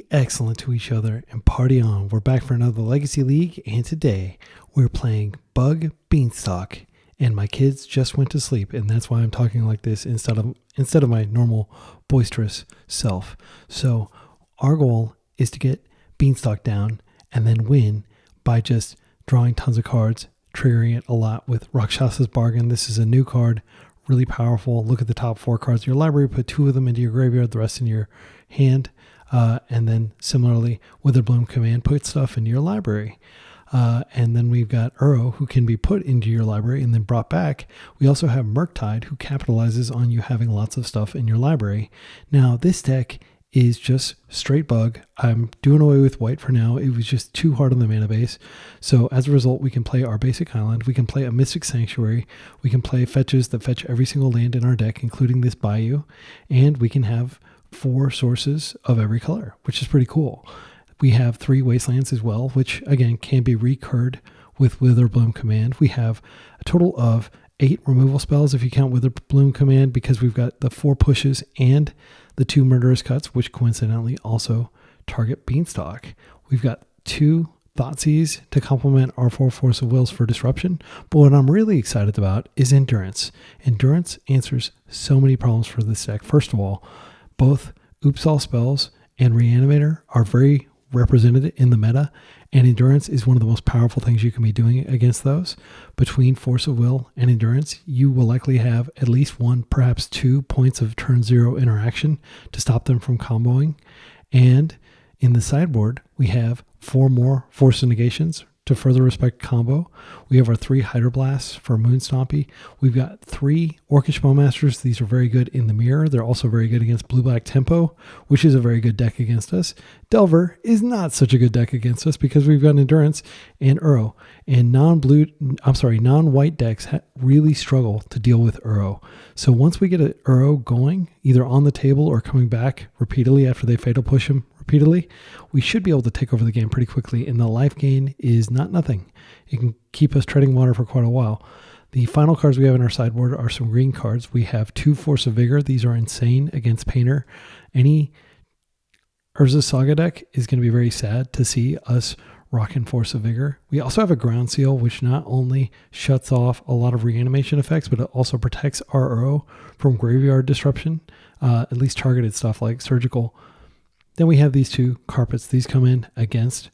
be excellent to each other and party on. We're back for another Legacy League, and today we're playing Bug Beanstalk. And my kids just went to sleep, and that's why I'm talking like this instead of my normal boisterous self. So our goal is to get Beanstalk down and then win by just drawing tons of cards, triggering it a lot with Rakshasa's Bargain. This is a new card, really powerful. Look at the top 4 cards in your library, put 2 of them into your graveyard, the rest in your hand. And then similarly, Witherbloom command, put stuff into your library. And then we've got URO, who can be put into your library and then brought back. We also have Murk, who capitalizes on you having lots of stuff in your library. Now, this deck is just straight bug. I'm doing away with white for now. It was just too hard on the mana base. So as a result, we can play our basic island. We can play a Mystic Sanctuary. We can play fetches that fetch every single land in our deck, including this Bayou. And we can have 4 sources of every color, which is pretty cool. We have 3 Wastelands as well, which again can be recurred with Witherbloom command. We have a total of 8 removal spells if you count Witherbloom command, because we've got the 4 pushes and the 2 murderous cuts, which coincidentally also target Beanstalk. We've got 2 Thoughtseize to complement our 4 Force of Wills for disruption. But what I'm really excited about is Endurance. Endurance answers so many problems for this deck. First of all, both Oops All spells and Reanimator are very represented in the meta, and Endurance is one of the most powerful things you can be doing against those. Between Force of Will and Endurance, you will likely have at least 1, perhaps 2 points of turn 0 interaction to stop them from comboing. And in the sideboard, we have 4 more Force of Negations to further respect combo. We have our 3 Hydroblasts for Moonstompy. We've got 3 Orcish Bowmasters. These are very good in the mirror. They're also very good against Blue-Black Tempo, which is a very good deck against us. Delver is not such a good deck against us because we've got Endurance and URO. And non-white decks really struggle to deal with URO. So once we get an URO going, either on the table or coming back repeatedly after they Fatal Push him repeatedly, we should be able to take over the game pretty quickly, and the life gain is not nothing. It can keep us treading water for quite a while. The final cards we have in our sideboard are some green cards. We have 2 Force of Vigor. These are insane against Painter. Any Urza Saga deck is going to be very sad to see us rocking Force of Vigor. We also have a Ground Seal, which not only shuts off a lot of reanimation effects, but it also protects our URO from graveyard disruption, at least targeted stuff like Surgical. Then we have these 2 Carpets. These come in against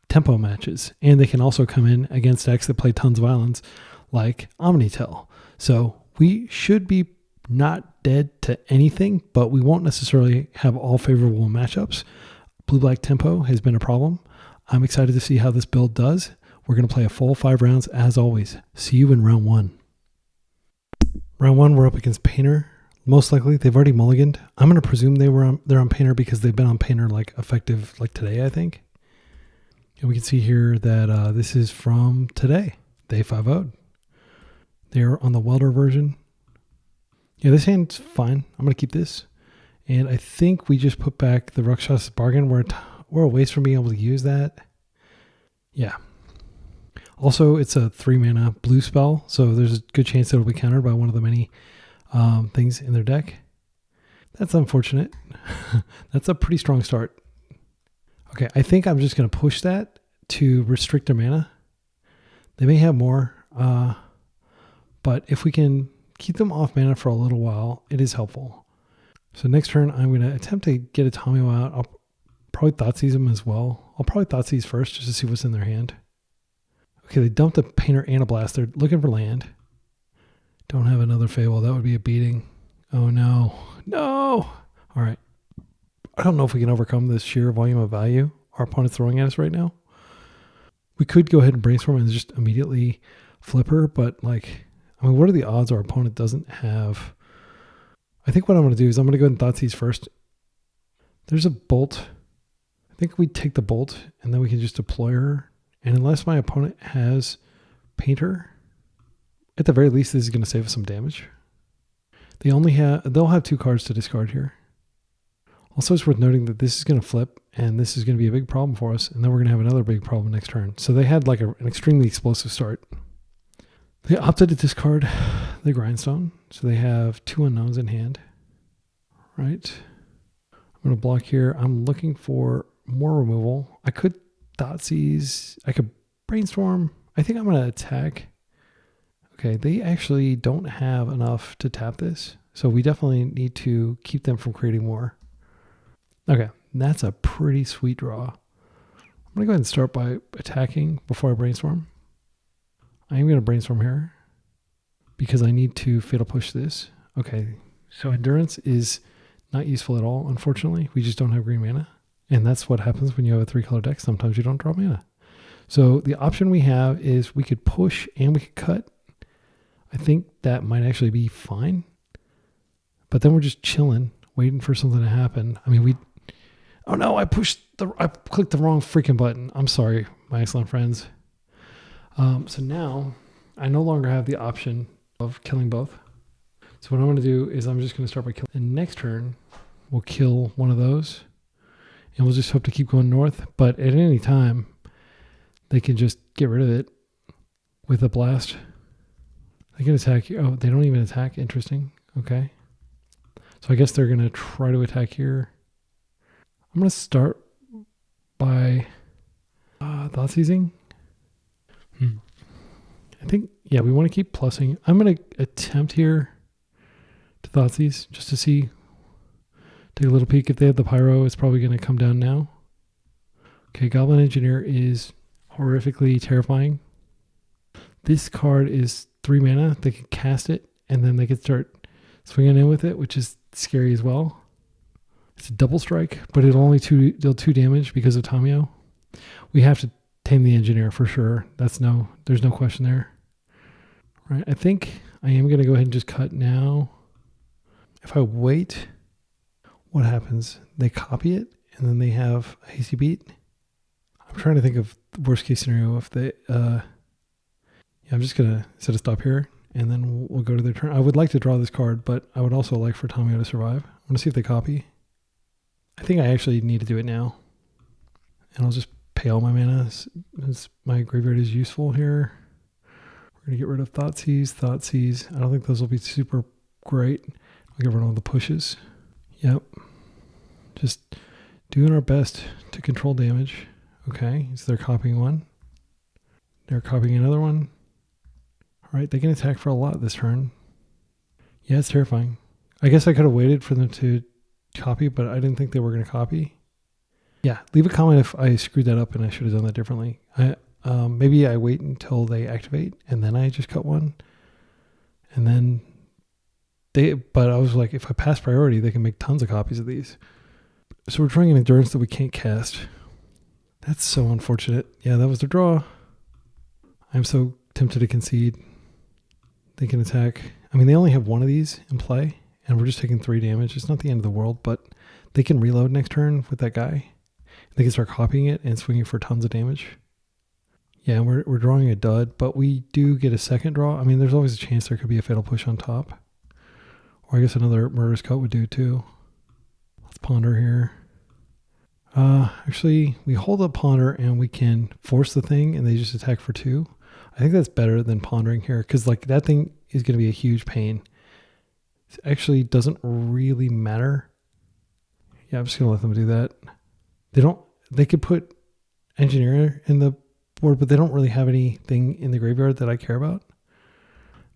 tempo matches, and they can also come in against decks that play tons of islands like Omnitell. So we should be not dead to anything, but we won't necessarily have all favorable matchups. Blue-Black Tempo has been a problem. I'm excited to see how this build does. We're going to play a full 5 rounds as always. See you in round 1. Round 1, we're up against Painter. Most likely, they've already mulliganed. I'm going to presume they're on Painter because they've been on Painter like effective like today, I think. And we can see here that this is from today. They 5-0'd. They're on the Welder version. Yeah, this hand's fine. I'm going to keep this. And I think we just put back the Rakshasa Bargain. We're a waste from being able to use that. Yeah. Also, it's a 3 mana blue spell, so there's a good chance it'll be countered by one of the many things in their deck. That's unfortunate. That's a pretty strong start. Okay, I think I'm just going to push that to restrict their mana. They may have more, but if we can keep them off mana for a little while, it is helpful. So next turn, I'm going to attempt to get a Tomio out. I'll probably Thoughtseize them as well. I'll probably Thoughtseize first just to see what's in their hand. Okay, they dumped a Painter and a Blast. They're looking for land. Don't have another Fable. That would be a beating. Oh, no. No! All right. I don't know if we can overcome this sheer volume of value our opponent's throwing at us right now. We could go ahead and brainstorm and just immediately flip her, but what are the odds our opponent doesn't have? I think what I'm going to do is I'm going to go ahead and Thoughtseize first. There's a Bolt. I think we take the Bolt, and then we can just deploy her. And unless my opponent has Painter, at the very least, this is going to save us some damage. They'll have 2 cards to discard here. Also, it's worth noting that this is going to flip, and this is going to be a big problem for us, and then we're going to have another big problem next turn. So they had an extremely explosive start. They opted to discard the Grindstone, so they have 2 unknowns in hand. Right. I'm I'm going to block here. I'm looking for more removal. I could Thoughtseize. I could Brainstorm. I think I'm going to attack. Okay, they actually don't have enough to tap this. So we definitely need to keep them from creating more. Okay, that's a pretty sweet draw. I'm going to go ahead and start by attacking before I Brainstorm. I am going to Brainstorm here because I need to Fatal Push this. Okay, so Endurance is not useful at all, unfortunately. We just don't have green mana. And that's what happens when you have a 3-color deck. Sometimes you don't draw mana. So the option we have is we could push and we could cut. I think that might actually be fine. But then we're just chilling, waiting for something to happen. I mean, oh no, I clicked the wrong freaking button. I'm sorry, my excellent friends. So now I no longer have the option of killing both. So what I'm going to do is I'm just going to start by killing. And next turn, we'll kill one of those. And we'll just hope to keep going north. But at any time, they can just get rid of it with a blast. They can attack here. Oh, they don't even attack. Interesting. Okay. So I guess they're going to try to attack here. I'm going to start by Thoughtseizing. I think, yeah, we want to keep plussing. I'm going to attempt here to Thoughtseize just to see, take a little peek. If they have the Pyro, it's probably going to come down now. Okay, Goblin Engineer is horrifically terrifying. This card is 3 mana. They can cast it, and then they can start swinging in with it, which is scary as well. It's a double strike, but it'll only deal 2 damage because of Tamiyo. We have to tame the Engineer for sure. There's no question there. All right, I think I am going to go ahead and just cut now. If I wait, what happens? They copy it, and then they have a hasty beat. I'm trying to think of the worst case scenario. If they, yeah, I'm just going to set a stop here, and then we'll go to their turn. I would like to draw this card, but I would also like for Tamiyo to survive. I want to see if they copy. I think I actually need to do it now. And I'll just pay all my mana as my graveyard is useful here. We're going to get rid of Thoughtseize. I don't think those will be super great. We'll get rid of all the pushes. Yep. Just doing our best to control damage. Okay, so they're copying one. They're copying another one. All right, they can attack for a lot this turn. Yeah, it's terrifying. I guess I could have waited for them to copy, but I didn't think they were going to copy. Yeah, leave a comment if I screwed that up and I should have done that differently. Maybe I wait until they activate and then I just cut one. And then but I was like, if I pass priority, they can make tons of copies of these. So we're trying an Endurance that we can't cast. That's so unfortunate. Yeah, that was the draw. I'm so tempted to concede. They can attack. I mean, they only have one of these in play, and we're just taking 3 damage. It's not the end of the world, but they can reload next turn with that guy. They can start copying it and swinging for tons of damage. Yeah, we're drawing a dud, but we do get a second draw. I mean, there's always a chance there could be a Fatal Push on top. Or I guess another Murderous Cut would do too. Let's ponder here. Actually, we hold up Ponder and we can force the thing and they just attack for 2. I think that's better than pondering here because like that thing is going to be a huge pain. It actually doesn't really matter. Yeah, I'm just going to let them do that. They could put Engineer in the board, but they don't really have anything in the graveyard that I care about.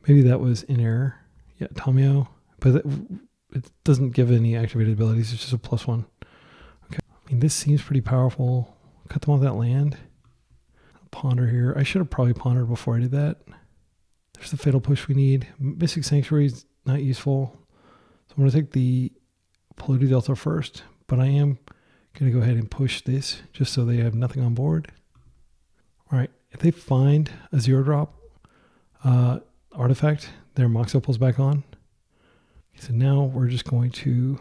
Maybe that was in error. Yeah, Tamiyo. But it doesn't give any activated abilities. It's just a +1. Okay. I mean, this seems pretty powerful. Cut them off that land. Ponder here. I should have probably pondered before I did that. There's the Fatal Push we need. Mystic Sanctuary is not useful. So I'm going to take the Polluted Delta first. But I am going to go ahead and push this just so they have nothing on board. All right. If they find a 0-drop artifact, their Mox Opal's back on. So now we're just going to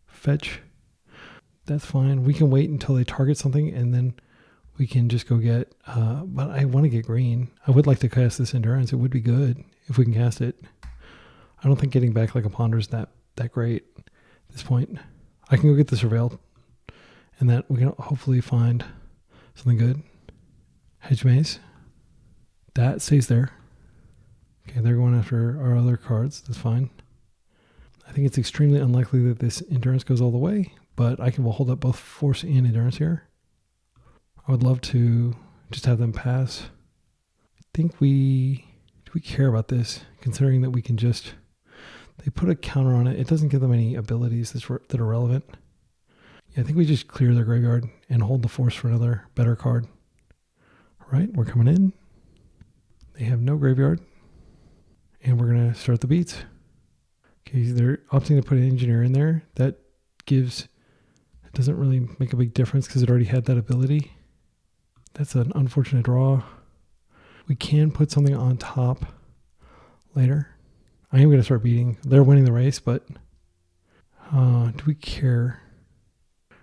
fetch. That's fine. We can wait until they target something and then we can just go get, but I want to get green. I would like to cast this Endurance. It would be good if we can cast it. I don't think getting back like a Ponder is that great at this point. I can go get the Surveil and that we can hopefully find something good. Hedge Maze. That stays there. Okay, they're going after our other cards. That's fine. I think it's extremely unlikely that this Endurance goes all the way, but I can hold up both force and endurance here. I would love to just have them pass. I think do we care about this, considering that we can just, they put a counter on it. It doesn't give them any abilities that are relevant. Yeah, I think we just clear their graveyard and hold the force for another better card. All right, we're coming in. They have no graveyard. And we're going to start the beats. Okay, they're opting to put an engineer in there. That gives, it doesn't really make a big difference because it already had that ability. That's an unfortunate draw. We can put something on top later. I am going to start beating. They're winning the race, but do we care?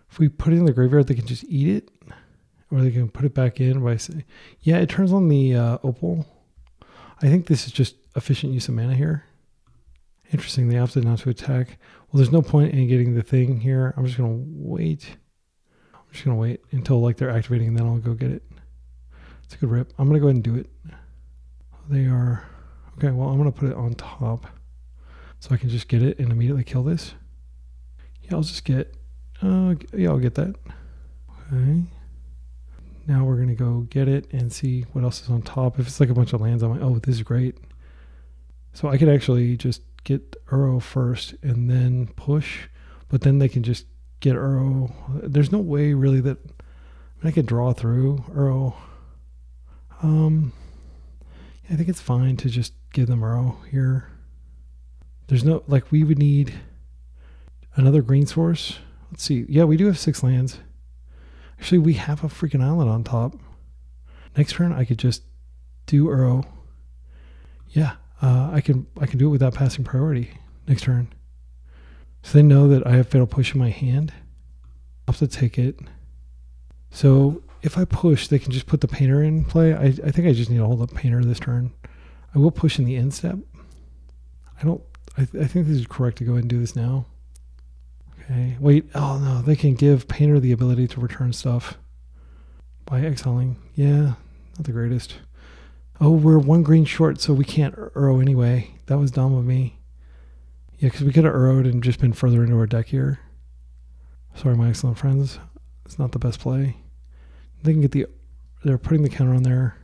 If we put it in the graveyard, they can just eat it, or they can put it back in by saying, yeah, it turns on the opal. I think this is just efficient use of mana here. Interesting, they opted not to attack. Well, there's no point in getting the thing here. I'm just going to wait. I'm just going to wait until like they're activating, and then I'll go get it. It's a good rip. I'm going to go ahead and do it. They are, okay, well, I'm going to put it on top so I can just get it and immediately kill this. Yeah, I'll just get, yeah, I'll get that. Okay. Now we're going to go get it and see what else is on top. If it's like a bunch of lands, I'm like, oh, this is great. So I could actually just get URO first and then push, but then they can just get URO. There's no way really that, I could draw through URO. I think it's fine to just give them URO here. There's no, like we would need another green source. Let's see. Yeah, we do have 6 lands. Actually, we have a freaking island on top. Next turn, I could just do URO. Yeah, I can do it without passing priority next turn. So they know that I have Fatal Push in my hand. I'll have to take it. So if I push, they can just put the painter in play. I think I just need to hold up painter this turn. I will push in the end step. I think this is correct to go ahead and do this now. Okay, wait, oh no, they can give painter the ability to return stuff by exiling. Yeah, not the greatest. Oh, we're 1 green short, so we can't URO anyway. That was dumb of me. Yeah, because we could have URO'd and just been further into our deck here. Sorry, my excellent friends. It's not the best play. They can get they're putting the counter on there.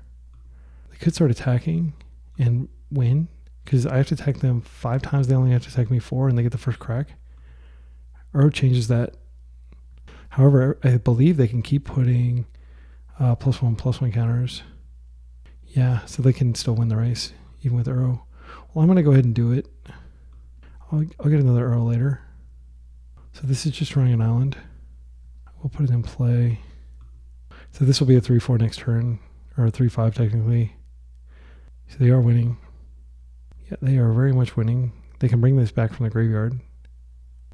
They could start attacking and win, because I have to attack them 5 times. They only have to attack me 4, and they get the first crack. URO changes that. However, I believe they can keep putting +1/+1 counters. Yeah, so they can still win the race, even with URO. Well, I'm going to go ahead and do it. I'll get another URO later. So this is just running an island. We'll put it in play. So this will be a 3-4 next turn, or a 3-5 technically. So they are winning. Yeah, they are very much winning. They can bring this back from the graveyard.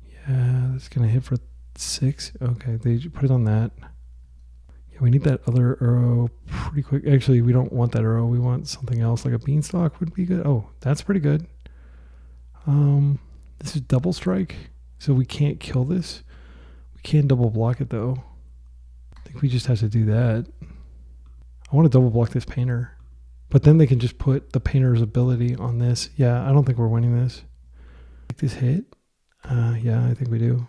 Yeah, that's going to hit for 6. Okay, they put it on that. Yeah, we need that other URO pretty quick. Actually, we don't want that URO. We want something else, like a Beanstalk would be good. Oh, that's pretty good. This is double strike, so we can't kill this. We can double block it, though. I think we just have to do that. I want to double block this painter, but then they can just put the painter's ability on this. Yeah, I don't think we're winning this. Like this hit? Yeah, I think we do.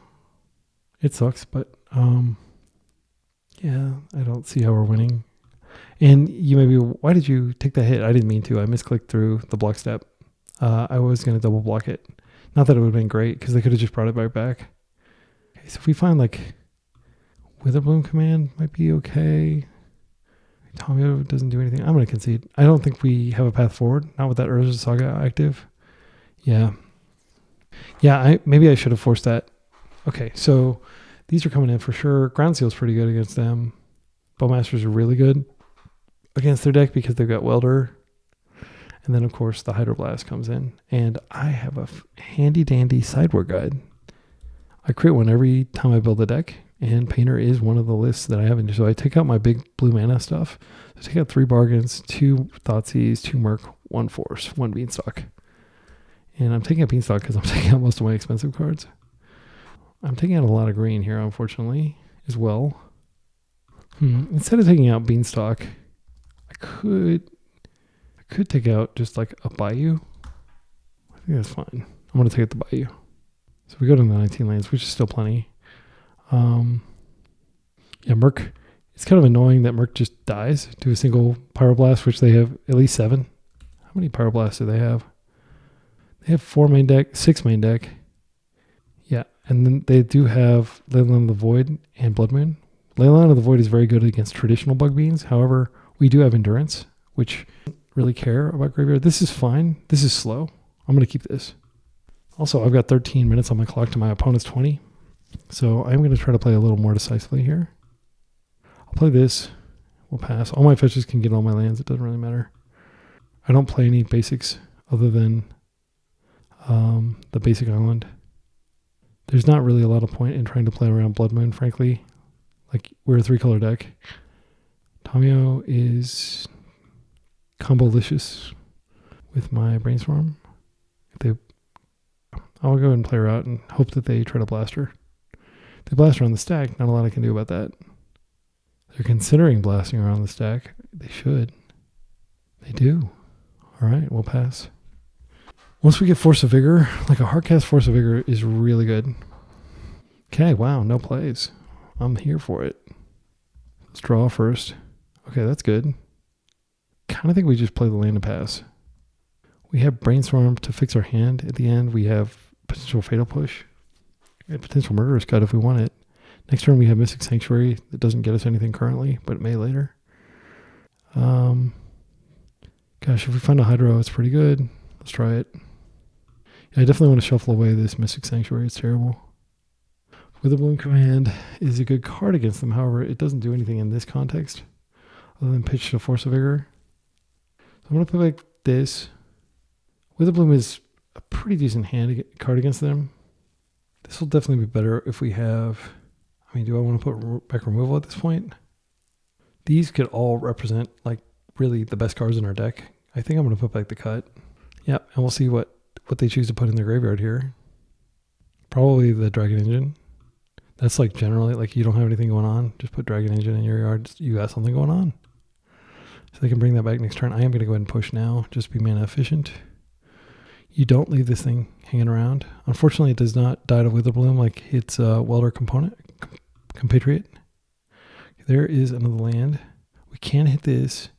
It sucks, but yeah, I don't see how we're winning. And you may be, why did you take that hit? I didn't mean to. I misclicked through the block step. I was going to double block it. Not that it would have been great, because they could have just brought it back. Okay, so if we find like Witherbloom command might be okay. Tomio doesn't do anything. I'm going to concede. I don't think we have a path forward. Not with that Urza Saga active. Yeah. Yeah, maybe I should have forced that. Okay, so these are coming in for sure. Ground Seal's pretty good against them. Bowmasters are really good against their deck because they've got Welder. And then, of course, the Hydroblast comes in. And I have a handy-dandy sideboard guide. I create one every time I build a deck. And Painter is one of the lists that I have in. So I take out my big blue mana stuff. So I take out 3 Bargains, 2 Thoughtseize, 2 Murk, 1 Force, 1 Beanstalk. And I'm taking out Beanstalk because I'm taking out most of my expensive cards. I'm taking out a lot of green here, unfortunately, as well. Instead of taking out Beanstalk, I could take out just like a Bayou. I think that's fine. I'm going to take out the Bayou. So we go to the 19 lands, which is still plenty. Yeah, Murk. It's kind of annoying that Murk just dies to a single Pyroblast, which they have at least 7. How many Pyroblasts do they have? They have 4 main deck, 6 main deck. Yeah, and then they do have Leyline of the Void and Blood Moon. Leyline of the Void is very good against traditional Bug Beans. However, we do have Endurance, which I don't really care about Graveyard. This is fine. This is slow. I'm going to keep this. Also, I've got 13 minutes on my clock to my opponent's 20. So I'm going to try to play a little more decisively here. I'll play this. We'll pass. All my fetches can get all my lands. It doesn't really matter. I don't play any basics other than the basic island. There's not really a lot of point in trying to play around Blood Moon, frankly. Like, we're a 3-color deck. Tamio is combo-licious with my Brainstorm. I'll go ahead and play her out and hope that they try to blast her. If they blast her on the stack, not a lot I can do about that. They're considering blasting her on the stack. They should. They do. All right, we'll pass. Once we get Force of Vigor, like a hardcast Force of Vigor is really good. Okay, wow, no plays. I'm here for it. Let's draw first. Okay, that's good. Kind of think we just play the land and pass. We have Brainstorm to fix our hand. At the end, we have potential Fatal Push. We have potential Murderous Cut if we want it. Next turn, we have Mystic Sanctuary. That doesn't get us anything currently, but it may later. Gosh, if we find a Hydro, it's pretty good. Let's try it. Yeah, I definitely want to shuffle away this Mystic Sanctuary. It's terrible. Witherbloom Command is a good card against them. However, it doesn't do anything in this context other than pitch to Force of Vigor. So I'm going to play like this. Witherbloom is a pretty decent card against them. This will definitely be better if we have... I mean, do I want to put back removal at this point? These could all represent, like, really the best cards in our deck. I think I'm going to put back the cut. Yep, and we'll see what they choose to put in their graveyard here. Probably the Dragon Engine. That's like generally, like you don't have anything going on. Just put Dragon Engine in your yard. You got something going on. So they can bring that back next turn. I am going to go ahead and push now. Just be mana efficient. You don't leave this thing hanging around. Unfortunately, it does not die to Witherbloom like its Welder compatriot. There is another land. We can hit this.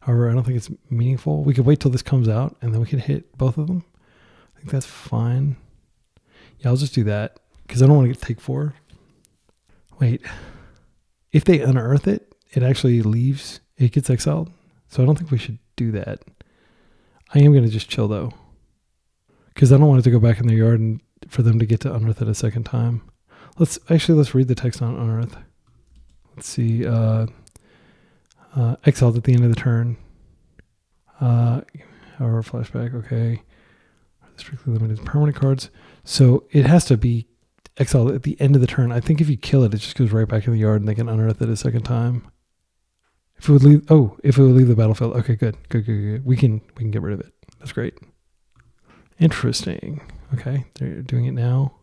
However, I don't think it's meaningful. We could wait till this comes out, and then we can hit both of them. I think that's fine. Yeah, I'll just do that, because I don't want to take 4. Wait. If they unearth it, it actually leaves. It gets exiled. So I don't think we should do that. I am going to just chill, though, because I don't want it to go back in their yard and for them to get to unearth it a second time. Let's read the text on unearth. Let's see. Exiled at the end of the turn. However, flashback, okay. Strictly limited permanent cards. So it has to be exiled at the end of the turn. I think if you kill it, it just goes right back in the yard and they can unearth it a second time. If it would leave the battlefield. Okay, good. We can get rid of it. That's great. Interesting. Okay, they're doing it now.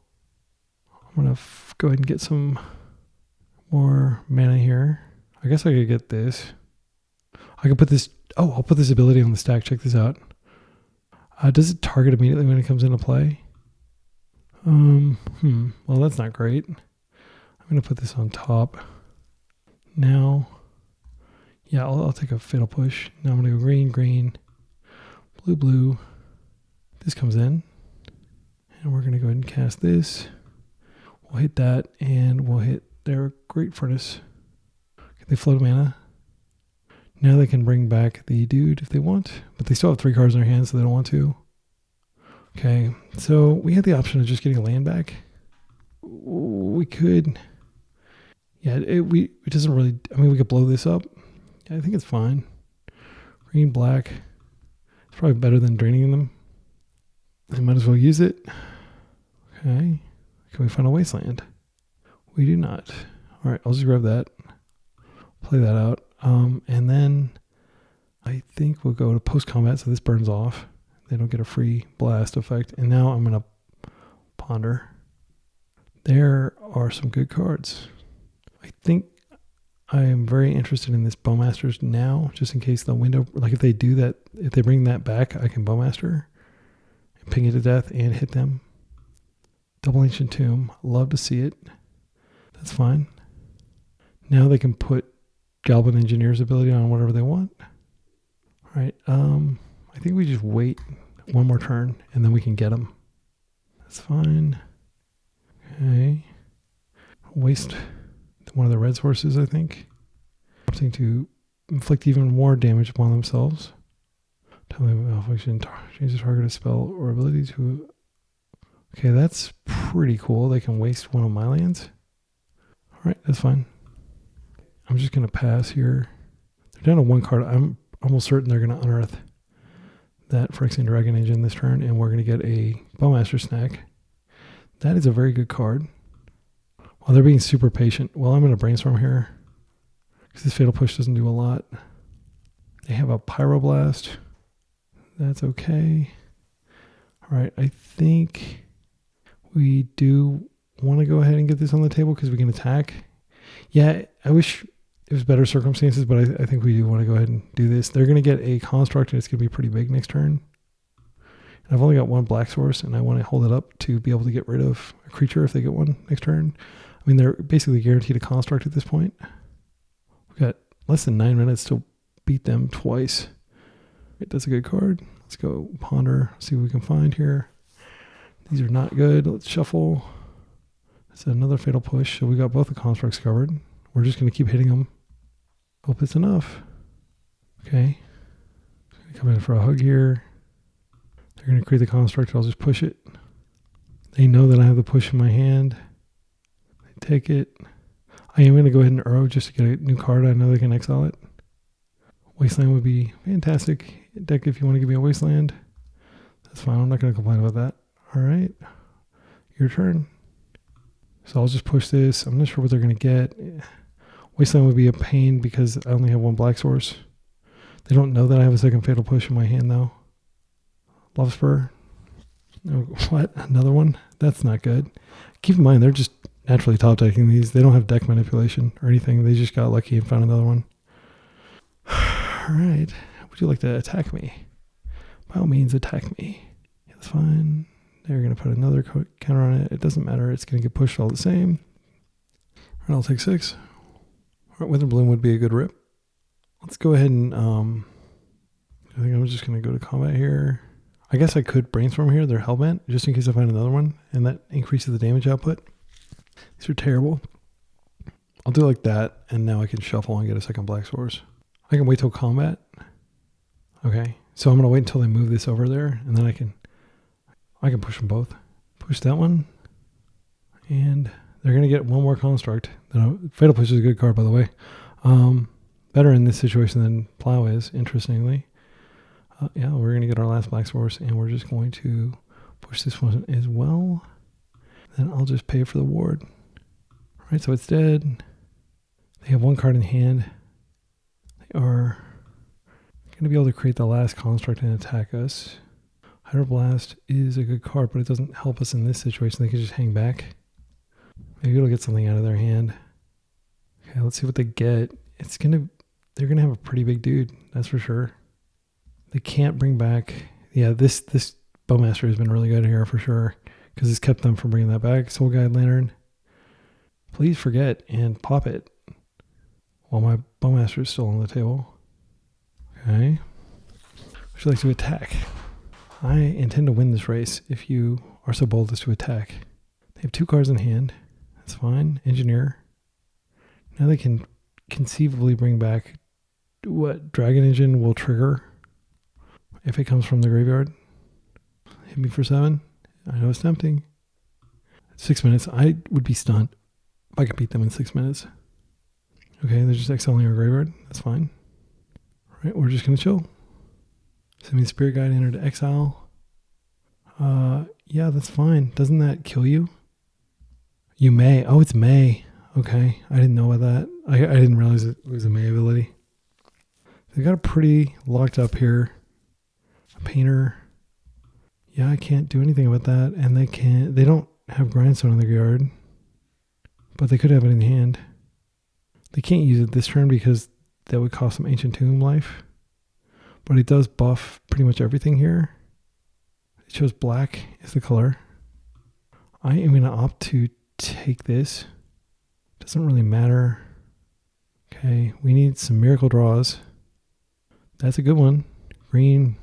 I'm gonna go ahead and get some more mana here. I guess I could get this. I could put this. Oh, I'll put this ability on the stack. Check this out. Does it target immediately when it comes into play? Well, that's not great. I'm going to put this on top. Now, yeah, I'll take a Fatal Push. Now I'm going to go green, blue. This comes in. And we're going to go ahead and cast this. We'll hit that, and we'll hit their Great Furnace. They float mana. Now they can bring back the dude if they want, but they still have 3 cards in their hands, so they don't want to. Okay, so we had the option of just getting a land back. We could, yeah, it doesn't really, I mean, we could blow this up. I think it's fine. Green, black, it's probably better than draining them. I might as well use it. Okay, can we find a Wasteland? We do not. All right, I'll just grab that. Play that out. And then I think we'll go to post-combat, so this burns off. They don't get a free blast effect. And now I'm going to ponder. There are some good cards. I think I am very interested in this Bowmasters now, just in case the window, like if they do that, if they bring that back, I can Bowmaster and ping it to death and hit them. Double Ancient Tomb, love to see it. That's fine. Now they can put Goblin Engineer's ability on whatever they want. All right. I think we just wait one more turn and then we can get them. That's fine. Okay. Waste one of the red sources, I think. Something to inflict even more damage upon themselves. Tell me malfunction. Change the target of spell or ability to. Okay, that's pretty cool. They can waste one of my lands. All right, that's fine. I'm just going to pass here. They're down to one card. I'm almost certain they're going to unearth that Phyrexian Dragon Engine this turn, and we're going to get a Bowmaster snack. That is a very good card. While they're being super patient, well, I'm going to brainstorm here because this Fatal Push doesn't do a lot. They have a Pyroblast. That's okay. All right, I think we do want to go ahead and get this on the table because we can attack. Yeah, I wish it was better circumstances, but I think we do want to go ahead and do this. They're going to get a Construct, and it's going to be pretty big next turn. And I've only got one black source, and I want to hold it up to be able to get rid of a creature if they get one next turn. I mean, they're basically guaranteed a Construct at this point. We've got less than 9 minutes to beat them twice. That's a good card. Let's go ponder, see what we can find here. These are not good. Let's shuffle. That's another Fatal Push. So we got both the Constructs covered. We're just going to keep hitting them. Hope it's enough. Okay. Come in for a hug here. They're going to create the Construct. I'll just push it. They know that I have the push in my hand. I take it. I am going to go ahead and URO just to get a new card. I know they can exile it. Wasteland would be fantastic. Deck, if you want to give me a Wasteland, that's fine. I'm not going to complain about that. All right. Your turn. So I'll just push this. I'm not sure what they're going to get. Wasteland would be a pain because I only have one black source. They don't know that I have a second Fatal Push in my hand, though. Love Spur. Oh, what? Another one? That's not good. Keep in mind, they're just naturally top decking these. They don't have deck manipulation or anything. They just got lucky and found another one. All right. Would you like to attack me? By all means, attack me. Yeah, that's fine. They're going to put another counter on it. It doesn't matter. It's going to get pushed all the same. All right, I'll take 6. All right, Witherbloom would be a good rip. Let's go ahead and, I think I'm just going to go to combat here. I guess I could brainstorm here. They're Hellbent, just in case I find another one, and that increases the damage output. These are terrible. I'll do it like that, and now I can shuffle and get a second black source. I can wait till combat. Okay, so I'm going to wait until they move this over there, and then I can push them both. Push that one, and they're going to get one more Construct. Fatal Push is a good card, by the way. Better in this situation than Plow is, interestingly. Yeah, we're going to get our last black source, and we're just going to push this one as well. Then I'll just pay for the ward. All right, so it's dead. They have one card in hand. They are going to be able to create the last Construct and attack us. Hydroblast is a good card, but it doesn't help us in this situation. They can just hang back. Maybe it'll get something out of their hand. Okay, let's see what they get. They're gonna have a pretty big dude, that's for sure. They can't bring back. Yeah, this Bowmaster has been really good here for sure because it's kept them from bringing that back. Soul Guide Lantern. Please forget and pop it while my Bowmaster is still on the table. Okay. Would you like to attack? I intend to win this race if you are so bold as to attack. They have 2 cards in hand. That's fine. Engineer. Now they can conceivably bring back what Dragon Engine will trigger if it comes from the graveyard. Hit me for 7. I know it's tempting. 6 minutes. I would be stunned if I could beat them in 6 minutes. Okay, they're just exiling our graveyard. That's fine. All right, we're just going to chill. Send me the Spirit Guide, enter to exile. Yeah, that's fine. Doesn't that kill you? You may. Oh, it's May. Okay, I didn't know about that. I didn't realize it was a May ability. They got a pretty locked up here. A Painter. Yeah, I can't do anything about that. And they don't have Grindstone in the yard. But they could have it in hand. They can't use it this turn because that would cost them Ancient Tomb life. But it does buff pretty much everything here. It shows black is the color. I am going to opt to take this Doesn't really matter. Okay, we need some miracle draws. That's a good one. Green.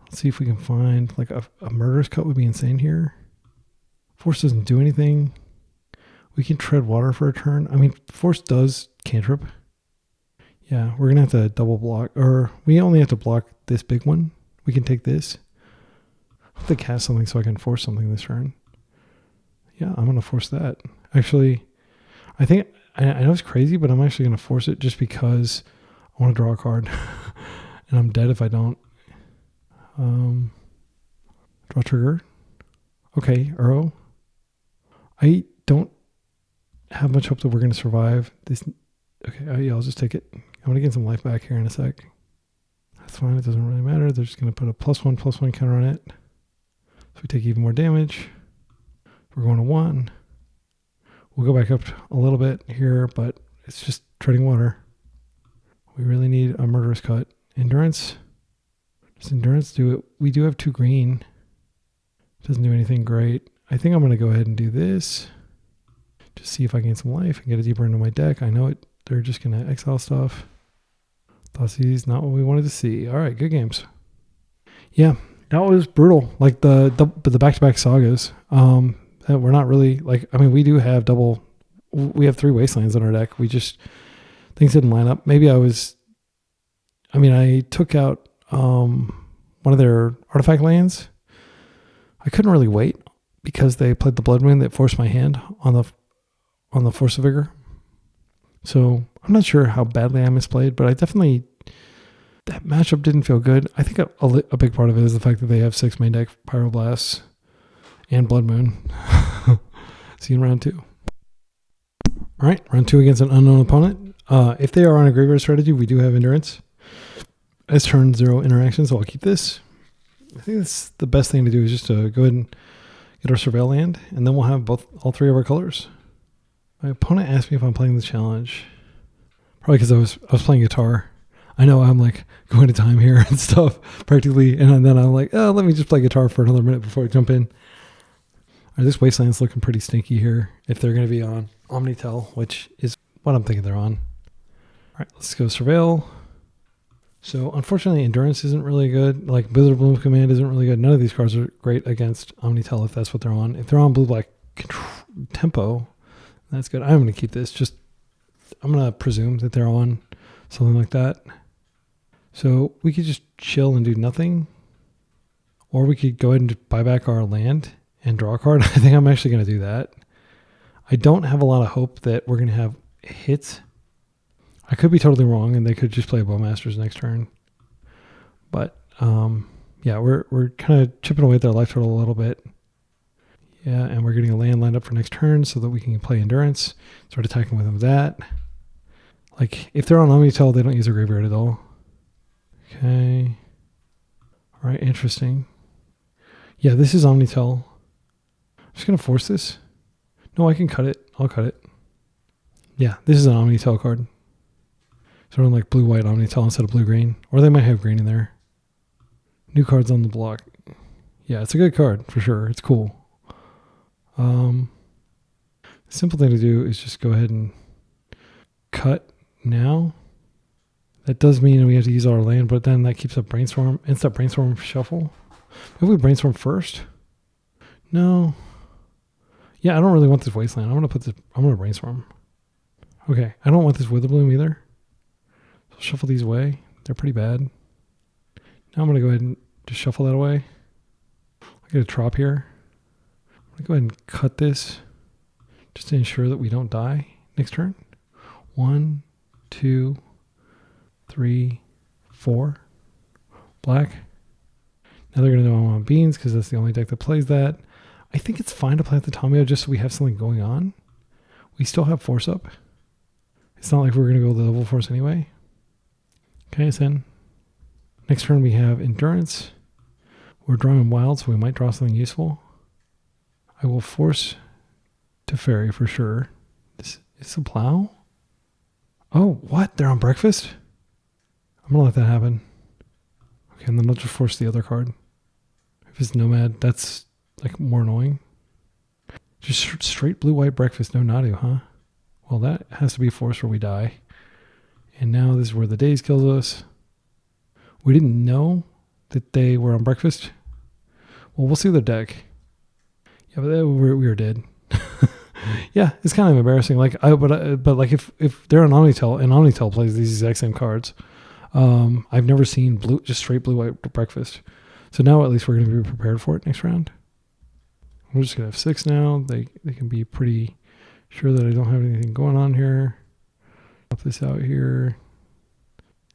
Let's see if we can find like a murderous cut would be insane here. Force doesn't do anything. We can tread water for a turn. I mean, Force does cantrip. Yeah, we're going to have to double block, or we only have to block this big one. We can take this. I have to cast something so I can force something this turn. Yeah, I'm going to force that. Actually, I think, I know it's crazy, but I'm actually going to force it just because I want to draw a card. And I'm dead if I don't. Draw trigger. Okay, URO. I don't have much hope that we're going to survive this. Okay, yeah, I'll just take it. I'm going to get some life back here in a sec. That's fine. It doesn't really matter. They're just going to put a +1/+1 counter on it. So we take even more damage. We're going to 1. We'll go back up a little bit here, but it's just treading water. We really need a murderous cut. Endurance. Does endurance do it? We do have 2 green. Doesn't do anything great. I think I'm going to go ahead and do this. Just see if I gain some life and get it deeper into my deck. I know it. They're just going to exile stuff. Thoughtseize, not what we wanted to see. All right, good games. Yeah, that was brutal. Like the back-to-back sagas. That we're not really like. I mean, we do have double. We have 3 Wastelands in our deck. We just things didn't line up. Maybe I took out one of their artifact lands. I couldn't really wait because they played the Blood Moon that forced my hand on the Force of Vigor. So I'm not sure how badly I misplayed, but I definitely, that matchup didn't feel good. I think a big part of it is the fact that they have 6 main deck Pyroblasts and Blood Moon. See you in round 2. All right, round 2 against an unknown opponent. If they are on a graveyard strategy, we do have endurance. As turn 0 interaction, so I'll keep this. I think that's the best thing to do is just to go ahead and get our Surveil land, and then we'll have all 3 of our colors. My opponent asked me if I'm playing the challenge. Probably because I was playing guitar. I know I'm like going to time here and stuff practically, and then I'm like, oh, let me just play guitar for another minute before I jump in. All right, this Wasteland's looking pretty stinky here if they're going to be on Omnitell, which is what I'm thinking they're on. All right, let's go Surveil. So unfortunately, Endurance isn't really good. Like Witherbloom Command isn't really good. None of these cards are great against Omnitell if that's what they're on. If they're on Blue-Black Tempo, that's good. I'm going to keep this. I'm going to presume that they're on something like that. So we could just chill and do nothing. Or we could go ahead and buy back our land and draw a card. I think I'm actually going to do that. I don't have a lot of hope that we're going to have hits. I could be totally wrong, and they could just play Bowmasters next turn. But, yeah, we're kind of chipping away at their life total a little bit. Yeah, and we're getting a land lined up for next turn so that we can play Endurance, start attacking with them with that. Like, if they're on Omnitell, they don't use a graveyard at all. Okay. All right, interesting. Yeah, this is Omnitell. I'm just going to force this. No, I can cut it. I'll cut it. Yeah, this is an Omnitell card. Sort of like blue-white Omnitell instead of blue-green. Or they might have green in there. New cards on the block. Yeah, it's a good card for sure. It's cool. The simple thing to do is just go ahead and cut now. That does mean we have to use our land, but then that keeps up Brainstorm. Instant Brainstorm Shuffle. Maybe we Brainstorm first? No. Yeah, I don't really want this Wasteland. I'm going to Brainstorm. Okay, I don't want this Witherbloom either. So shuffle these away. They're pretty bad. Now I'm going to go ahead and just shuffle that away. I'll get a Trop here. I'm going to go ahead and cut this just to ensure that we don't die next turn. 1, 2, 3, 4. Black. Now they're going to know I'm on Beans because that's the only deck that plays that. I think it's fine to play at the Tomio just so we have something going on. We still have Force up. It's not like we're going to go the double Force anyway. Okay, so then next turn we have Endurance. We're drawing Wild, so we might draw something useful. I will Force to Fairy for sure. This is a Plow. Oh, what? They're on Breakfast? I'm going to let that happen. Okay, and then I'll just force the other card. If it's Nomad, that's like more annoying. Just straight blue-white Breakfast, no Nadu, huh? Well, that has to be force or we die. And now this is where the daze kills us. We didn't know that they were on breakfast. Well, we'll see their deck. Yeah, but we were dead. Yeah, it's kind of embarrassing. Like, but like if they're on Omnitell and Omnitell plays these exact same cards, I've never seen just straight blue-white breakfast. So now at least we're going to be prepared for it next round. We're just going to have 6 now. They can be pretty sure that I don't have anything going on here. Pop this out here.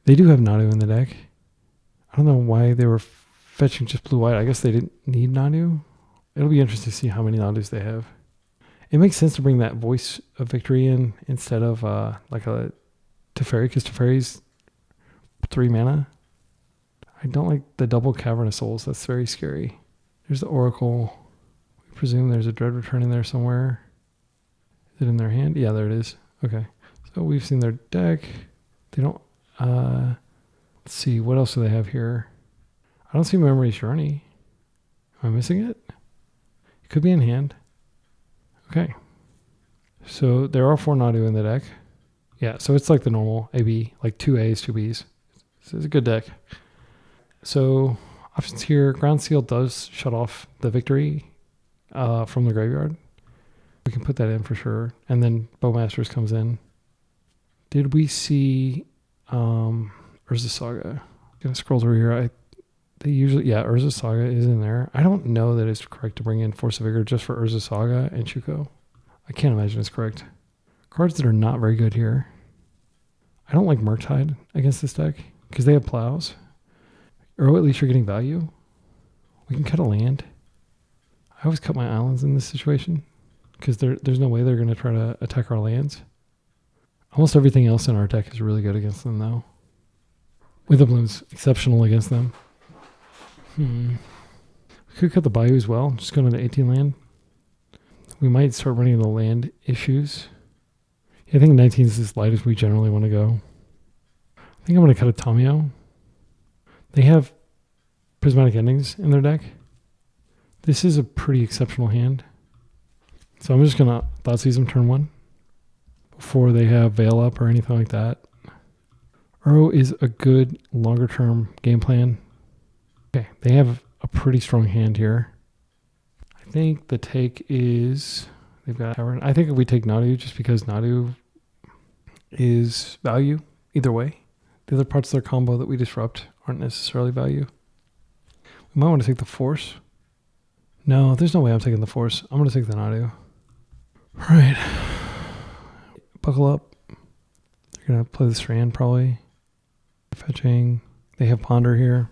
They do have Nadu in the deck. I don't know why they were fetching just blue-white. I guess they didn't need Nadu. It'll be interesting to see how many Nadus they have. It makes sense to bring that Voice of Victory in instead of like a Teferi, because Teferi's 3 mana. I don't like the double Cavern of Souls. That's very scary. There's the Oracle. We presume there's a Dread Return in there somewhere. Is it in their hand? Yeah, there it is. Okay. So we've seen their deck. They don't... let's see. What else do they have here? I don't see Memory's Journey. Am I missing it? It could be in hand. Okay. So there are 4 Nadu in the deck. Yeah, so it's like the normal AB, like 2 A's, 2 B's. So it's a good deck. So options here, Ground Seal does shut off the victory from the graveyard. We can put that in for sure. And then Bowmasters comes in. Did we see Urza Saga? I'm gonna scroll through here. They usually, yeah, Urza Saga is in there. I don't know that it's correct to bring in Force of Vigor just for Urza Saga and Chuko. I can't imagine it's correct. Cards that are not very good here. I don't like Murktide against this deck because they have plows. Or at least you're getting value. We can cut a land. I always cut my islands in this situation because there's no way they're going to try to attack our lands. Almost everything else in our deck is really good against them, though. Witherbloom's exceptional against them. We could cut the Bayou as well. Just going to 18 land. We might start running into land issues. Yeah, I think 19 is as light as we generally want to go. I think I'm going to cut a Tamio. They have Prismatic Endings in their deck. This is a pretty exceptional hand. So I'm just going to Thoughtseize them turn 1 before they have Veil Up or anything like that. URO is a good longer term game plan. Okay, they have a pretty strong hand here. I think the take is they've got Cavern. I think if we take Nadu just because Nadu is value either way. The other parts of their combo that we disrupt aren't necessarily value. We might want to take the Force. No, there's no way I'm taking the Force. I'm going to take the Nadu. All right. Buckle up. They're going to play the Strand probably. Fetching. They have Ponder here.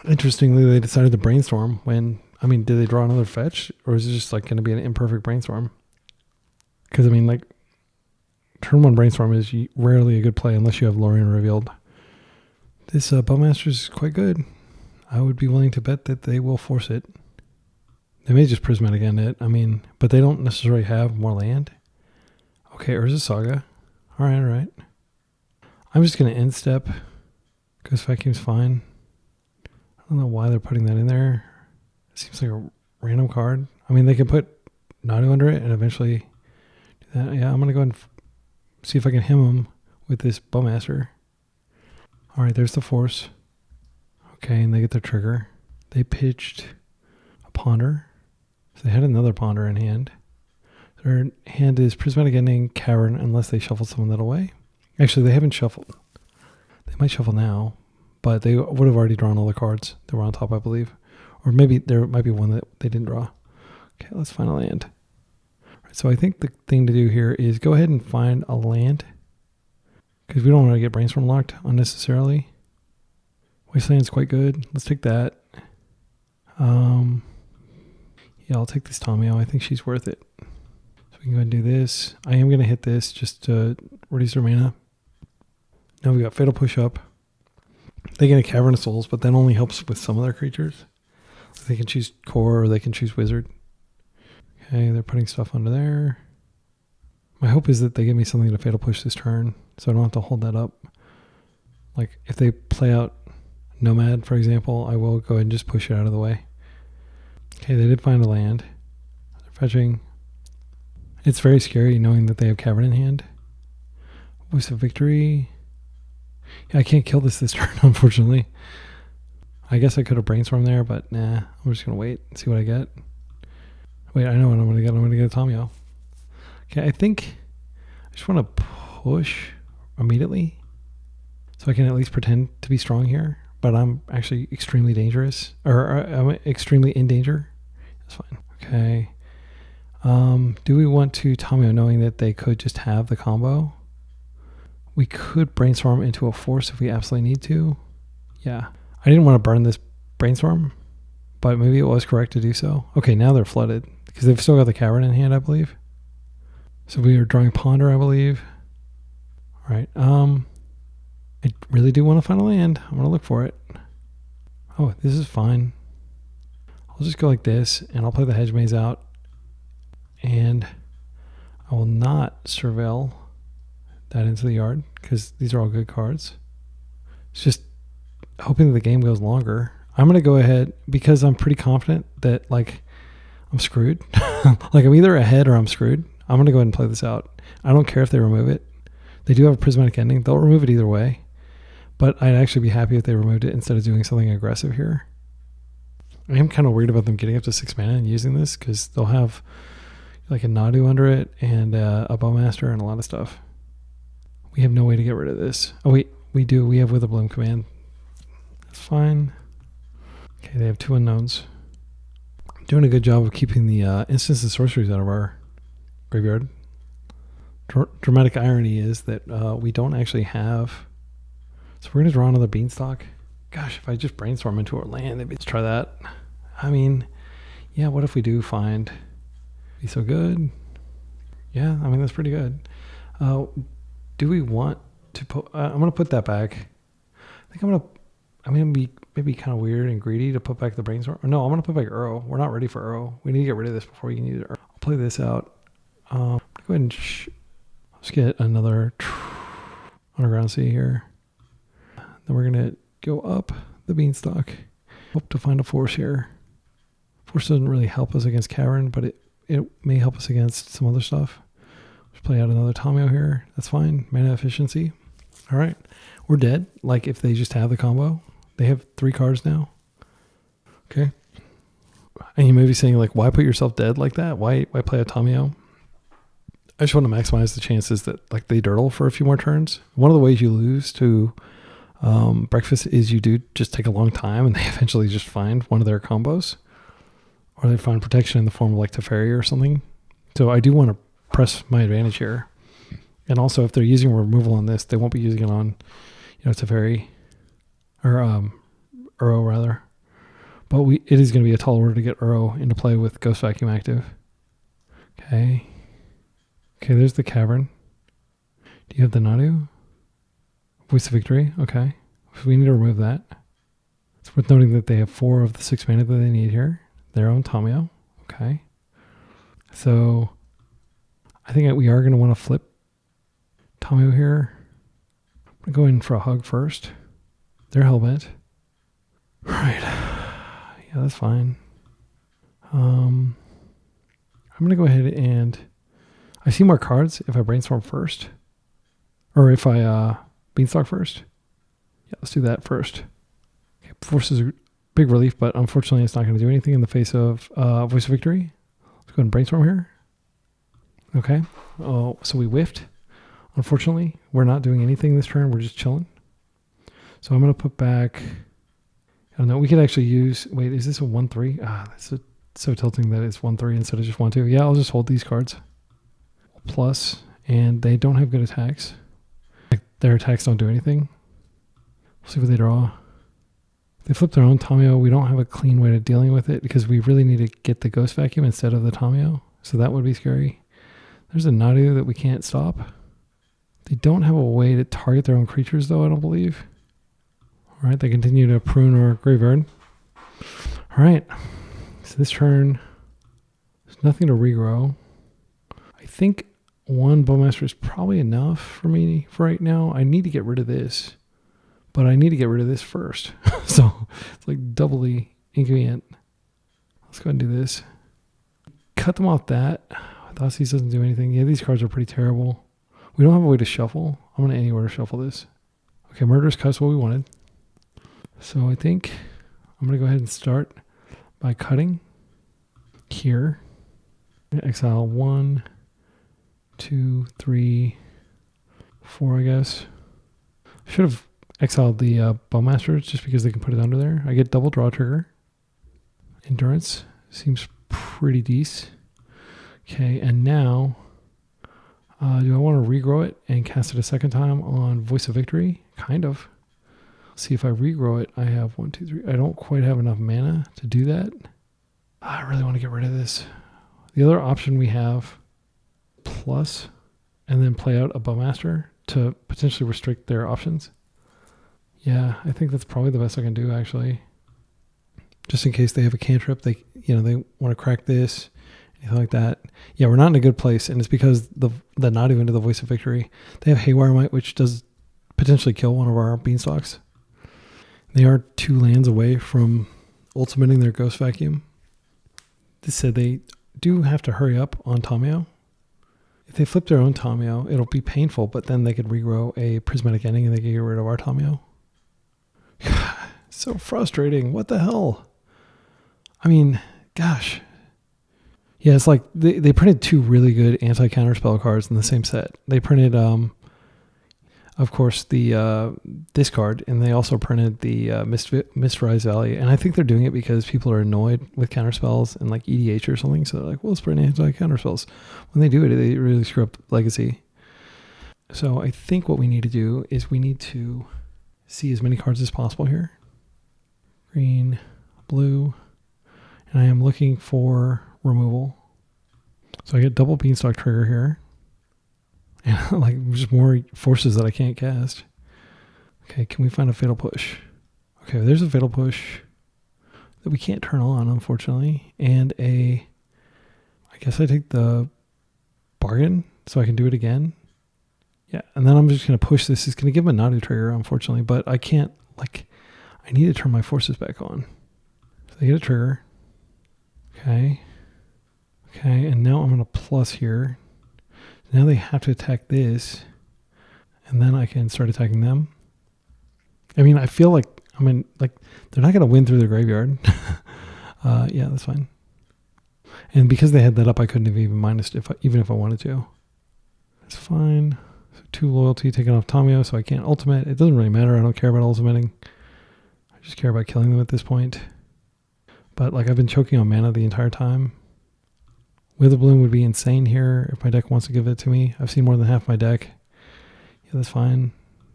Interestingly, they decided to Brainstorm when... I mean, did they draw another fetch? Or is it just like going to be an imperfect Brainstorm? Because, I mean, like... Turn 1 Brainstorm is rarely a good play unless you have Lorien revealed. This Bowmasters is quite good. I would be willing to bet that they will force it. They may just Prismatic End it. I mean, but they don't necessarily have more land. Okay, Urza Saga. All right. I'm just going to end step. Ghost Vacuum's fine. I don't know why they're putting that in there. It seems like a random card. I mean, they could put Nadu under it and eventually do that. Yeah, I'm going to go ahead and see if I can him them with this Bowmaster. All right, there's the Force. Okay, and they get their trigger. They pitched a Ponder. So they had another Ponder in hand. Their hand is Prismatic Ending, Cavern, unless they shuffled some of that away. Actually, they haven't shuffled. They might shuffle now, but they would have already drawn all the cards that were on top, I believe. Or maybe there might be one that they didn't draw. Okay, let's find a land. All right, so I think the thing to do here is go ahead and find a land because we don't want to get Brainstorm locked unnecessarily. Wasteland's quite good. Let's take that. Yeah, I'll take this Tamio. I think she's worth it. So we can go ahead and do this. I am going to hit this just to reduce their mana. Now we got Fatal Push Up. They get a Cavern of Souls, but that only helps with some of their creatures. They can choose Core or they can choose Wizard. Okay, they're putting stuff under there. My hope is that they give me something to Fatal Push this turn, so I don't have to hold that up. Like, if they play out Nomad, for example, I will go ahead and just push it out of the way. Okay, they did find a land. They're fetching. It's very scary knowing that they have Cavern in hand. Voice of Victory. Yeah, I can't kill this turn, unfortunately. I guess I could have brainstormed there, but nah. I'm just going to wait and see what I get. Wait, I know what I'm going to get. I'm going to get a Tomio. Okay, I think I just want to push immediately so I can at least pretend to be strong here. But I'm actually extremely dangerous. Or I'm extremely in danger. That's fine. Okay. Do we want to Tomio knowing that they could just have the combo? We could brainstorm into a force if we absolutely need to. Yeah. I didn't want to burn this brainstorm, but maybe it was correct to do so. Okay, now they're flooded because they've still got the Cavern in hand, I believe. So we are drawing Ponder, I believe. All right. I really do want to find a land. I'm going to look for it. Oh, this is fine. I'll just go like this, and I'll play the Hedge Maze out. And I will not surveil that into the yard, because these are all good cards. It's just hoping that the game goes longer. I'm going to go ahead, because I'm pretty confident that, like, I'm screwed. Like, I'm either ahead or I'm screwed. I'm going to go ahead and play this out. I don't care if they remove it. They do have a prismatic ending. They'll remove it either way. But I'd actually be happy if they removed it instead of doing something aggressive here. I am kind of worried about them getting up to 6 mana and using this, because they'll have like a Nadu under it and a Bowmaster and a lot of stuff. We have no way to get rid of this. Oh wait, we do. We have Witherbloom command. That's fine. Okay, they have 2 unknowns. Doing a good job of keeping the instants and sorceries out of our graveyard. Dramatic irony is that we don't actually have... So we're going to draw another Beanstalk. Gosh, if I just brainstorm into our land, maybe let's try that. I mean, yeah, what if we do find... Be so good? Yeah, I mean, that's pretty good. Do we want to put... I'm going to put that back. I think I'm going to be maybe kind of weird and greedy to put back the brainstorm. No, I'm going to put back URO. We're not ready for URO. We need to get rid of this before we can use it. I'll play this out. Go ahead and... Let's get another Underground Sea here. Then we're going to go up the Beanstalk. Hope to find a force here. Force doesn't really help us against Cavern, but it may help us against some other stuff. Let's play out another Tomio here. That's fine. Mana efficiency. All right. We're dead. Like if they just have the combo. They have 3 cards now. Okay. And you may be saying, like, why put yourself dead like that? Why play a Tomio? I just want to maximize the chances that, like, they dirtle for a few more turns. One of the ways you lose to Breakfast is you do just take a long time and they eventually just find one of their combos. Or they find protection in the form of, like, Teferi or something. So I do want to press my advantage here. And also, if they're using removal on this, they won't be using it on, Teferi. Or URO, rather. But it is going to be a tall order to get URO into play with Ghost Vacuum active. Okay. Okay, there's the Cavern. Do you have the Nadu? Voice of Victory. Okay. So we need to remove that. It's worth noting that they have 4 of the 6 mana that they need here. Their own Tomio. Okay. So I think we are going to want to flip Tomio here. I'm going to go in for a hug first. They're hellbent. Right. Yeah, that's fine. I'm going to go ahead and... I see more cards if I brainstorm first. Or if I Beanstalk first. Yeah, let's do that first. Okay, Force is a big relief, but unfortunately it's not going to do anything in the face of Voice of Victory. Let's go ahead and brainstorm here. Okay. Oh, so we whiffed. Unfortunately, we're not doing anything this turn. We're just chilling. So I'm going to put back... I don't know. We could actually use... Wait, is this a 1-3? That's so tilting that it's 1-3 instead of just 1-2. Yeah, I'll just hold these cards. Plus, and they don't have good attacks. Like, their attacks don't do anything. We'll see what they draw. If they flip their own Tomio, we don't have a clean way of dealing with it because we really need to get the Ghost Vacuum instead of the Tomio. So that would be scary. There's a Nadu that we can't stop. They don't have a way to target their own creatures, though, I don't believe. All right, they continue to prune our graveyard. All right, so this turn, there's nothing to regrow. I think 1 Bowmaster is probably enough for me for right now. I need to get rid of this, but I need to get rid of this first. So it's like doubly inconvenient. Let's go ahead and do this. Cut them off that. Thoughtseize doesn't do anything. Yeah, these cards are pretty terrible. We don't have a way to shuffle. I'm going to anywhere to shuffle this. Okay, Murderous Cut's what we wanted. So I think I'm going to go ahead and start by cutting here. Exile 1, 2, 3, 4, I guess. Should have exiled the Bowmasters just because they can put it under there. I get double draw trigger. Endurance seems pretty decent. Okay, and now, do I want to regrow it and cast it a second time on Voice of Victory? Kind of. See if I regrow it. I have 1, 2, 3. I don't quite have enough mana to do that. I really want to get rid of this. The other option we have, plus, and then play out a Bowmaster to potentially restrict their options. Yeah, I think that's probably the best I can do, actually. Just in case they have a cantrip, they want to crack this, anything like that. Yeah, we're not in a good place, and it's because the not even to the Voice of Victory. They have Haywire Might, which does potentially kill one of our Beanstalks. They are 2 lands away from ultimating their Ghost Vacuum. This said they do have to hurry up on Tamiyo. If they flip their own Tamiyo, it'll be painful, but then they could regrow a Prismatic Ending and they could get rid of our Tamiyo. So frustrating. What the hell? I mean, gosh. Yeah, it's like they printed 2 really good anti-counterspell cards in the same set. They printed, of course, the this card, and they also printed the Mistrise Valley. And I think they're doing it because people are annoyed with counterspells and like EDH or something. So they're like, well, let's print anti-counterspells. When they do it, they really screw up Legacy. So I think what we need to do is we need to see as many cards as possible here. Green, blue, and I am looking for removal. So I get double Beanstalk trigger here. And like just more forces that I can't cast. Okay, can we find a Fatal Push? Okay, there's a Fatal Push that we can't turn on, unfortunately. And I guess I take the bargain so I can do it again. Yeah, and then I'm just going to push this. It's going to give him a Nadu trigger, unfortunately, but I can't, I need to turn my forces back on. So I get a trigger. Okay. Okay, and now I'm going to plus here. Now they have to attack this, and then I can start attacking them. I mean, I feel like, they're not going to win through the graveyard. Yeah, that's fine. And because they had that up, I couldn't have even minused even if I wanted to. That's fine. So 2 loyalty taken off Tamiyo, so I can't ultimate. It doesn't really matter. I don't care about ultimating. I just care about killing them at this point. But I've been choking on mana the entire time. Witherbloom would be insane here if my deck wants to give it to me. I've seen more than half my deck. Yeah, that's fine.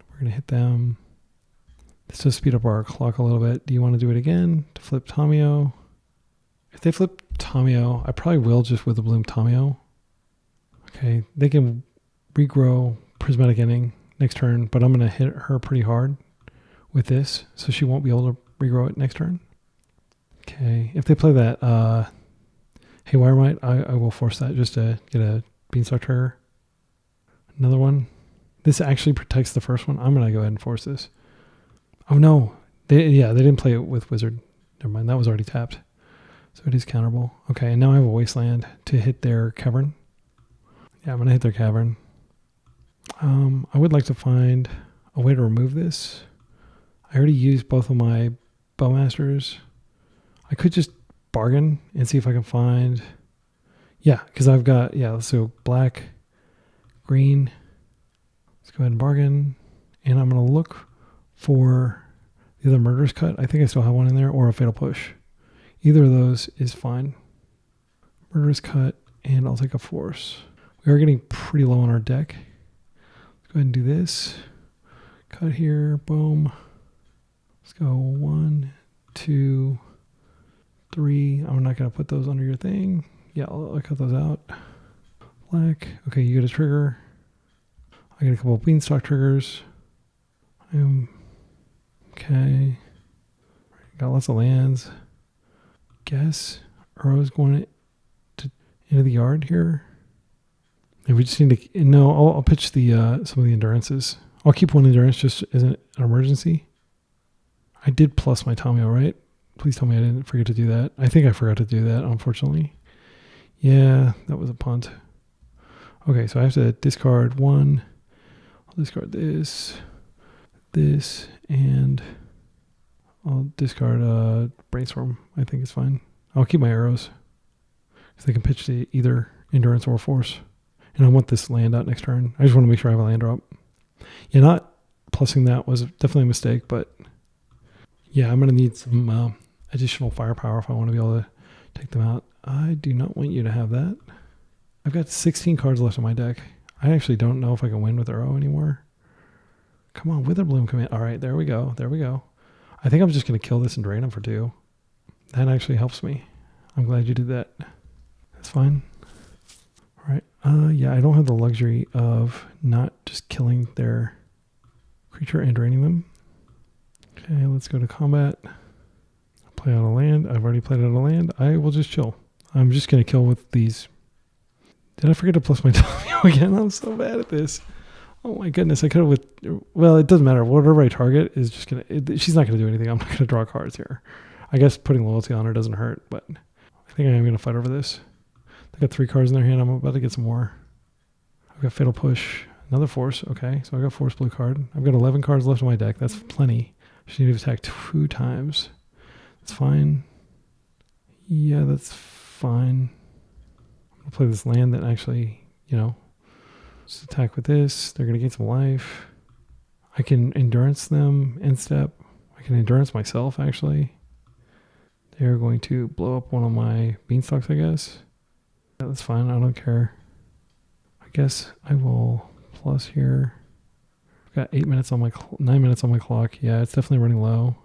We're going to hit them. This does speed up our clock a little bit. Do you want to do it again to flip Tamiyo? If they flip Tamiyo, I probably will just Witherbloom Tamiyo. Okay, they can regrow Prismatic Ending next turn, but I'm going to hit her pretty hard with this, so she won't be able to regrow it next turn. Okay, if they play that Haywire Might, I will force that just to get a Beanstalk trigger. Another one. This actually protects the first one. I'm going to go ahead and force this. Oh no. They didn't play it with Wizard. Never mind, that was already tapped. So it is counterable. Okay, and now I have a Wasteland to hit their Cavern. Yeah, I'm going to hit their Cavern. I would like to find a way to remove this. I already used both of my Bowmasters. I could just bargain and see if I can find, because I've got, let's go black, green. Let's go ahead and bargain. And I'm going to look for the other Murderous Cut. I think I still have one in there, or a Fatal Push. Either of those is fine. Murderous Cut, and I'll take a Force. We are getting pretty low on our deck. Let's go ahead and do this. Cut here, boom. Let's go 1, 2, 3. I'm not going to put those under your thing. Yeah, I'll cut those out. Black. Okay, you get a trigger. I get a couple of Beanstalk triggers. Okay. Got lots of lands. Guess Uro's going into the yard here. And we just need to, no, I'll pitch the some of the endurances. I'll keep one endurance just as an emergency. I did plus my Tamiyo, right? Please tell me I didn't forget to do that. I think I forgot to do that, unfortunately. Yeah, that was a punt. Okay, so I have to discard one. I'll discard this, and I'll discard Brainstorm. I think it's fine. I'll keep my arrows, because they can pitch to either Endurance or Force. And I want this land out next turn. I just want to make sure I have a land drop. Yeah, not plussing that was definitely a mistake, but yeah, I'm going to need some additional firepower if I want to be able to take them out. I do not want you to have that. I've got 16 cards left in my deck. I actually don't know if I can win with URO anymore. Come on, Witherbloom, come in. All right, there we go. There we go. I think I'm just going to kill this and drain them for 2. That actually helps me. I'm glad you did that. That's fine. All right. Yeah, I don't have the luxury of not just killing their creature and draining them. Okay, let's go to combat. Play out a land. I've already played out a land. I will just chill. I'm just going to kill with these. Did I forget to plus my W again? I'm so bad at this. Oh my goodness. I could have well, it doesn't matter. Whatever I target is just going to, she's not going to do anything. I'm not going to draw cards here. I guess putting loyalty on her doesn't hurt, but I think I am going to fight over this. They got 3 cards in their hand. I'm about to get some more. I've got Fatal Push, another Force. Okay, so I got Force blue card. I've got 11 cards left in my deck. That's plenty. I just need to attack 2 times. That's fine. Yeah, that's fine. I'm going to play this land that actually, just attack with this. They're going to gain some life. I can Endurance them in step. I can Endurance myself, actually. They're going to blow up one of my Beanstalks, I guess. Yeah, that's fine. I don't care. I guess I will plus here. I've got 9 minutes on my clock. Yeah, it's definitely running low.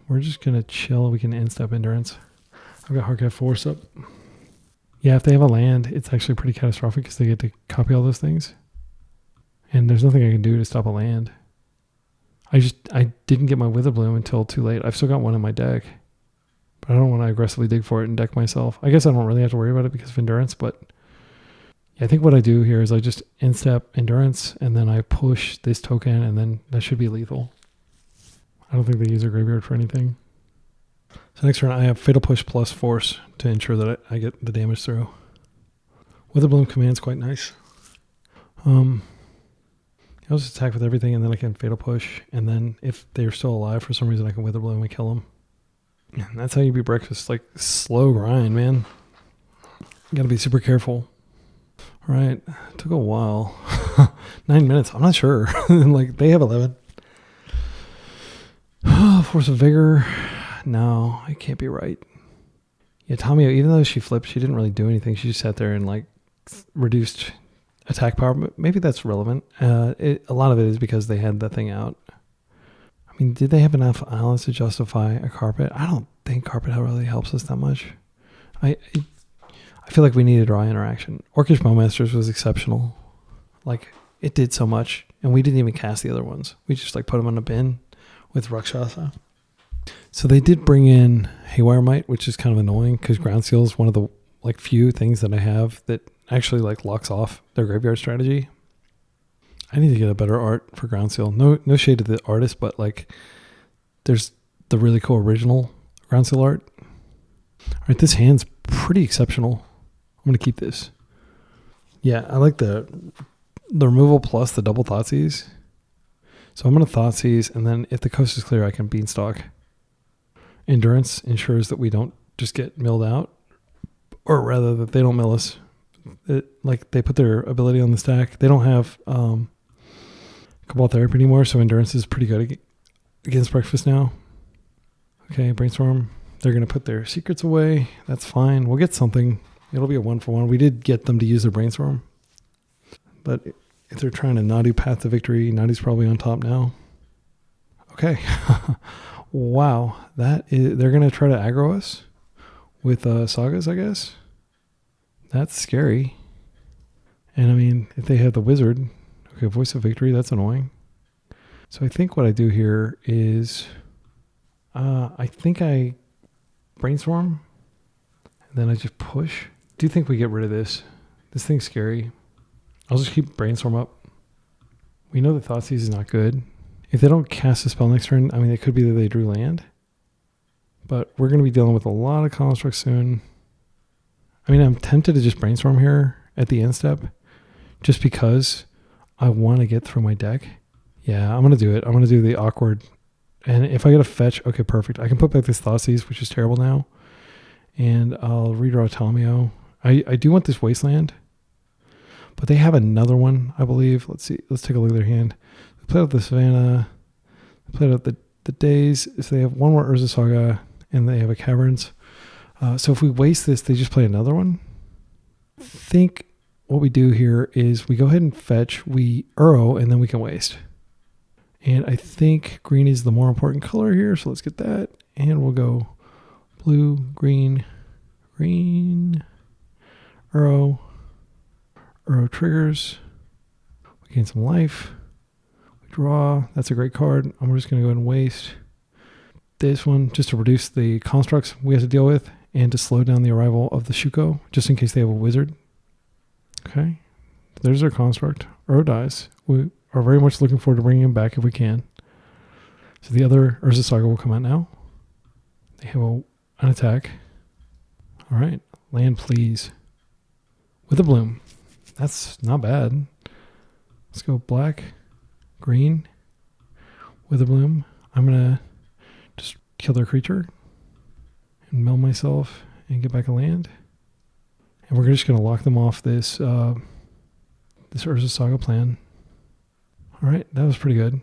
We're just going to chill. We can in-step Endurance. I've got Hardcat Force up. Yeah, if they have a land, it's actually pretty catastrophic because they get to copy all those things. And there's nothing I can do to stop a land. I didn't get my Witherbloom until too late. I've still got one in my deck. But I don't want to aggressively dig for it and deck myself. I guess I don't really have to worry about it because of Endurance, but yeah, I think what I do here is I just in-step Endurance and then I push this token and then that should be lethal. I don't think they use their graveyard for anything. So next turn I have Fatal Push plus Force to ensure that I get the damage through. Witherbloom command's quite nice. I'll just attack with everything and then I can Fatal Push, and then if they're still alive for some reason I can Witherbloom and kill them. And that's how you beat breakfast. Like, slow grind, man. You gotta be super careful. All right, took a while. 9 minutes, I'm not sure. Like, they have 11. Force of Vigor. No, it can't be right. Yeah, Tommy, even though she flipped, she didn't really do anything. She just sat there and like reduced attack power. Maybe that's relevant. A lot of it is because they had that thing out. I mean, did they have enough islands to justify a carpet? I don't think carpet really helps us that much. I feel like we need a draw interaction. Orcish Bowmasters was exceptional. Like, it did so much, and we didn't even cast the other ones. We just like put them in a bin with Rakshasa. So they did bring in Haywire Might, which is kind of annoying because Ground Seal is one of the like few things that I have that actually like locks off their graveyard strategy. I need to get a better art for Ground Seal. No shade to the artist, but like there's the really cool original Ground Seal art. All right, this hand's pretty exceptional. I'm going to keep this. Yeah, I like the removal plus the double Thoughtseize. So I'm going to Thoughtseize, and then if the coast is clear, I can Beanstalk. Endurance ensures that we don't just get milled out, or rather that they don't mill us. Like, they put their ability on the stack. They don't have Cabal Therapy anymore, so Endurance is pretty good against breakfast now. Okay, Brainstorm. They're going to put their secrets away. That's fine. We'll get something. It'll be a 1-for-1. We did get them to use their Brainstorm. But if they're trying to Nadu path to victory, Nadu's probably on top now. Okay. Wow. They're going to try to aggro us with Sagas, I guess. That's scary. And I mean, if they have the Wizard, okay, Voice of Victory, that's annoying. So I think what I do here is I think I Brainstorm and then I just push. Do you think we get rid of this? This thing's scary. I'll just keep Brainstorm up. We know that Thoughtseize is not good. If they don't cast a spell next turn, I mean, it could be that they drew land. But we're going to be dealing with a lot of constructs soon. I mean, I'm tempted to just Brainstorm here at the end step, just because I want to get through my deck. Yeah, I'm going to do it. I'm going to do the awkward. And if I get a fetch, okay, perfect. I can put back this Thoughtseize, which is terrible now. And I'll redraw Talmio. I do want this Wasteland. But they have another one, I believe. Let's see. Let's take a look at their hand. They played out the Savannah. They played out the Days. So they have one more Urza Saga. And they have a Caverns. So if we waste this, they just play another one. I think what we do here is we go ahead and fetch. We URO, and then we can waste. And I think green is the more important color here. So let's get that. And we'll go blue, green, green, URO. URO triggers. We gain some life. We draw. That's a great card. I'm just going to go ahead and waste this one just to reduce the constructs we have to deal with and to slow down the arrival of the Shuko, just in case they have a wizard. Okay. There's our construct. URO dies. We are very much looking forward to bringing him back if we can. So the other Urza Saga will come out now. They have an attack. All right. Land, please. Witherbloom. That's not bad. Let's go black, green, Witherbloom. I'm going to just kill their creature and mill myself and get back a land. And we're just going to lock them off this this Urza Saga plan. All right, that was pretty good.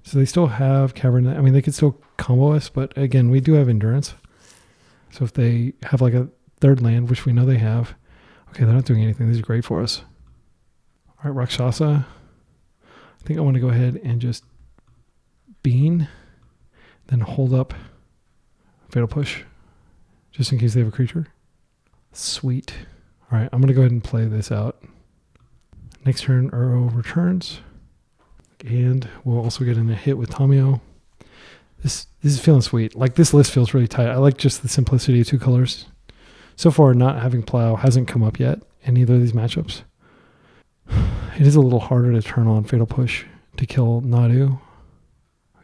So they still have Cavern. I mean, they could still combo us, but again, we do have Endurance. So if they have like a third land, which we know they have, okay, they're not doing anything. This is great for us. All right, Rakshasa. I think I want to go ahead and just bean, then hold up Fatal Push, just in case they have a creature. Sweet. All right, I'm going to go ahead and play this out. Next turn, URO returns. And we'll also get in a hit with Talmio. This is feeling sweet. Like, this list feels really tight. I like just the simplicity of two colors. So far, not having Plow hasn't come up yet in either of these matchups. It is a little harder to turn on Fatal Push to kill Nadu.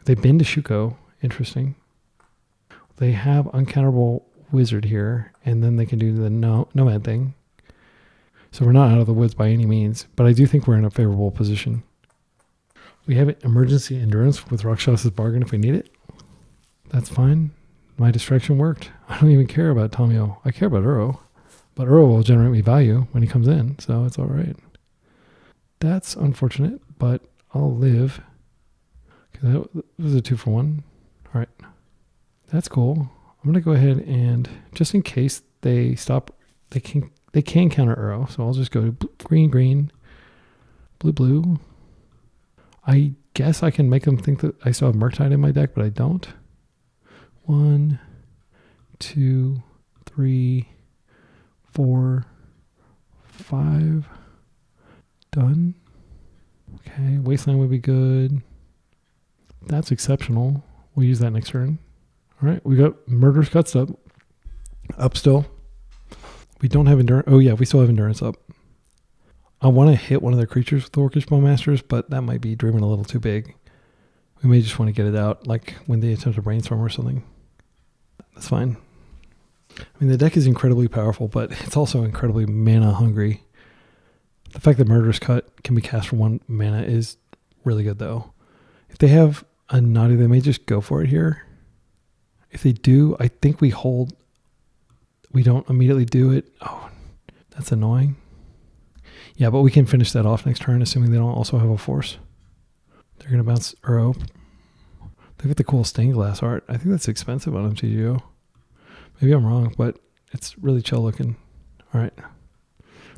They bend to Shuko. Interesting. They have Uncounterable Wizard here, and then they can do the Nomad thing. So we're not out of the woods by any means, but I do think we're in a favorable position. We have Emergency Endurance with Rakshas's Bargain if we need it. That's fine. My distraction worked. I don't even care about Talmio. I care about URO, but URO will generate me value when he comes in, so it's all right. That's unfortunate, but I'll live. That was a 2-for-1. All right. That's cool. I'm going to go ahead and, just in case they stop, they can counter URO, so I'll just go to green, green, blue, blue. I guess I can make them think that I still have Murktide in my deck, but I don't. 1, 2, 3, 4, 5. Done. Okay, Wasteland would be good. That's exceptional. We'll use that next turn. All right, we got Murderous Guts up still. We don't have Endurance. Oh yeah, we still have Endurance up. I want to hit one of their creatures with the Orcish Bowmasters, but that might be dreaming a little too big. We may just want to get it out, like when they attempt to brainstorm or something. That's fine. I mean, the deck is incredibly powerful, but it's also incredibly mana hungry. The fact that Murderous Cut can be cast for 1 mana is really good, though. If they have a Nadu, they may just go for it here. If they do, I think we hold. We don't immediately do it. Oh, that's annoying. Yeah, but we can finish that off next turn, assuming they don't also have a force. They're going to bounce URO. They've got the cool stained glass art. I think that's expensive on MTGO. Maybe I'm wrong, but it's really chill looking. All right.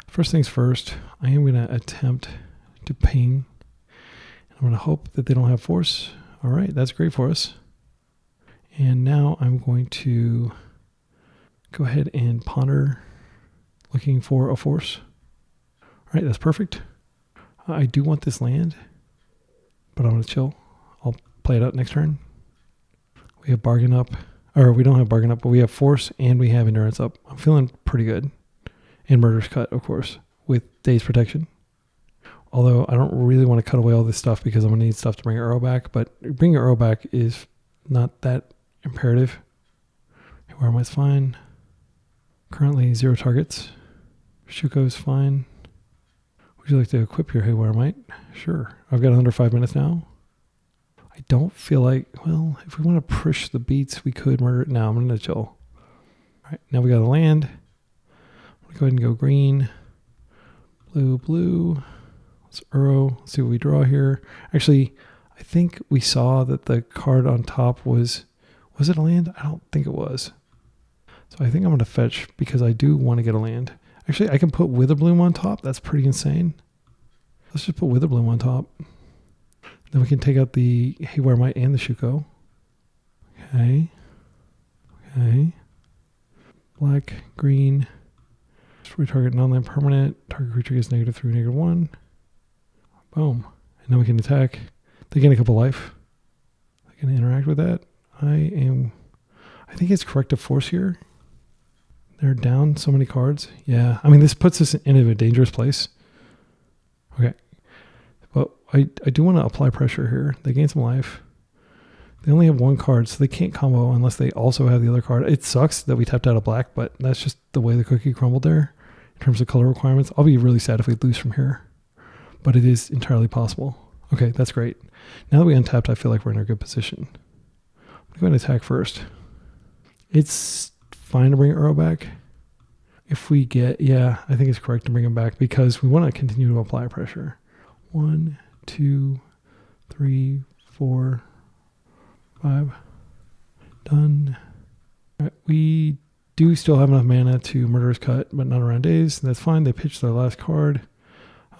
First things first, I am going to attempt to ping. I'm going to hope that they don't have force. All right, that's great for us. And now I'm going to go ahead and ponder looking for a force. All right, that's perfect. I do want this land, but I'm going to chill. I'll play it out next turn. We have Bargain up, or we don't have Bargain up, but we have Force and we have Endurance up. I'm feeling pretty good. And Murderous Cut, of course, with Daze Protection. Although I don't really want to cut away all this stuff because I'm going to need stuff to bring URO back, but bringing URO back is not that imperative. Where am I? Fine. Currently 0 targets. Shuko is fine. Would you like to equip your Haywire Might? Sure. I've got under 5 minutes now. I don't feel like, well, if we want to push the beats, we could murder it. Now I'm going to chill. All right, now we got a land. I'm going to go ahead and go green. Blue, blue. Let's URO. Let's see what we draw here. Actually, I think we saw that the card on top was it a land? I don't think it was. So I think I'm going to fetch because I do want to get a land. Actually, I can put Witherbloom on top. That's pretty insane. Let's just put Witherbloom on top. Then we can take out the Haywire Might and the Shuko. Okay. Okay. Black, green. Retarget non-land permanent. Target creature gets -3, -1. Boom. And then we can attack. They gain a couple life. I can interact with that. I think it's corrective force here. They're down so many cards. Yeah. I mean, this puts us in a dangerous place. Okay. But I do want to apply pressure here. They gain some life. They only have one card, so they can't combo unless they also have the other card. It sucks that we tapped out a black, but that's just the way the cookie crumbled there in terms of color requirements. I'll be really sad if we lose from here, but it is entirely possible. Okay, that's great. Now that we untapped, I feel like we're in a good position. I'm going to attack first. It's fine to bring URO back. If we get, yeah, I think it's correct to bring him back because we want to continue to apply pressure. 1, 2, 3, 4, 5. Done. All right, we do still have enough mana to Murderous Cut, but not around days. That's fine. They pitched their last card.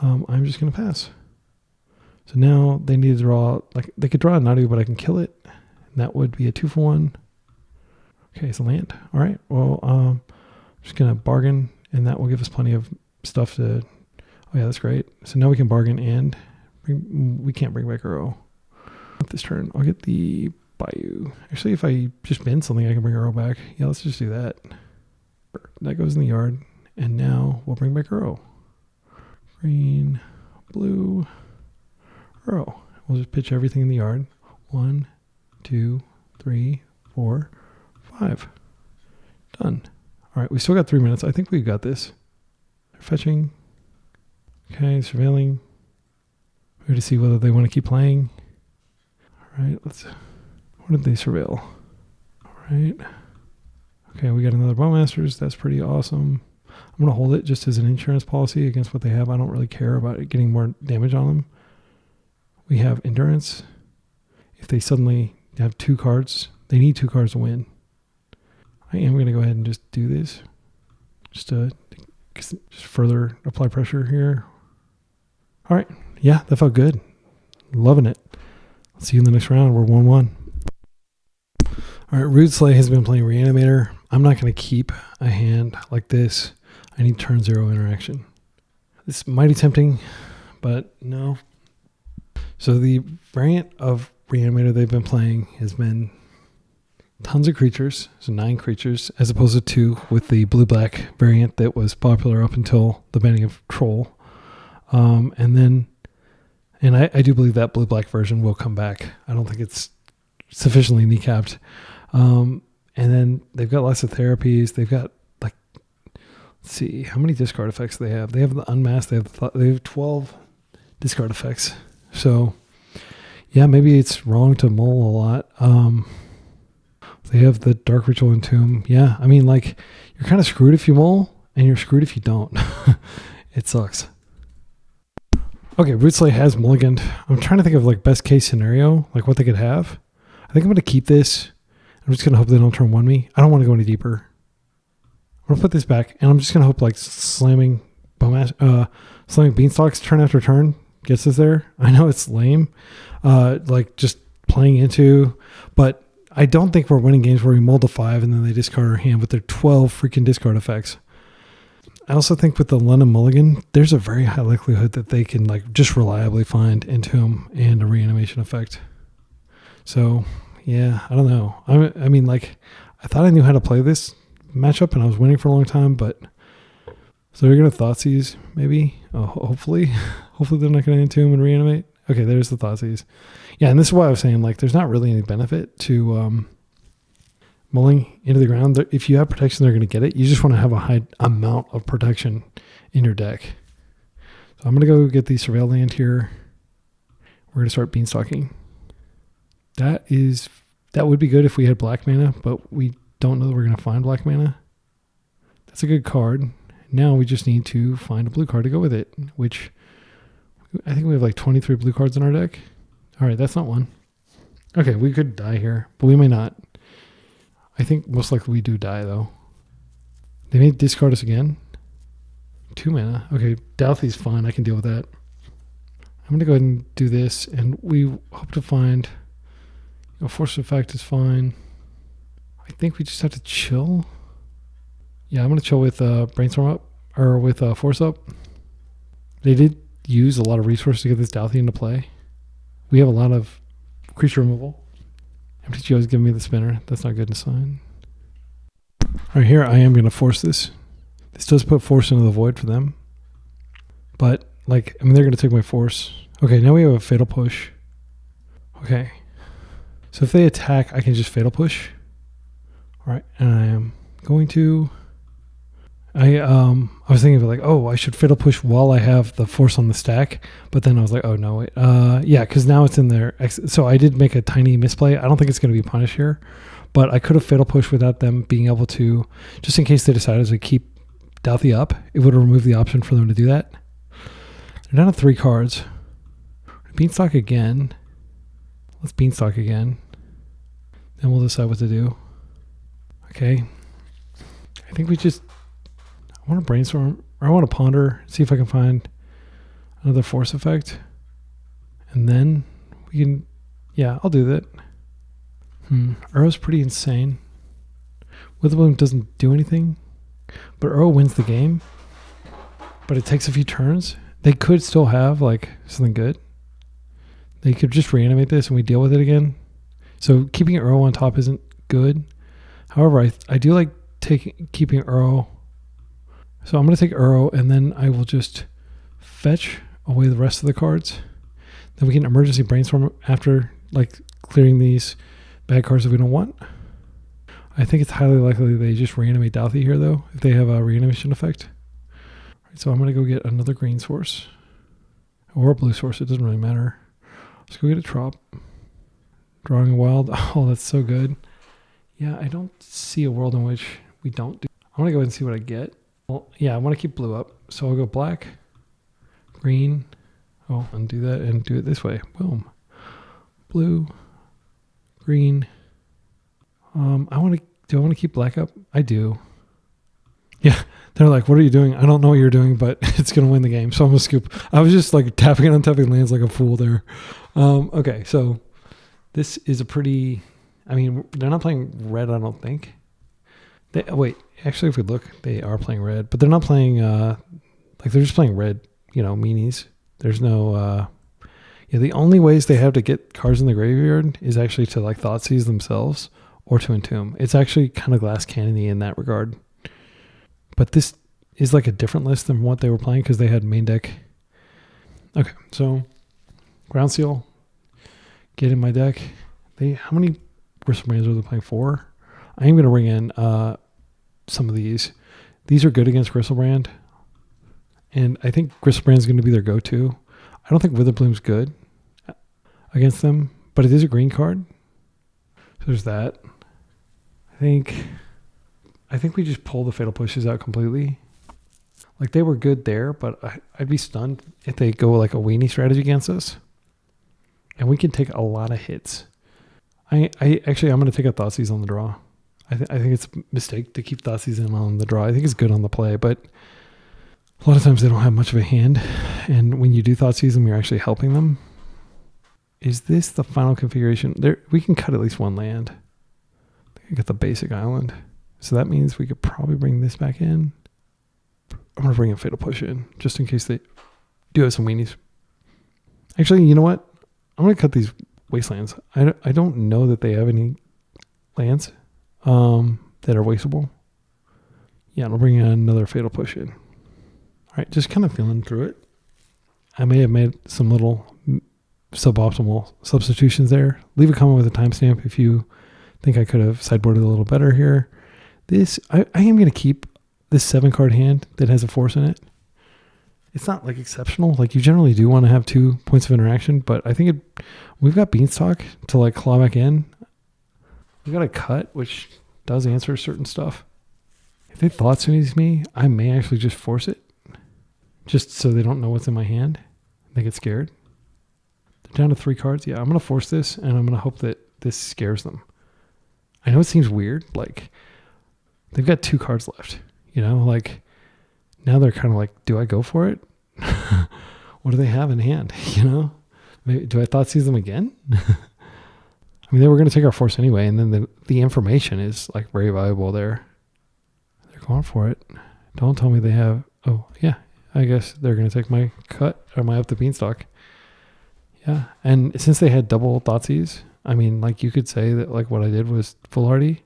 I'm just going to pass. So now they need to draw, like they could draw a Nadu, but I can kill it. And that would be a 2-for-1. Okay, it's a land. All right, well, I'm just going to bargain, and that will give us plenty of stuff to, oh yeah, that's great. So now we can bargain and we can't bring back URO. This turn, I'll get the Bayou. Actually, if I just bend something, I can bring URO back. Yeah, let's just do that. That goes in the yard, and now we'll bring back URO. Green, blue, URO. We'll just pitch everything in the yard. 1, 2, 3, 4, 5. Done. All right, we still got 3 minutes. I think we've got this. They're fetching. Okay, surveilling. We're to see whether they want to keep playing. All right, let's. What did they surveil? All right. Okay, we got another Bowmasters. That's pretty awesome. I'm going to hold it just as an insurance policy against what they have. I don't really care about it getting more damage on them. We have Endurance. If they suddenly have 2 cards, they need 2 cards to win. I am going to go ahead and just do this. Just further apply pressure here. All right. Yeah, that felt good. Loving it. Let's see you in the next round. We're 1-1. All right, Rude Slay has been playing Reanimator. I'm not going to keep a hand like this. I need turn 0 interaction. It's mighty tempting, but no. So the variant of Reanimator they've been playing has been tons of creatures, so 9 creatures, as opposed to 2 with the blue-black variant that was popular up until the banning of Troll. And I do believe that blue-black version will come back. I don't think it's sufficiently kneecapped. And then they've got lots of therapies. They've got, like, let's see, how many discard effects they have? They have the Unmasked. They have 12 discard effects. So, yeah, maybe it's wrong to mull a lot. They have the Dark Ritual Entomb. Yeah, I mean, like, you're kind of screwed if you mull, and you're screwed if you don't. It sucks. Okay, Root Slay has mulliganed. I'm trying to think of, like, best case scenario, like what they could have. I think I'm going to keep this. I'm just going to hope they don't turn 1 me. I don't want to go any deeper. I'm going to put this back, and I'm just going to hope, like, slamming Beanstalks turn after turn gets us there. I know it's lame, like, just playing into, but I don't think we're winning games where we mull to 5 and then they discard our hand with their 12 freaking discard effects. I also think with the London Mulligan, there's a very high likelihood that they can, like, just reliably find Entomb and a reanimation effect. So, yeah, I don't know. I mean, like, I thought I knew how to play this matchup and I was winning for a long time, but so they're going to Thoughtseize, maybe? Oh, hopefully. Hopefully they're not going to Entomb and reanimate. Okay, there's the Thoughtseize. Yeah, and this is why I was saying, like, there's not really any benefit to mulling into the ground. If you have protection, they're going to get it. You just want to have a high amount of protection in your deck. So I'm going to go get the Surveil land here. We're going to start Beanstalking. That would be good if we had black mana, but we don't know that we're going to find black mana. That's a good card. Now we just need to find a blue card to go with it, which I think we have like 23 blue cards in our deck. All right, that's not one. Okay, we could die here, but we may not. I think most likely we do die, though. They may discard us again. 2 mana. Okay, Thoughtseize fine. I can deal with that. I'm going to go ahead and do this, and we hope to find... Force effect is fine. I think we just have to chill. Yeah, I'm going to chill with Brainstorm up, or with Force up. They did use a lot of resources to get this Thoughtseize into play. We have a lot of creature removal. MTGO is giving me the spinner. That's not good to sign. All right, here I am going to force this. This does put force into the void for them. But, like, I mean, they're going to take my force. Okay, now we have a Fatal Push. Okay. So if they attack, I can just Fatal Push. All right, and I am going to... I was thinking of like, oh, I should Fatal Push while I have the force on the stack, but then I was like, oh no, wait, yeah, because now it's in there. So I did make a tiny misplay. I don't think it's going to be punished here, but I could have Fatal Push without them being able to, just in case they decided to keep Thoughtseize up, it would have removed the option for them to do that. They're down to 3 cards. Beanstalk again. Let's Beanstalk again. Then we'll decide what to do. Okay. I think we just... I want to brainstorm, or I want to ponder, see if I can find another force effect. And then we can, yeah, I'll do that. URO's pretty insane. Witherbloom doesn't do anything, but URO wins the game. But it takes a few turns. They could still have like something good. They could just reanimate this and we deal with it again. So keeping URO on top isn't good. However, I do like keeping URO. So I'm going to take URO, and then I will just fetch away the rest of the cards. Then we can emergency brainstorm after like clearing these bad cards that we don't want. I think it's highly likely they just reanimate Thoughtseize here, though, if they have a reanimation effect. Right, so I'm going to go get another green source. Or a blue source, it doesn't really matter. Let's go get a Trop. Drawing a Wild. Oh, that's so good. Yeah, I don't see a world in which we don't do. I want to go ahead and see what I get. Well, yeah, I want to keep blue up. So I'll go black, green. Oh, undo that and do it this way. Boom. Blue, green. Do I want to keep black up? I do. Yeah, they're like, what are you doing? I don't know what you're doing, but it's going to win the game. So I'm going to scoop. I was just like tapping and untapping lands like a fool there. Okay, so this is a pretty, I mean, they're not playing red, I don't think. Wait, actually, if we look, they are playing red, but they're not playing, like they're just playing red, meanies. There's no, the only ways they have to get cards in the graveyard is actually to like Thoughtseize themselves or to Entomb. It's actually kind of glass cannon-y in that regard. But this is like a different list than what they were playing because they had main deck. Okay, so Ground Seal, get in my deck. How many Gristlebrands are they playing? 4? I am going to bring in some of these. These are good against Gristlebrand. And I think Gristlebrand is going to be their go-to. I don't think Witherbloom's good against them, but it is a green card. So there's that. I think we just pull the Fatal Pushes out completely. Like they were good there, but I'd be stunned if they go like a weenie strategy against us. And we can take a lot of hits. I'm going to take a Thoughtseize on the draw. I think it's a mistake to keep Thoughtseize in on the draw. I think it's good on the play, but a lot of times they don't have much of a hand. And when you do Thoughtseize them, you're actually helping them. Is this the final configuration? We can cut at least one land. I think I got the basic island. So that means we could probably bring this back in. I'm going to bring a Fatal Push in, just in case they do have some weenies. Actually, you know what? I'm going to cut these Wastelands. I don't know that they have any lands that are wasteable. Yeah, I'll bring in another Fatal Push in. All right, just kind of feeling through it. I may have made some little suboptimal substitutions there. Leave a comment with a timestamp if you think I could have sideboarded a little better here. I am going to keep this 7-card hand that has a force in it. It's not like exceptional. Like you generally do want to have 2 points of interaction, but I think we've got Beanstalk to like claw back in. We got a cut, which does answer certain stuff. If they Thoughtseize me, I may actually just force it. Just so they don't know what's in my hand. They get scared. They're down to 3 cards. Yeah, I'm going to force this, and I'm going to hope that this scares them. I know it seems weird. Like, they've got 2 cards left. You know, like, now they're kind of like, do I go for it? What do they have in hand? You know? Maybe, do I Thoughtseize them again? I mean, they were going to take our force anyway, and then the information is, like, very valuable there. They're going for it. Don't tell me they have... Oh, yeah. I guess they're going to take my cut or my up the Beanstalk. Yeah. And since they had double Thoughtseize, I mean, like you could say that like what I did was foolhardy.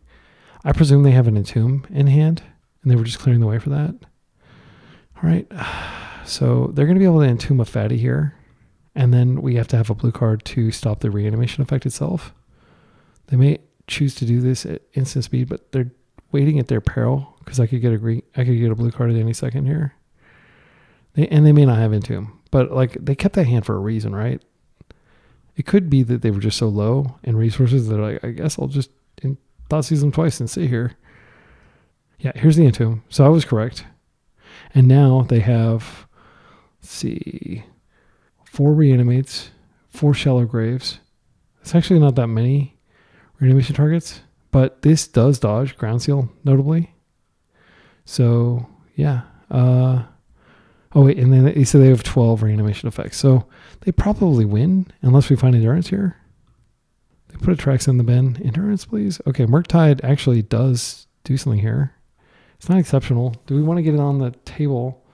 I presume they have an Entomb in hand and they were just clearing the way for that. All right. So they're going to be able to Entomb a fatty here. And then we have to have a blue card to stop the reanimation effect itself. They may choose to do this at instant speed, but they're waiting at their peril because I could get a blue card at any second here. And they may not have Entomb, but like they kept that hand for a reason, right? It could be that they were just so low in resources that like, I guess I'll just Thoughtseize them twice and sit here. Yeah, here's the Entomb. So I was correct. And now they have, let's see, 4 Reanimates, 4 Shallow Graves. It's actually not that many reanimation targets, but this does dodge Ground Seal, notably. So, yeah. Oh, wait, and then they said they have 12 reanimation effects. So they probably win unless we find endurance here. They put a Trax in the bin. Endurance, please. Okay, Murktide actually does do something here. It's not exceptional. Do we want to get it on the table?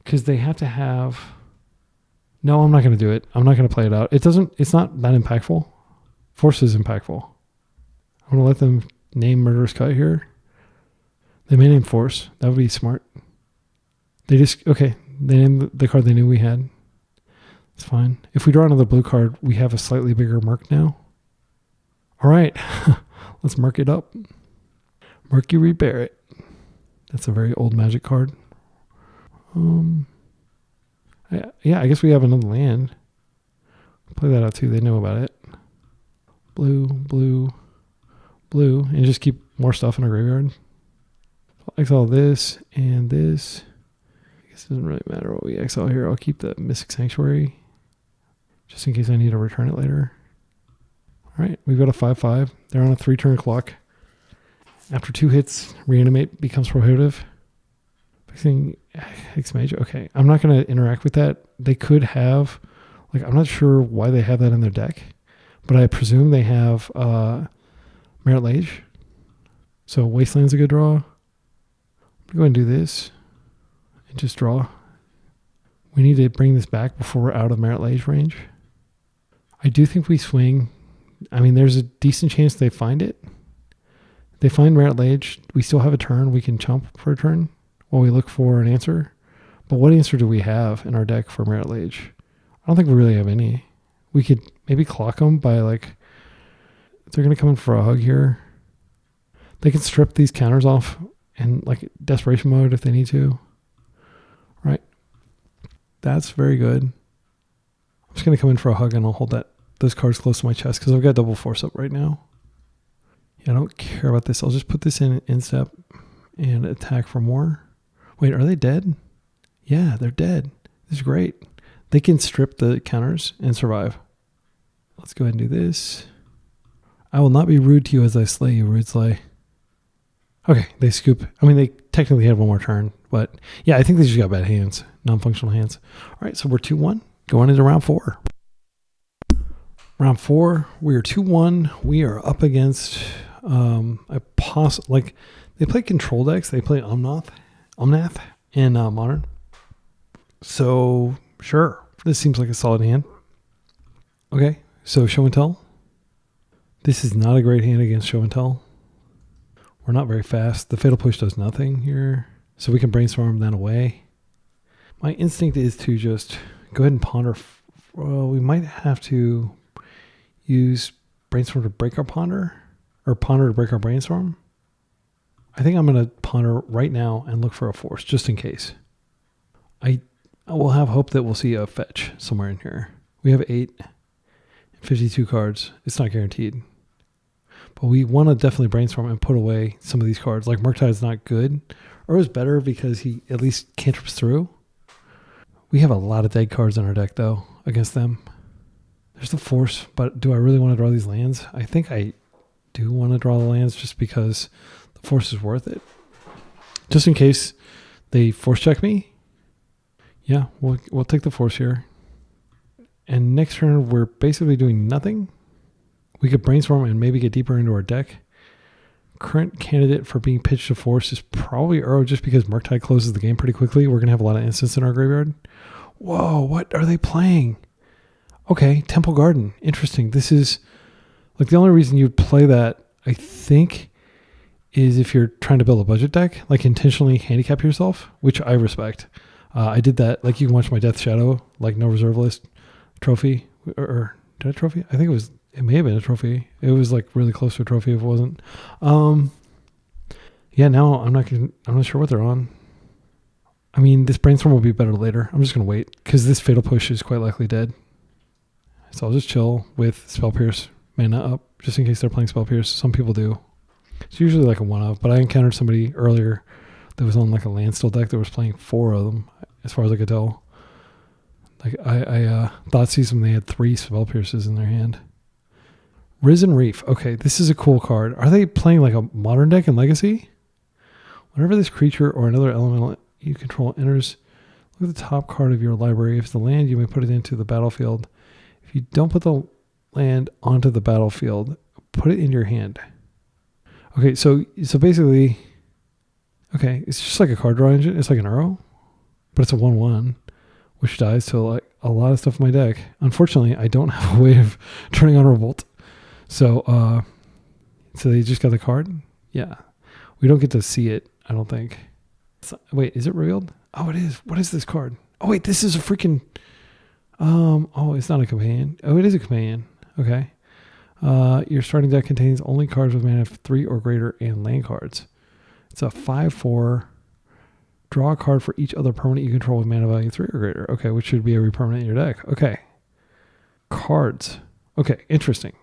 Because they have to have... No, I'm not going to do it. I'm not going to play it out. It's not that impactful. Force is impactful. I'm going to let them name Murderous Cut here. They may name Force. That would be smart. They named the card they knew we had. It's fine. If we draw another blue card, we have a slightly bigger Murk now. All right. Let's Murk it up. Mercury Barret. That's a very old Magic card. Yeah, I guess we have another land. Play that out too. They know about it. Blue, blue, blue. And just keep more stuff in our graveyard. I'll exile this and this. It doesn't really matter what we exile here. I'll keep the Mystic Sanctuary just in case I need to return it later. All right, we've got a 5/5. They're on a 3-turn clock. After 2 hits, Reanimate becomes prohibitive. Fixing Hex Mage. Okay, I'm not going to interact with that. They could have, like, I'm not sure why they have that in their deck, but I presume they have Merit Lage. So Wasteland's a good draw. I'm going to go ahead and do this. Just draw. We need to bring this back before we're out of Merit Lage range. I do think we swing. I mean, there's a decent chance they find it. If they find Merit Lage, we still have a turn. We can chump for a turn while we look for an answer. But what answer do we have in our deck for Merit Lage? I don't think we really have any. We could maybe clock them by like, if they're going to come in for a hug here, they can strip these counters off in like desperation mode if they need to. Right. That's very good. I'm just going to come in for a hug and I'll hold those cards close to my chest because I've got double force up right now. Yeah, I don't care about this. I'll just put this in step and attack for more. Wait, are they dead? Yeah, they're dead. This is great. They can strip the counters and survive. Let's go ahead and do this. I will not be rude to you as I slay you, Rude Slay. Okay, they scoop. I mean, they technically had one more turn, but yeah, I think they just got bad hands, non-functional hands. All right, so we're 2-1, going into round 4. Round 4, we are 2-1. We are up against they play control decks. They play Omnath in Modern. So sure, this seems like a solid hand. Okay, so Show and Tell. This is not a great hand against Show and Tell. We're not very fast. The Fatal Push does nothing here. So we can Brainstorm that away. My instinct is to just go ahead and ponder. Well, we might have to use Brainstorm to break our Ponder. Or Ponder to break our Brainstorm. I think I'm going to Ponder right now and look for a Force, just in case. I We'll have hope that we'll see a fetch somewhere in here. We have 8 and 52 cards. It's not guaranteed. But we want to definitely brainstorm and put away some of these cards. Like Murktide is not good. Or is better because he at least cantrips through. We have a lot of dead cards in our deck, though, against them. There's the Force, but do I really want to draw these lands? I think I do want to draw the lands just because the Force is worth it. Just in case they Force check me. Yeah, we'll take the Force here. And next turn, we're basically doing nothing. We could brainstorm and maybe get deeper into our deck. Current candidate for being pitched to Force is probably URO just because Murktide closes the game pretty quickly. We're going to have a lot of instants in our graveyard. Whoa, what are they playing? Okay, Temple Garden. Interesting. This is like the only reason you'd play that, I think, is if you're trying to build a budget deck, like intentionally handicap yourself, which I respect. I did that. Like you can watch my Death Shadow, like no reserve list trophy, or did I trophy? I think it may have been a trophy. It was like really close to a trophy if it wasn't. Yeah, now I'm not sure what they're on. I mean, this brainstorm will be better later. I'm just going to wait because this Fatal Push is quite likely dead. So I'll just chill with Spell Pierce mana up just in case they're playing Spell Pierce. Some people do. It's usually like a one-of, but I encountered somebody earlier that was on like a Landstill deck that was playing 4 of them as far as I could tell. Like I Thoughtseize them, they had 3 Spell Pierces in their hand. Risen Reef. Okay, this is a cool card. Are they playing like a modern deck in Legacy? Whenever this creature or another elemental you control enters, look at the top card of your library. If it's the land, you may put it into the battlefield. If you don't put the land onto the battlefield, put it in your hand. Okay, so basically, okay, it's just like a card draw engine. It's like an URO, but it's a 1/1, which dies to like a lot of stuff in my deck. Unfortunately, I don't have a way of turning on Revolt. So they just got the card? Yeah. We don't get to see it, I don't think. Wait, is it revealed? Oh, it is. What is this card? Oh, wait, this is a freaking... oh, it's not a companion. Oh, it is a companion. Okay. Your starting deck contains only cards with mana of 3 or greater and land cards. It's a 5/4. Draw a card for each other permanent you control with mana value 3 or greater. Okay, which should be every permanent in your deck. Okay. Cards. Okay, interesting.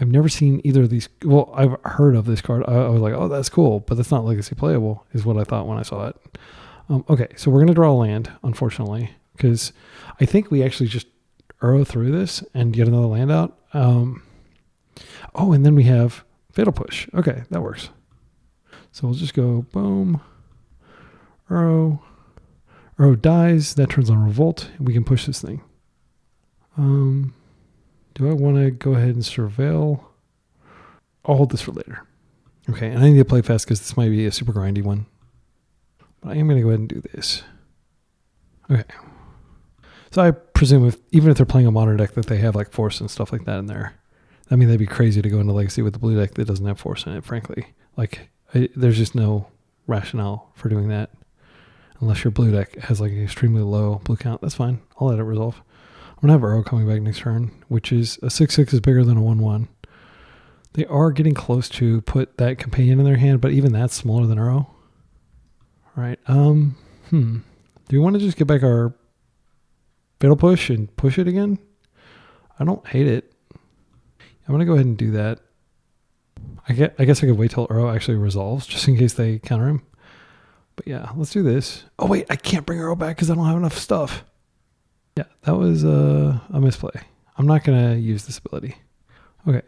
I've never seen either of these. Well, I've heard of this card. I was like, oh, that's cool, but that's not Legacy playable, is what I thought when I saw it. Okay, so we're going to draw a land, unfortunately, because I think we actually just URO through this and get another land out. Oh, and then we have Fatal Push. Okay, that works. So we'll just go boom, URO. URO dies. That turns on Revolt, and we can push this thing. Do I want to go ahead and surveil? I'll hold this for later. Okay, and I need to play fast because this might be a super grindy one. But I am going to go ahead and do this. Okay. So I presume even if they're playing a modern deck that they have like Force and stuff like that in there. I mean, that'd be crazy to go into Legacy with the blue deck that doesn't have Force in it, frankly. Like, there's just no rationale for doing that. Unless your blue deck has like an extremely low blue count. That's fine. I'll let it resolve. I'm going to have URO coming back next turn, which is a 6/6 is bigger than a 1/1. They are getting close to put that companion in their hand, but even that's smaller than URO. All right. Do we want to just get back our Fatal Push and push it again? I don't hate it. I'm going to go ahead and do that. I guess I could wait till URO actually resolves, just in case they counter him. But yeah, let's do this. Oh wait, I can't bring URO back because I don't have enough stuff. Yeah, that was a misplay. I'm not going to use this ability. Okay,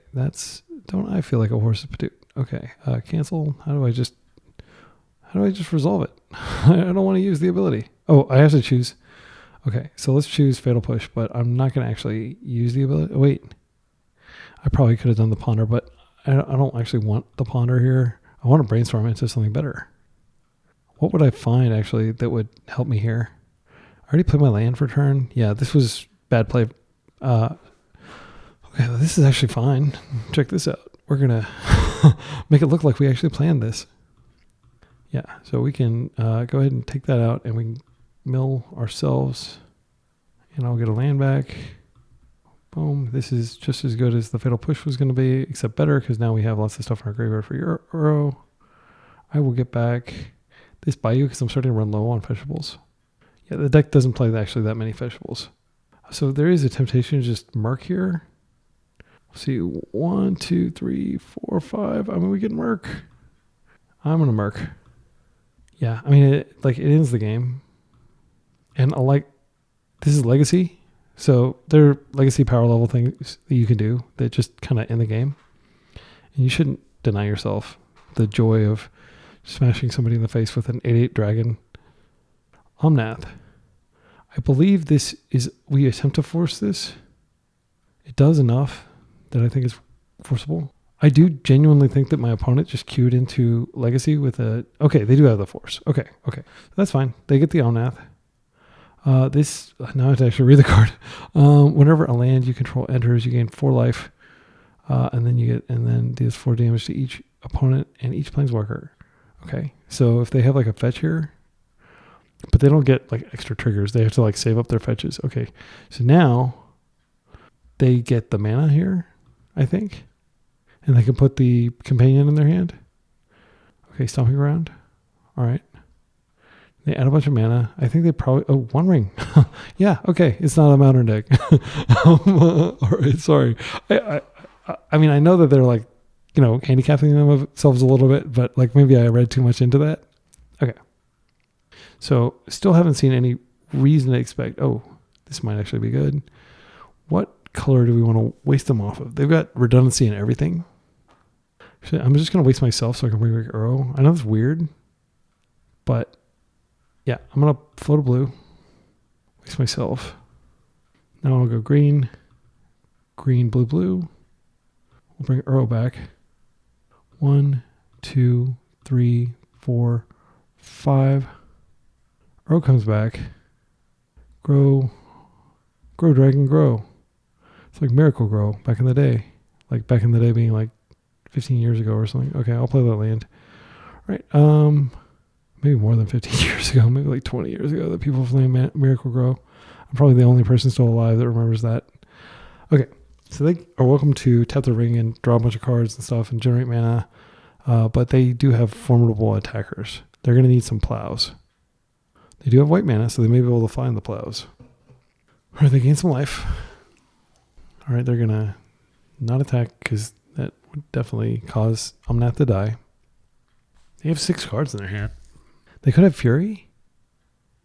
don't I feel like a horse of patoot? Okay, cancel. How do I just resolve it? I don't want to use the ability. Oh, I have to choose. Okay, so let's choose Fatal Push, but I'm not going to actually use the ability. Oh, wait, I probably could have done the Ponder, but I don't actually want the Ponder here. I want to brainstorm into something better. What would I find actually that would help me here? I already played my land for turn. Yeah, this was bad play. Okay, well, this is actually fine. Check this out. We're going to make it look like we actually planned this. Yeah, so we can go ahead and take that out and we can mill ourselves. And I'll get a land back. Boom. This is just as good as the Fatal Push was going to be, except better because now we have lots of stuff in our graveyard for URO. I will get back this Bayou because I'm starting to run low on vegetables. Yeah, the deck doesn't play actually that many vegetables. So there is a temptation to just Murk here. Let's see, 1, 2, 3, 4, 5. I mean, we get Murk. I'm going to Murk. Yeah, I mean, it ends the game. And this is Legacy. So there are Legacy power level things that you can do that just kind of end the game. And you shouldn't deny yourself the joy of smashing somebody in the face with an 8/8 dragon. Omnath. I believe we attempt to force this. It does enough that I think it's forcible. I do genuinely think that my opponent just queued into Legacy with okay, they do have the force. Okay. That's fine. They get the Omnath. Now I have to actually read the card. Whenever a land you control enters, you gain 4 life. And then deals 4 damage to each opponent and each planeswalker. Okay. So if they have a fetch here, but they don't get extra triggers. They have to save up their fetches. Okay. So now they get the mana here, I think. And they can put the companion in their hand. Okay, Stomping Ground. All right. They add a bunch of mana. I think they probably... Oh, One Ring. Yeah, okay. It's not a modern deck. All right, sorry. I mean, I know that they're handicapping themselves a little bit, but maybe I read too much into that. Okay. So still haven't seen any reason to expect, oh, this might actually be good. What color do we want to waste them off of? They've got redundancy in everything. Actually, I'm just going to waste myself so I can bring back URO. I know it's weird, but yeah, I'm going to float a blue, waste myself. Now I'll go green, blue, blue. We'll bring URO back. 1, 2, 3, 4, 5. URO comes back. Grow, dragon, grow. It's like Miracle Grow back in the day. Back in the day being 15 years ago or something. Okay, I'll play that land. All right. Maybe more than 15 years ago. Maybe 20 years ago that people were playing Miracle Grow. I'm probably the only person still alive that remembers that. Okay. So they are welcome to tap the ring and draw a bunch of cards and stuff and generate mana. But they do have formidable attackers. They're going to need some plows. They do have white mana, so they may be able to find the plows. All right, they gain some life. All right, they're going to not attack because that would definitely cause Omnath to die. They have 6 cards in their hand. They could have Fury.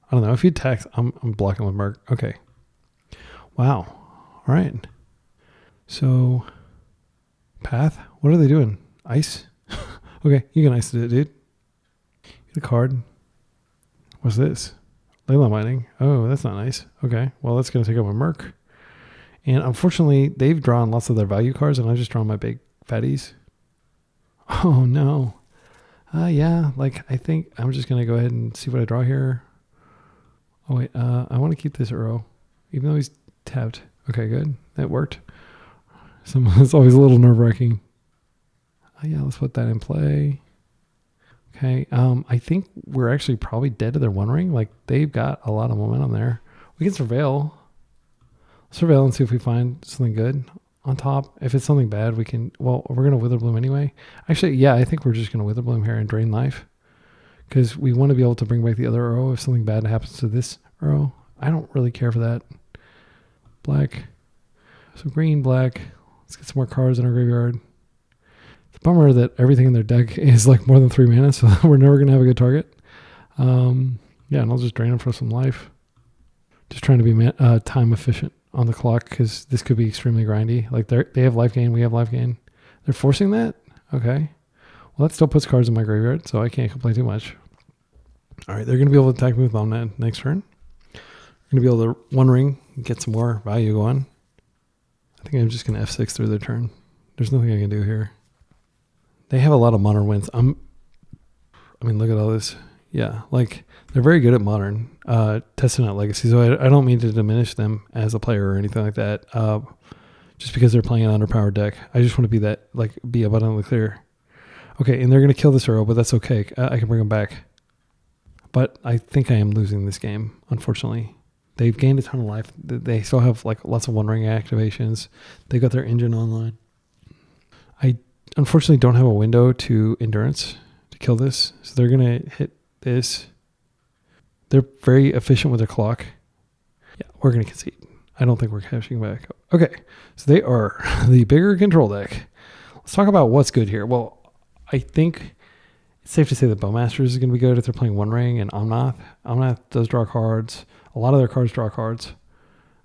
I don't know. If you attack, I'm blocking with Murk. Okay. Wow. All right. So, Path. What are they doing? Ice? Okay, you can ice it, dude. Get a card. What's this? Leyline Mining. Oh, that's not nice. Okay, well, that's going to take up a Murk. And unfortunately, they've drawn lots of their value cards, and I've just drawn my big fatties. Oh, no. Yeah, I think I'm just going to go ahead and see what I draw here. Oh, wait, I want to keep this URO, even though he's tapped. Okay, good. That worked. It's always a little nerve-wracking. Yeah, let's put that in play. Okay, I think we're actually probably dead to their One Ring. They've got a lot of momentum there. We can surveil. Surveil and see if we find something good on top. If it's something bad, we can... Well, we're going to Witherbloom anyway. Actually, yeah, I think we're just going to Witherbloom here and drain life. Because we want to be able to bring back the other URO if something bad happens to this URO. I don't really care for that. Black. So green, black. Let's get some more cards in our graveyard. It's a bummer that everything in their deck is more than 3 mana, so we're never going to have a good target. Yeah, and I'll just drain them for some life. Just trying to be time efficient on the clock because this could be extremely grindy. They have life gain, we have life gain. They're forcing that? Okay. Well, that still puts cards in my graveyard, so I can't complain too much. All right, they're going to be able to attack me with Omnath next turn. Going to be able to One Ring, get some more value going. I think I'm just going to F6 through their turn. There's nothing I can do here. They have a lot of modern wins. I mean, look at all this. Yeah, they're very good at modern, testing out Legacy. So I don't mean to diminish them as a player or anything like that. Just because they're playing an underpowered deck. I just want to be abundantly clear. Okay, and they're going to kill this URO, but that's okay. I can bring them back. But I think I am losing this game, unfortunately. They've gained a ton of life. They still have lots of One Ring activations. They got their engine online. I unfortunately don't have a window to endurance to kill this. So they're going to hit this. they're very efficient with their clock. Yeah, we're going to concede. I don't think we're cashing back. Okay, so they are the bigger control deck. Let's talk about what's good here. Well, I think it's safe to say that Bowmasters is going to be good if they're playing One Ring and Omnath. Omnath does draw cards. A lot of their cards draw cards.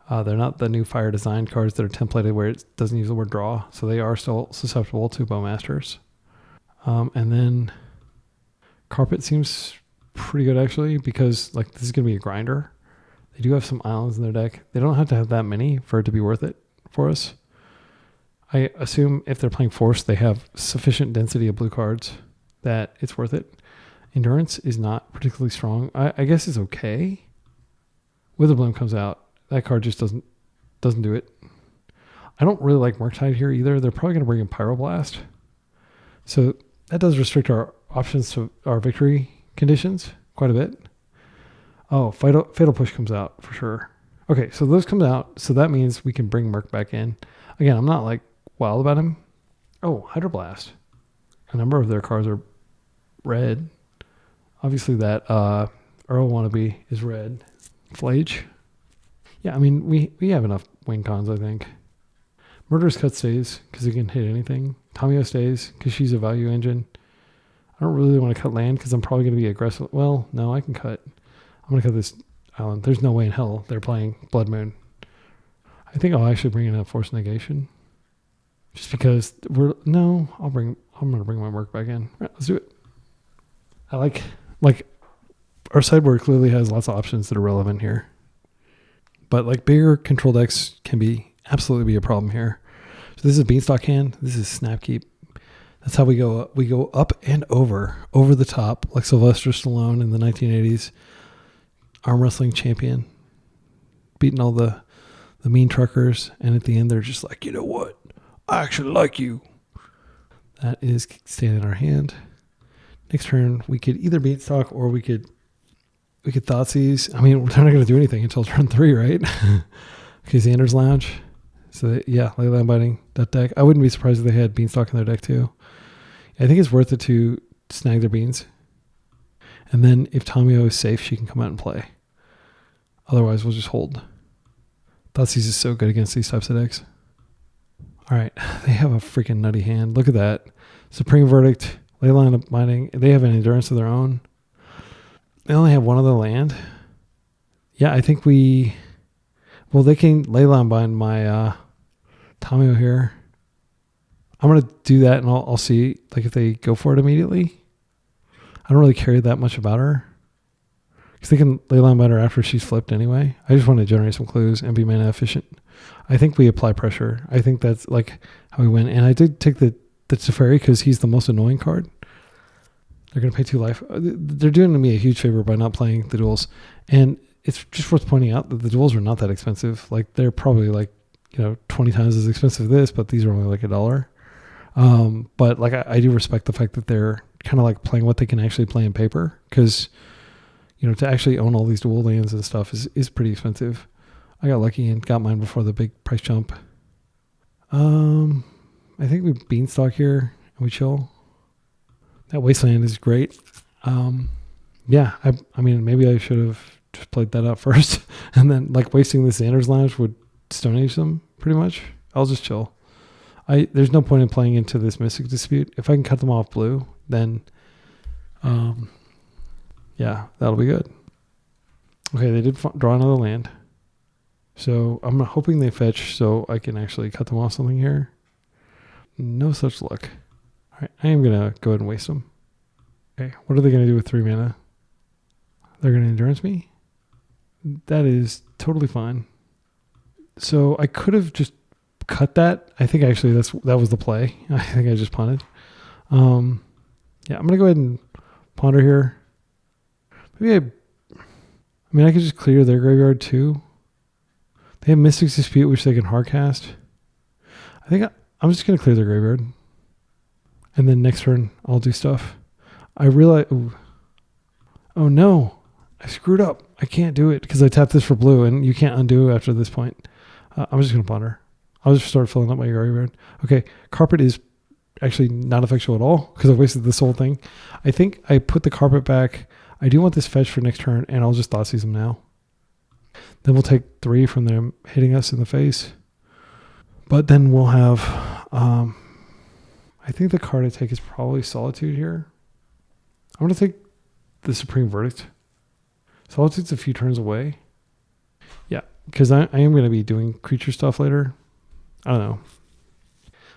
They're not the new Fire Design cards that are templated where it doesn't use the word draw, so they are still susceptible to Bowmasters. And then Carpet seems pretty good actually, because like this is going to be a grinder. They do have some islands in their deck. They don't have to have that many for it to be worth it for us. I assume if they're playing Force, they have sufficient density of blue cards that it's worth it. Endurance is not particularly strong. I guess it's okay. Witherbloom comes out. That card just doesn't do it. I don't really like Murk here either. They're probably going to bring in Pyroblast. So that does restrict our options to our victory conditions quite a bit. Oh, Fatal Push comes out for sure. Okay, so those come out. So that means we can bring Murk back in. Again, I'm not like wild about him. Oh, Hydroblast. A number of their cards are red. Obviously that Earl Wannabe is red. Flage. Yeah, I mean, we have enough win cons, I think. Murderous Cut stays because he can hit anything. Tamio stays because she's a value engine. I don't really want to cut land because I'm probably going to be aggressive. Well, no, I can cut. I'm going to cut this island. There's no way in hell they're playing Blood Moon. I think I'll actually bring in a Force Negation. Just because I'm going to bring my Murk back in. All right, let's do it. I like our sideboard clearly has lots of options that are relevant here. But like bigger control decks can absolutely be a problem here. So this is Beanstalk hand. This is Snapkeep. That's how we go. We go up and over the top, like Sylvester Stallone in the 1980s. Arm wrestling champion, beating all the mean truckers, and at the end they're just like, you know what? I actually like you. That is staying in our hand. Next turn, we could either Beanstalk or we could Thoughtseize. I mean, they're not going to do anything until turn 3, right? Okay, Xander's Lounge. So, yeah, Leyland Biting, that deck. I wouldn't be surprised if they had Beanstalk in their deck, too. I think it's worth it to snag their beans. And then if Tamio is safe, she can come out and play. Otherwise, we'll just hold. Thoughtseize is so good against these types of decks. All right, they have a freaking nutty hand. Look at that. Supreme Verdict, Leyland Biting. They have an endurance of their own. They only have one other land. Yeah, I think they can Leyland bind my Tamio here. I'm going to do that and I'll see like if they go for it immediately. I don't really care that much about her. Because they can Leyland bind her after she's flipped anyway. I just want to generate some clues and be mana efficient. I think we apply pressure. I think that's like how we win. And I did take the Teferi because he's the most annoying card. They're going to pay 2 life. They're doing me a huge favor by not playing the duels. And it's just worth pointing out that the duels are not that expensive. Like they're probably like, 20 times as expensive as this, but these are only like $1. But like I do respect the fact that they're kind of like playing what they can actually play in paper. Because, to actually own all these dual lands and stuff is pretty expensive. I got lucky and got mine before the big price jump. I think we Beanstalk here and we chill. That Wasteland is great. Yeah, I mean, maybe I should have just played that out first. And then, like, wasting the Xander's Lounge would Stone Age them, pretty much. I'll just chill. There's no point in playing into this Mystic Dispute. If I can cut them off blue, then, yeah, that'll be good. Okay, they did draw another land. So I'm hoping they fetch so I can actually cut them off something here. No such luck. All right, I am going to go ahead and waste them. Okay, what are they going to do with 3 mana? They're going to endurance me? That is totally fine. So I could have just cut that. I think actually that was the play. I think I just punted. Yeah, I'm going to go ahead and ponder here. Maybe I could just clear their graveyard too. They have Mystic Dispute, which they can hardcast. I think I'm just going to clear their graveyard. And then next turn, I'll do stuff. I realize... Oh no, I screwed up. I can't do it because I tapped this for blue and you can't undo after this point. I'm just going to ponder. I'll just start filling up my graveyard. Okay, Carpet is actually not effectual at all because I wasted this whole thing. I think I put the Carpet back. I do want this fetch for next turn, and I'll just Thoughtseize them now. Then we'll take 3 from them hitting us in the face. But then we'll have, I think the card I take is probably Solitude here. I'm going to take the Supreme Verdict. Solitude's a few turns away. Yeah, because I am going to be doing creature stuff later. I don't know.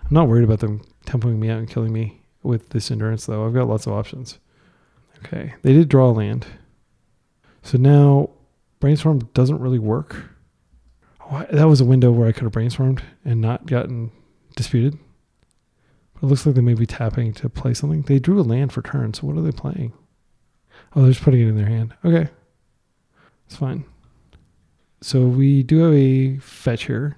I'm not worried about them tempoing me out and killing me with this Endurance, though. I've got lots of options. Okay, they did draw a land. So now Brainstorm doesn't really work. Oh, that was a window where I could have brainstormed and not gotten disputed. But it looks like they may be tapping to play something. They drew a land for turn, so what are they playing? Oh, they're just putting it in their hand. Okay, it's fine. So we do have a fetch here.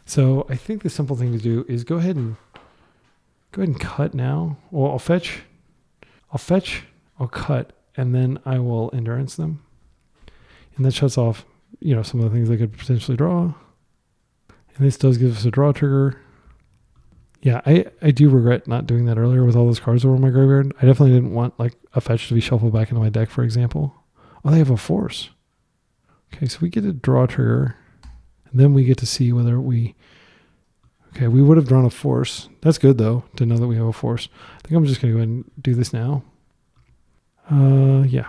So I think the simple thing to do is go ahead and cut now. Well, I'll fetch, I'll cut, and then I will Endurance them. And that shuts off, you know, some of the things they could potentially draw. And this does give us a draw trigger. Yeah, I do regret not doing that earlier with all those cards over in my graveyard. I definitely didn't want like a fetch to be shuffled back into my deck, for example. Oh, they have a force. Okay, so we get a draw trigger. And then we get to see whether we... Okay, we would have drawn a force. That's good, though, to know that we have a force. I think I'm just going to go ahead and do this now. Yeah.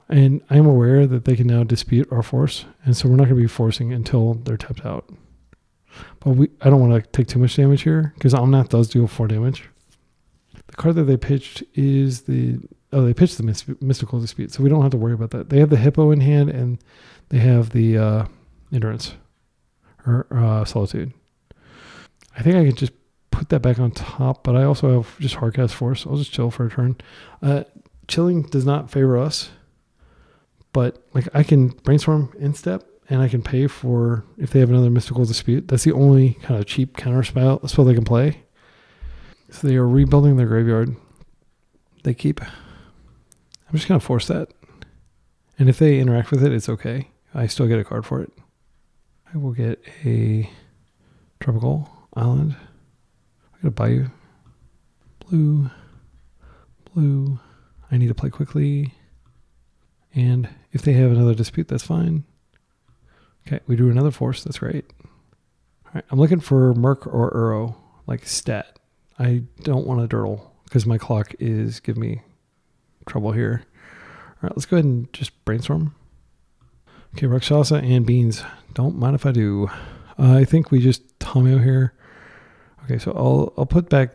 And I'm aware that they can now dispute our force. And so we're not going to be forcing until they're tapped out. But I don't want to take too much damage here, because Omnath does do 4 damage. The card that they pitched is the... Oh, they pitched the Mystical Dispute, so we don't have to worry about that. They have the Hippo in hand, and they have the Endurance. Or Solitude. I think I could just put that back on top, but I also have just Hardcast Force. I'll just chill for a turn. Chilling does not favor us, but like I can Brainstorm in step, and I can pay for if they have another Mystical Dispute. That's the only kind of cheap counter spell they can play. So they are rebuilding their graveyard. They keep... I'm just going to force that. And if they interact with it, it's okay. I still get a card for it. I will get a Tropical Island. I'm going to buy you. Blue. Blue. I need to play quickly. And if they have another dispute, that's fine. Okay, we drew another force. That's great. All right, I'm looking for Murk or URO, like stat. I don't want a Dirtle because my clock is giving me trouble here. All right, let's go ahead and just Brainstorm. Okay, Rakshasa and Beans. Don't mind if I do. I think we just Tomio here. Okay, so I'll put back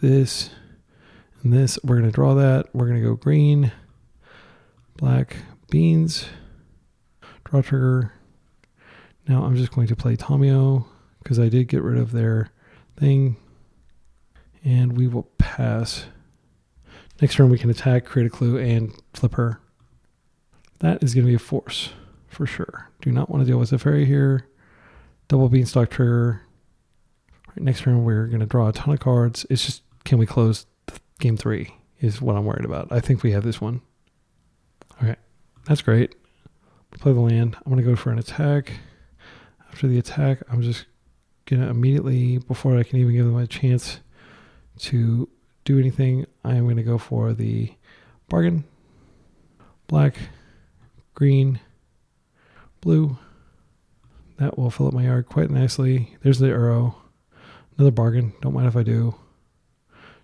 this and this. We're going to draw that. We're going to go green, black, Beans, draw trigger. Now I'm just going to play Tomio because I did get rid of their thing. And we will pass. Next turn we can attack, create a clue, and flip her. That is going to be a force for sure. Do not want to deal with the fairy here. Double Beanstalk trigger. Right, next turn we're going to draw a ton of cards. It's just, can we close game 3 is what I'm worried about. I think we have this one. Okay, that's great. Play the land. I'm going to go for an attack. After the attack, I'm just going to immediately, before I can even give them a chance to do anything, I am going to go for the bargain. Black, green, blue. That will fill up my yard quite nicely. There's the URO. Another bargain. Don't mind if I do.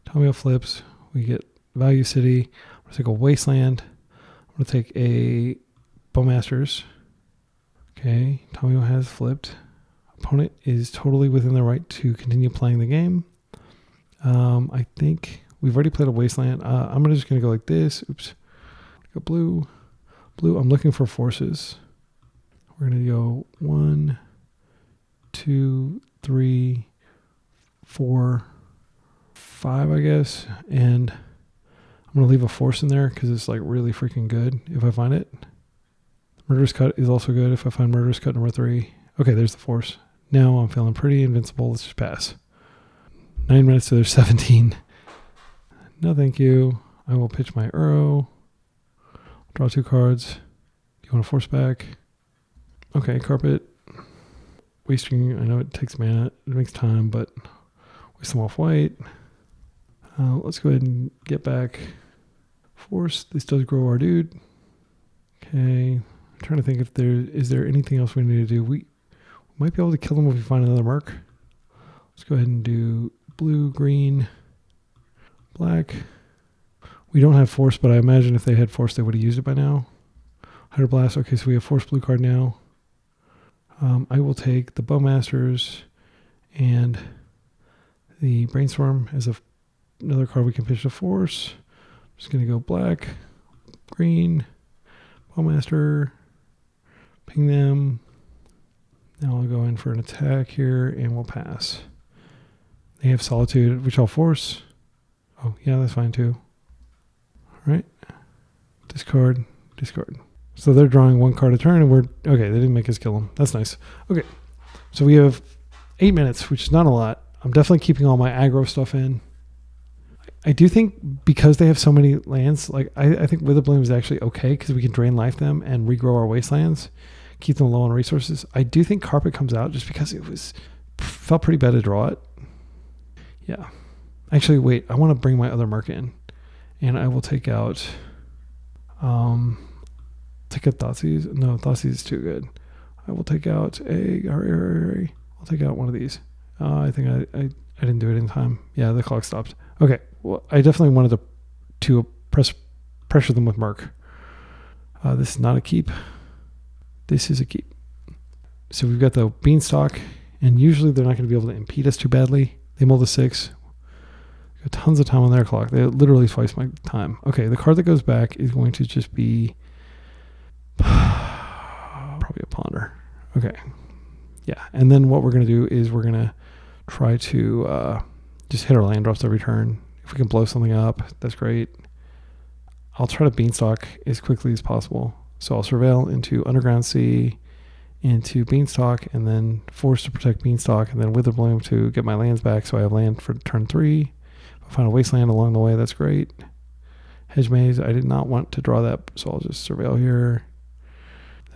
Tomio flips. We get Value City. I'm going to take a Wasteland. I'm going to take a Bowmasters. Okay. Tomio has flipped. Opponent is totally within the right to continue playing the game. I think we've already played a Wasteland. I'm just going to go like this. Oops. Go blue. Blue. I'm looking for forces. We're going to go 1, 2, 3, 4, 5, I guess. And I'm going to leave a force in there because it's like really freaking good if I find it. Murderous Cut is also good if I find Murderous Cut number 3. Okay, there's the force. Now I'm feeling pretty invincible. Let's just pass. 9 minutes to their 17. No, thank you. I will pitch my URO. Draw 2 cards. Do you want to force back? Okay, carpet. Wasting, I know it takes mana. It makes time, but waste them off white. Let's go ahead and get back Force. This does grow our dude. Okay. I'm trying to think if is there anything else we need to do. We might be able to kill him if we find another Murk. Let's go ahead and do blue, green, black. We don't have Force, but I imagine if they had Force, they would have used it by now. Hydroblast. Okay, so we have Force blue card now. I will take the Bowmasters and the Brainstorm as another card we can pitch to Force. I'm just going to go black, green, Bowmaster, ping them. Now I'll go in for an attack here and we'll pass. They have Solitude, which I'll force. Oh, yeah, that's fine too. All right. Discard, discard. So they're drawing one card a turn and okay, they didn't make us kill them. That's nice. Okay. So we have 8 minutes, which is not a lot. I'm definitely keeping all my aggro stuff in. I do think because they have so many lands, like I think Witherbloom is actually okay because we can drain life them and regrow our wastelands, keep them low on resources. I do think Carpet comes out just because felt pretty bad to draw it. Yeah. Actually, wait, I want to bring my other Murk in and I will take out Thoughtseize. No, Thoughtseize is too good. I will take out I'll take out one of these. I think I didn't do it in time. Yeah, the clock stopped. Okay. Well, I definitely wanted to pressure them with Murk. This is not a keep. This is a keep. So we've got the Beanstalk, and usually they're not going to be able to impede us too badly. They mull the 6. Got tons of time on their clock. They literally twice my time. Okay, the card that goes back is going to just be probably a Ponder. Okay. Yeah, and then what we're going to do is we're going to try to just hit our land drops every turn. If we can blow something up, that's great. I'll try to Beanstalk as quickly as possible. So I'll Surveil into Underground Sea, into Beanstalk, and then Force to protect Beanstalk, and then Witherbloom to get my lands back so I have land for turn 3. If I find a Wasteland along the way, that's great. Hedge Maze, I did not want to draw that, so I'll just Surveil here.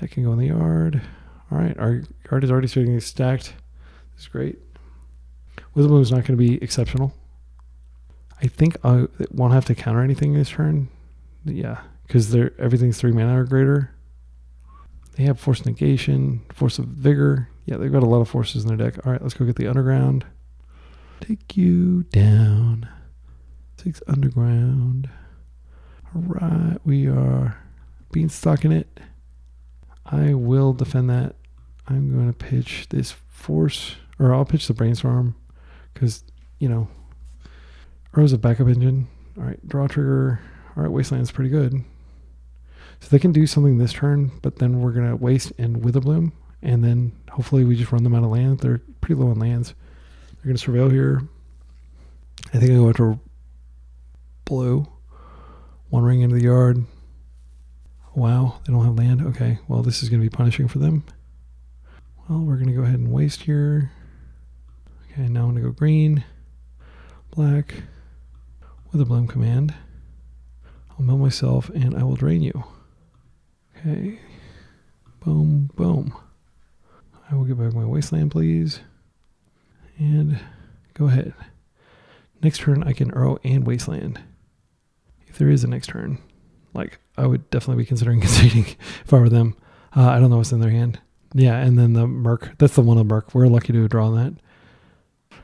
That can go in the yard. All right, our yard is already starting to get stacked. This is great. Witherbloom is not going to be exceptional. I think I won't have to counter anything this turn. Yeah, because everything's 3 mana or greater. They have Force Negation, Force of Vigor. Yeah, they've got a lot of forces in their deck. All right, let's go get the Underground. Take you down. 6 Underground. All right, we are Beanstalking it. I will defend that. I'm going to pitch this Force, or I'll pitch the Brainstorm because, Urro's a backup engine. All right, draw trigger. All right, Wasteland's pretty good. So they can do something this turn, but then we're going to waste and Witherbloom, and then hopefully we just run them out of land. They're pretty low on lands. They're going to Surveil here. I think I go after blue. 1 ring into the yard. Wow, they don't have land. Okay, well, this is going to be punishing for them. Well, we're going to go ahead and waste here. Okay, now I'm going to go green, black, Witherbloom command. I'll mill myself and I will drain you. Okay. Boom, boom. I will get back my Wasteland, please. And go ahead. Next turn, I can URO and Wasteland. If there is a next turn. Like, I would definitely be considering conceding if I were them. I don't know what's in their hand. Yeah, and then the Murk. That's the one of Murk. We're lucky to draw on that.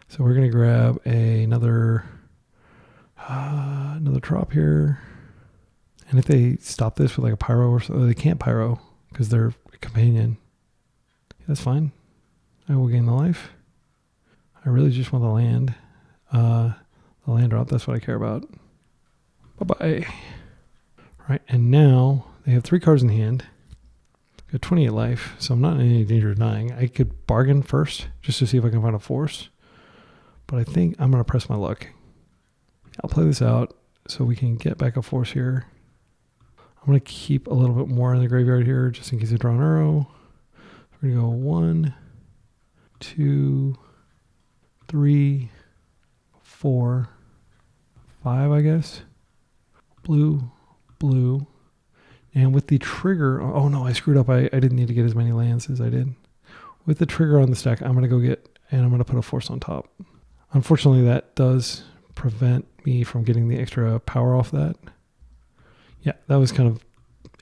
So we're going to grab another drop here. And if they stop this with like a Pyro or something, they can't Pyro because they're a companion. Yeah, that's fine. I will gain the life. I really just want the land. The land drop, that's what I care about. Bye-bye. All right, and now they have 3 cards in hand. Got 28 life, so I'm not in any danger of dying. I could bargain first just to see if I can find a Force. But I think I'm going to press my luck. I'll play this out so we can get back a Force here. I'm going to keep a little bit more in the graveyard here just in case I draw an URO. We're going to go 1, 2, 3, 4, 5, I guess. Blue, blue. And with the trigger, oh no, I screwed up. I didn't need to get as many lands as I did. With the trigger on the stack, I'm going to go get, and I'm going to put a Force on top. Unfortunately, that does prevent me from getting the extra power off that. Yeah, that was kind of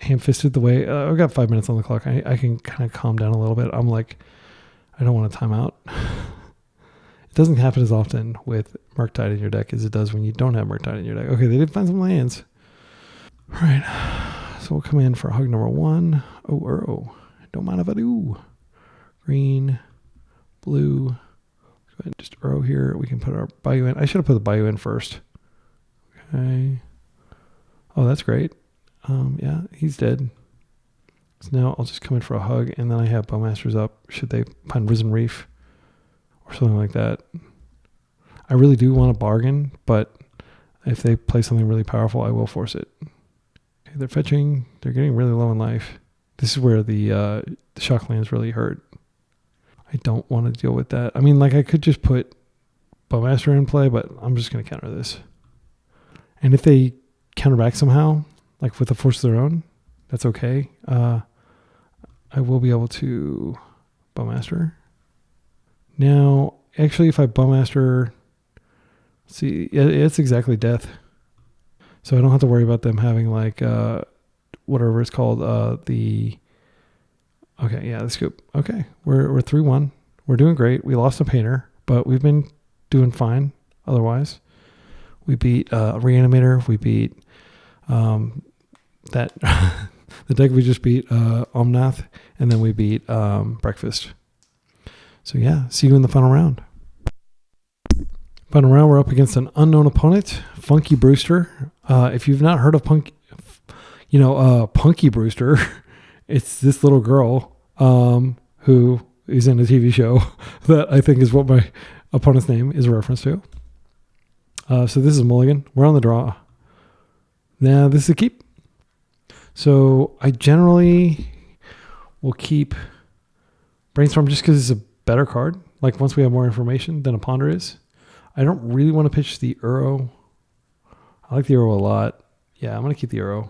ham-fisted the way. I've got 5 minutes on the clock. I can kind of calm down a little bit. I'm like, I don't want to time out. It doesn't happen as often with Murktide in your deck as it does when you don't have Murktide in your deck. Okay, they did find some lands. All right, so we'll come in for hug number 1. Oh, URO. Don't mind if I do. Green, blue. Go ahead and just URO here. We can put our Bayou in. I should have put the Bayou in first. Okay. Oh, that's great. Yeah, he's dead. So now I'll just come in for a hug, and then I have Bowmasters up. Should they find Risen Reef or something like that? I really do want to bargain, but if they play something really powerful, I will force it. Okay, they're fetching. They're getting really low in life. This is where the shock lands really hurt. I don't want to deal with that. I mean, like I could just put Bowmaster in play, but I'm just going to counter this. And if they counter back somehow, like with a force of their own, that's okay. I will be able to Bowmaster. Now, actually, if I Bowmaster, see, it's exactly death. So I don't have to worry about them having like whatever it's called. Okay, yeah, the scoop. Okay, we're 3-1. We're doing great. We lost a painter, but we've been doing fine otherwise. We beat Reanimator. We beat that the deck we just beat Omnath, and then we beat Breakfast. So yeah, see you in the final round. Final round, we're up against an unknown opponent, Funky Brewster. If you've not heard of Punky Brewster, it's this little girl who is in a TV show that I think is what my opponent's name is a reference to. So this is Mulligan. We're on the draw. Now this is a keep. So I generally will keep Brainstorm just because it's a better card. Like once we have more information than a Ponder is. I don't really want to pitch the URO. I like the URO a lot. Yeah, I'm going to keep the URO.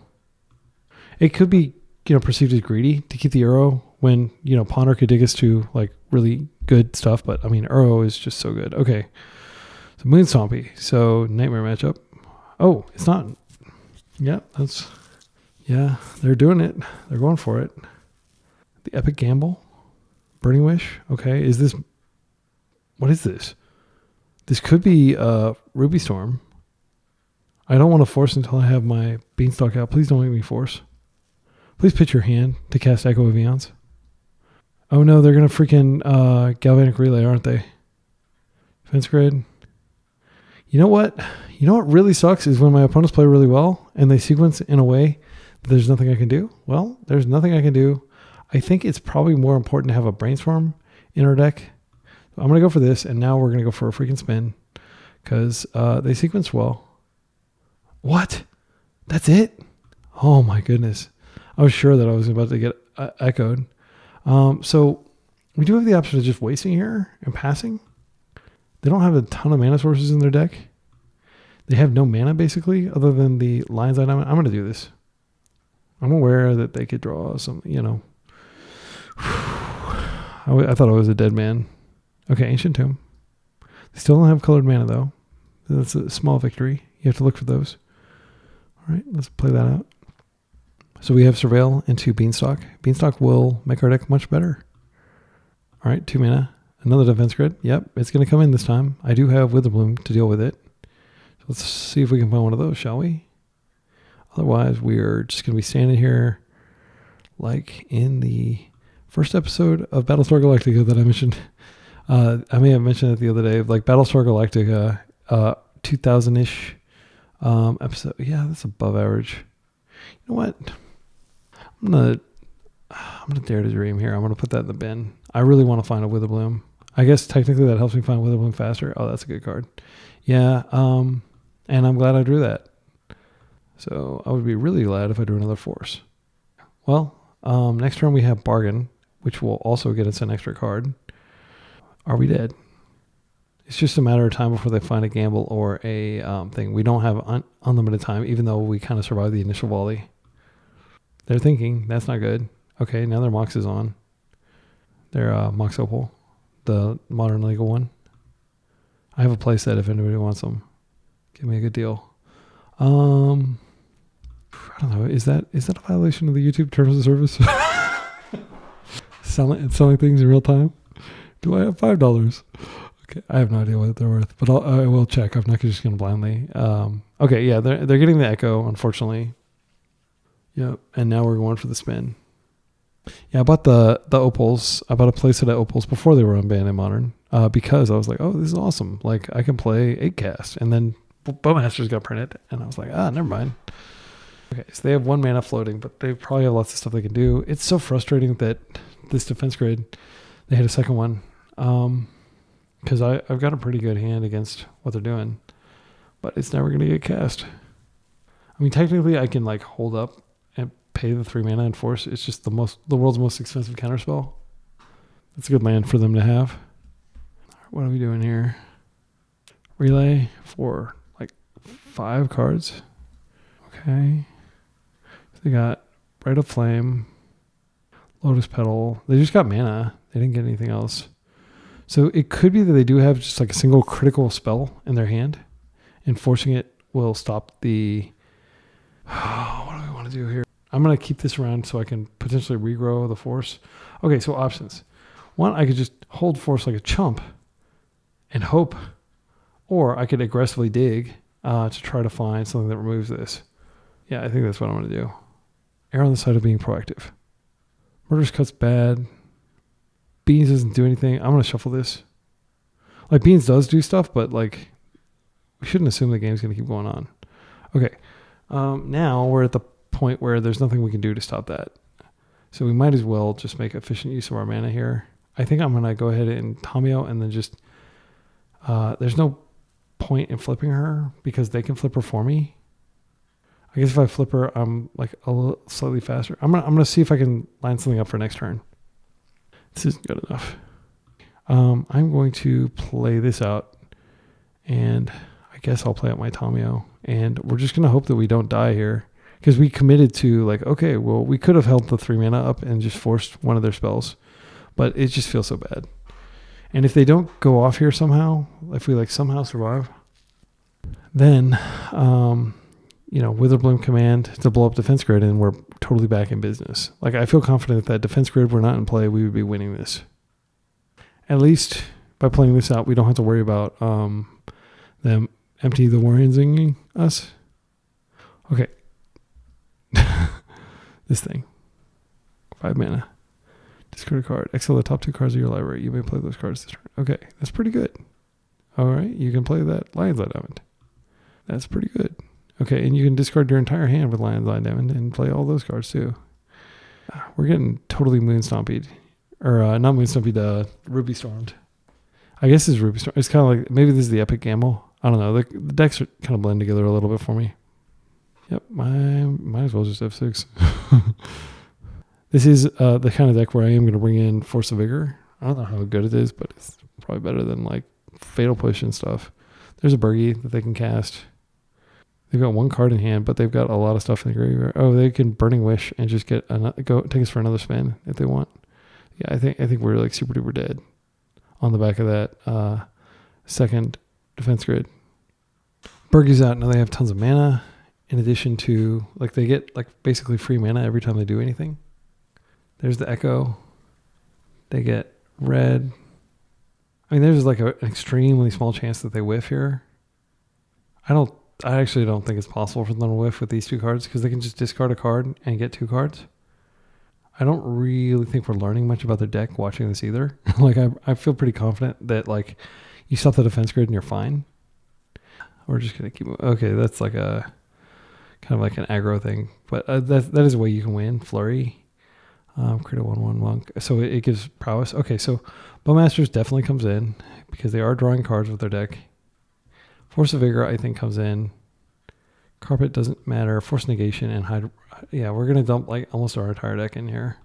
It could be, perceived as greedy to keep the URO when, Ponder could dig us to like really good stuff. But I mean, URO is just so good. Okay. So Moon Stompy. So Nightmare matchup. Oh, it's not. Yeah, they're doing it. They're going for it. The Epic Gamble. Burning Wish. Okay. What is this? This could be Ruby Storm. I don't want to force until I have my Beanstalk out. Please don't make me force. Please pitch your hand to cast Echo of Eons. Oh no, they're going to freaking Galvanic Relay, aren't they? Fence Grid. You know what? Really sucks is when my opponents play really well and they sequence in a way that there's nothing I can do. Well, there's nothing I can do. I think it's probably more important to have a Brainstorm in our deck. I'm going to go for this, and now we're going to go for a freaking spin because they sequence well. What? That's it? Oh, my goodness. I was sure that I was about to get echoed. So we do have the option of just wasting here and passing. They don't have a ton of mana sources in their deck. They have no mana, basically, other than the Lion's Eye Diamond. I'm going to do this. I'm aware that they could draw some, I thought I was a dead man. Okay, Ancient Tomb. They still don't have colored mana, though. That's a small victory. You have to look for those. All right, let's play that out. So we have Surveil into Beanstalk. Beanstalk will make our deck much better. All right, 2 mana. Another Defense Grid. Yep, it's going to come in this time. I do have Witherbloom to deal with it. So let's see if we can find one of those, shall we? Otherwise, we're just going to be standing here like in the first episode of Battlestar Galactica that I mentioned. I may have mentioned it the other day, like Battlestar Galactica, 2000-ish episode. Yeah, that's above average. You know what? I'm gonna dare to dream here. I'm gonna put that in the bin. I really want to find a Witherbloom. I guess technically that helps me find Witherbloom faster. Oh, that's a good card. Yeah, and I'm glad I drew that. So I would be really glad if I drew another Force. Well, next turn we have Bargain, which will also get us an extra card. Are we dead? It's just a matter of time before they find a gamble or a thing. We don't have unlimited time, even though we kind of survived the initial volley. They're thinking, that's not good. Okay, now their Mox is on. Their Mox Opal, the modern legal one. I have a playset if anybody wants them. Give me a good deal. I don't know. Is that a violation of the YouTube terms of service? selling things in real time? Do I have $5? Okay, I have no idea what they're worth, but I will check. I'm not just going to blindly. Okay, yeah, they're getting the echo, unfortunately. Yep, and now we're going for the spin. Yeah, I bought the opals. I bought a playset of opals before they were unbanned in Modern because I was like, oh, this is awesome. Like, I can play 8-cast. And then Bowmasters got printed, and I was like, never mind. Okay, so they have 1 mana floating, but they probably have lots of stuff they can do. It's so frustrating that this defense grid, they had a second one. Because I've got a pretty good hand against what they're doing. But it's never going to get cast. I mean, technically, I can, like, hold up and pay the 3 mana and force. It's just the world's most expensive counterspell. That's a good land for them to have. What are we doing here? Relay for, like, 5 cards. Okay. They got Bright of Flame, Lotus Petal. They just got mana. They didn't get anything else. So it could be that they do have just like a single critical spell in their hand, and forcing it will stop the... what do we want to do here? I'm going to keep this around so I can potentially regrow the force. Okay, so options. One, I could just hold force like a chump and hope, or I could aggressively dig to try to find something that removes this. Yeah, I think that's what I'm going to do. Err on the side of being proactive. Murder's Cut's bad. Beans doesn't do anything. I'm going to shuffle this. Like, Beans does do stuff, but, like, we shouldn't assume the game's going to keep going on. Okay. Now we're at the point where there's nothing we can do to stop that. So we might as well just make efficient use of our mana here. I think I'm going to go ahead and Tomio and then just... there's no point in flipping her because they can flip her for me. I guess if I flip her, I'm like a little slightly faster. I'm gonna see if I can line something up for next turn. This isn't good enough. I'm going to play this out, and I guess I'll play out my Tomio, and we're just gonna hope that we don't die here because we committed to, like, okay, well, we could have held the 3 mana up and just forced one of their spells, but it just feels so bad. And if they don't go off here somehow, if we like somehow survive, then Witherbloom command to blow up defense grid, and we're totally back in business. Like, I feel confident that defense grid were not in play, we would be winning this. At least by playing this out, we don't have to worry about them empty the Warriors-ing us. Okay. This thing. 5 mana. Discard a card. Exile the top 2 cards of your library. You may play those cards this turn. Okay, that's pretty good. All right, you can play that Lion's Eye Diamond. That's pretty good. Okay, and you can discard your entire hand with Lion's Eye Diamond and play all those cards too. We're getting totally Moonstompied. Or not Moonstompied, Ruby Stormed. I guess it's Ruby Stormed. It's kind of like, maybe this is the Epic Gamble. I don't know. The decks are kind of blend together a little bit for me. Yep, might as well just F6. This is the kind of deck where I am going to bring in Force of Vigor. I don't know how good it is, but it's probably better than like Fatal Push and stuff. There's a Burgie that they can cast. They've got 1 card in hand, but they've got a lot of stuff in the graveyard. Oh, they can Burning Wish and just take us for another spin if they want. Yeah, I think we're like super duper dead on the back of that second defense grid. Burgie's out. Now they have tons of mana. In addition to, like, they get like basically free mana every time they do anything. There's the Echo. They get red. I mean, there's like an extremely small chance that they whiff here. I actually don't think it's possible for them to whiff with these 2 cards because they can just discard a card and get 2 cards. I don't really think we're learning much about their deck watching this either. Like, I feel pretty confident that, like, you stop the defense grid and you're fine. We're just going to keep... Okay, that's like a... kind of like an aggro thing. But that is a way you can win. Flurry. Create a 1/1 monk. So it gives prowess. Okay, so Bowmasters definitely comes in because they are drawing cards with their deck. Force of Vigor, I think, comes in. Carpet doesn't matter. Force Negation and Hydro. Yeah, we're going to dump like almost our entire deck in here.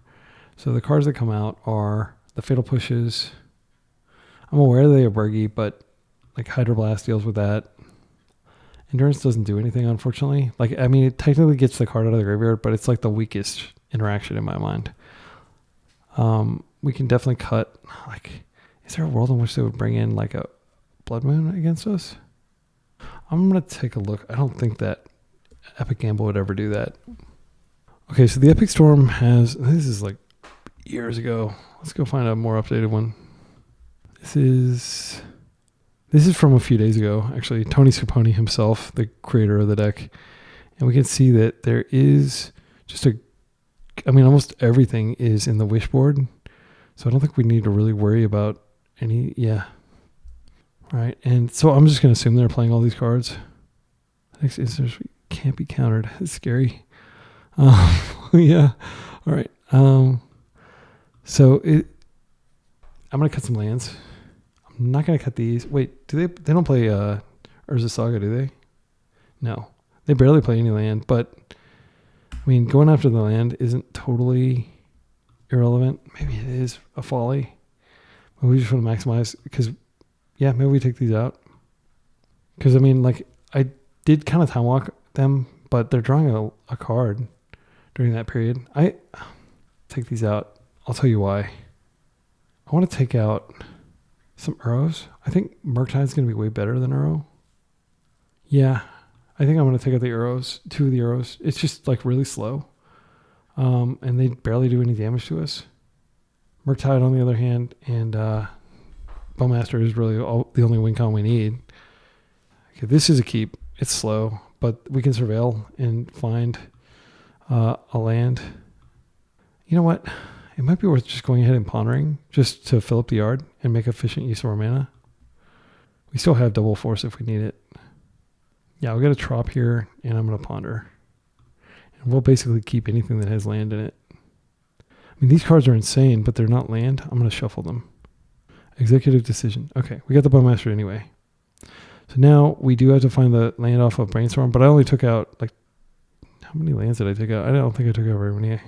So the cards that come out are the Fatal Pushes. I'm aware they have Burgie, but like Hydroblast deals with that. Endurance doesn't do anything, unfortunately. Like, I mean, it technically gets the card out of the graveyard, but it's like the weakest interaction in my mind. We can definitely cut. Like, is there a world in which they would bring in like a Blood Moon against us? I'm going to take a look. I don't think that Epic Gamble would ever do that. Okay, so the Epic Storm has, this is like years ago. Let's go find a more updated one. This is from a few days ago, actually. Tony Suponi himself, the creator of the deck. And we can see that there is just almost everything is in the Wishboard. So I don't think we need to really worry about any, yeah. All right, and so I'm just going to assume they're playing all these cards. Next is can't be countered. It's scary. Yeah. All right. So I'm going to cut some lands. I'm not going to cut these. Wait, they don't play Urza Saga, do they? No. They barely play any land, but I mean, going after the land isn't totally irrelevant. Maybe it is a folly. But we just want to maximize because, yeah, maybe we take these out. Because, I mean, like, I did kind of time walk them, but they're drawing a card during that period. I take these out. I'll tell you why. I want to take out some UROs. I think Murktide is going to be way better than URO. Yeah, I think I'm going to take out the UROs, 2 of the UROs. It's just like really slow. And they barely do any damage to us. Murktide on the other hand, and Bowmasters is really the only win con we need. Okay, this is a keep. It's slow, but we can surveil and find a land. You know what? It might be worth just going ahead and pondering just to fill up the yard and make efficient use of our mana. We still have double force if we need it. Yeah, we'll get a trop here, and I'm going to ponder. And we'll basically keep anything that has land in it. I mean, these cards are insane, but they're not land. I'm going to shuffle them. Executive decision. Okay, we got the Bowmaster anyway. So now we do have to find the land off of Brainstorm, but I only took out, like, how many lands did I take out? I don't think I took out very many.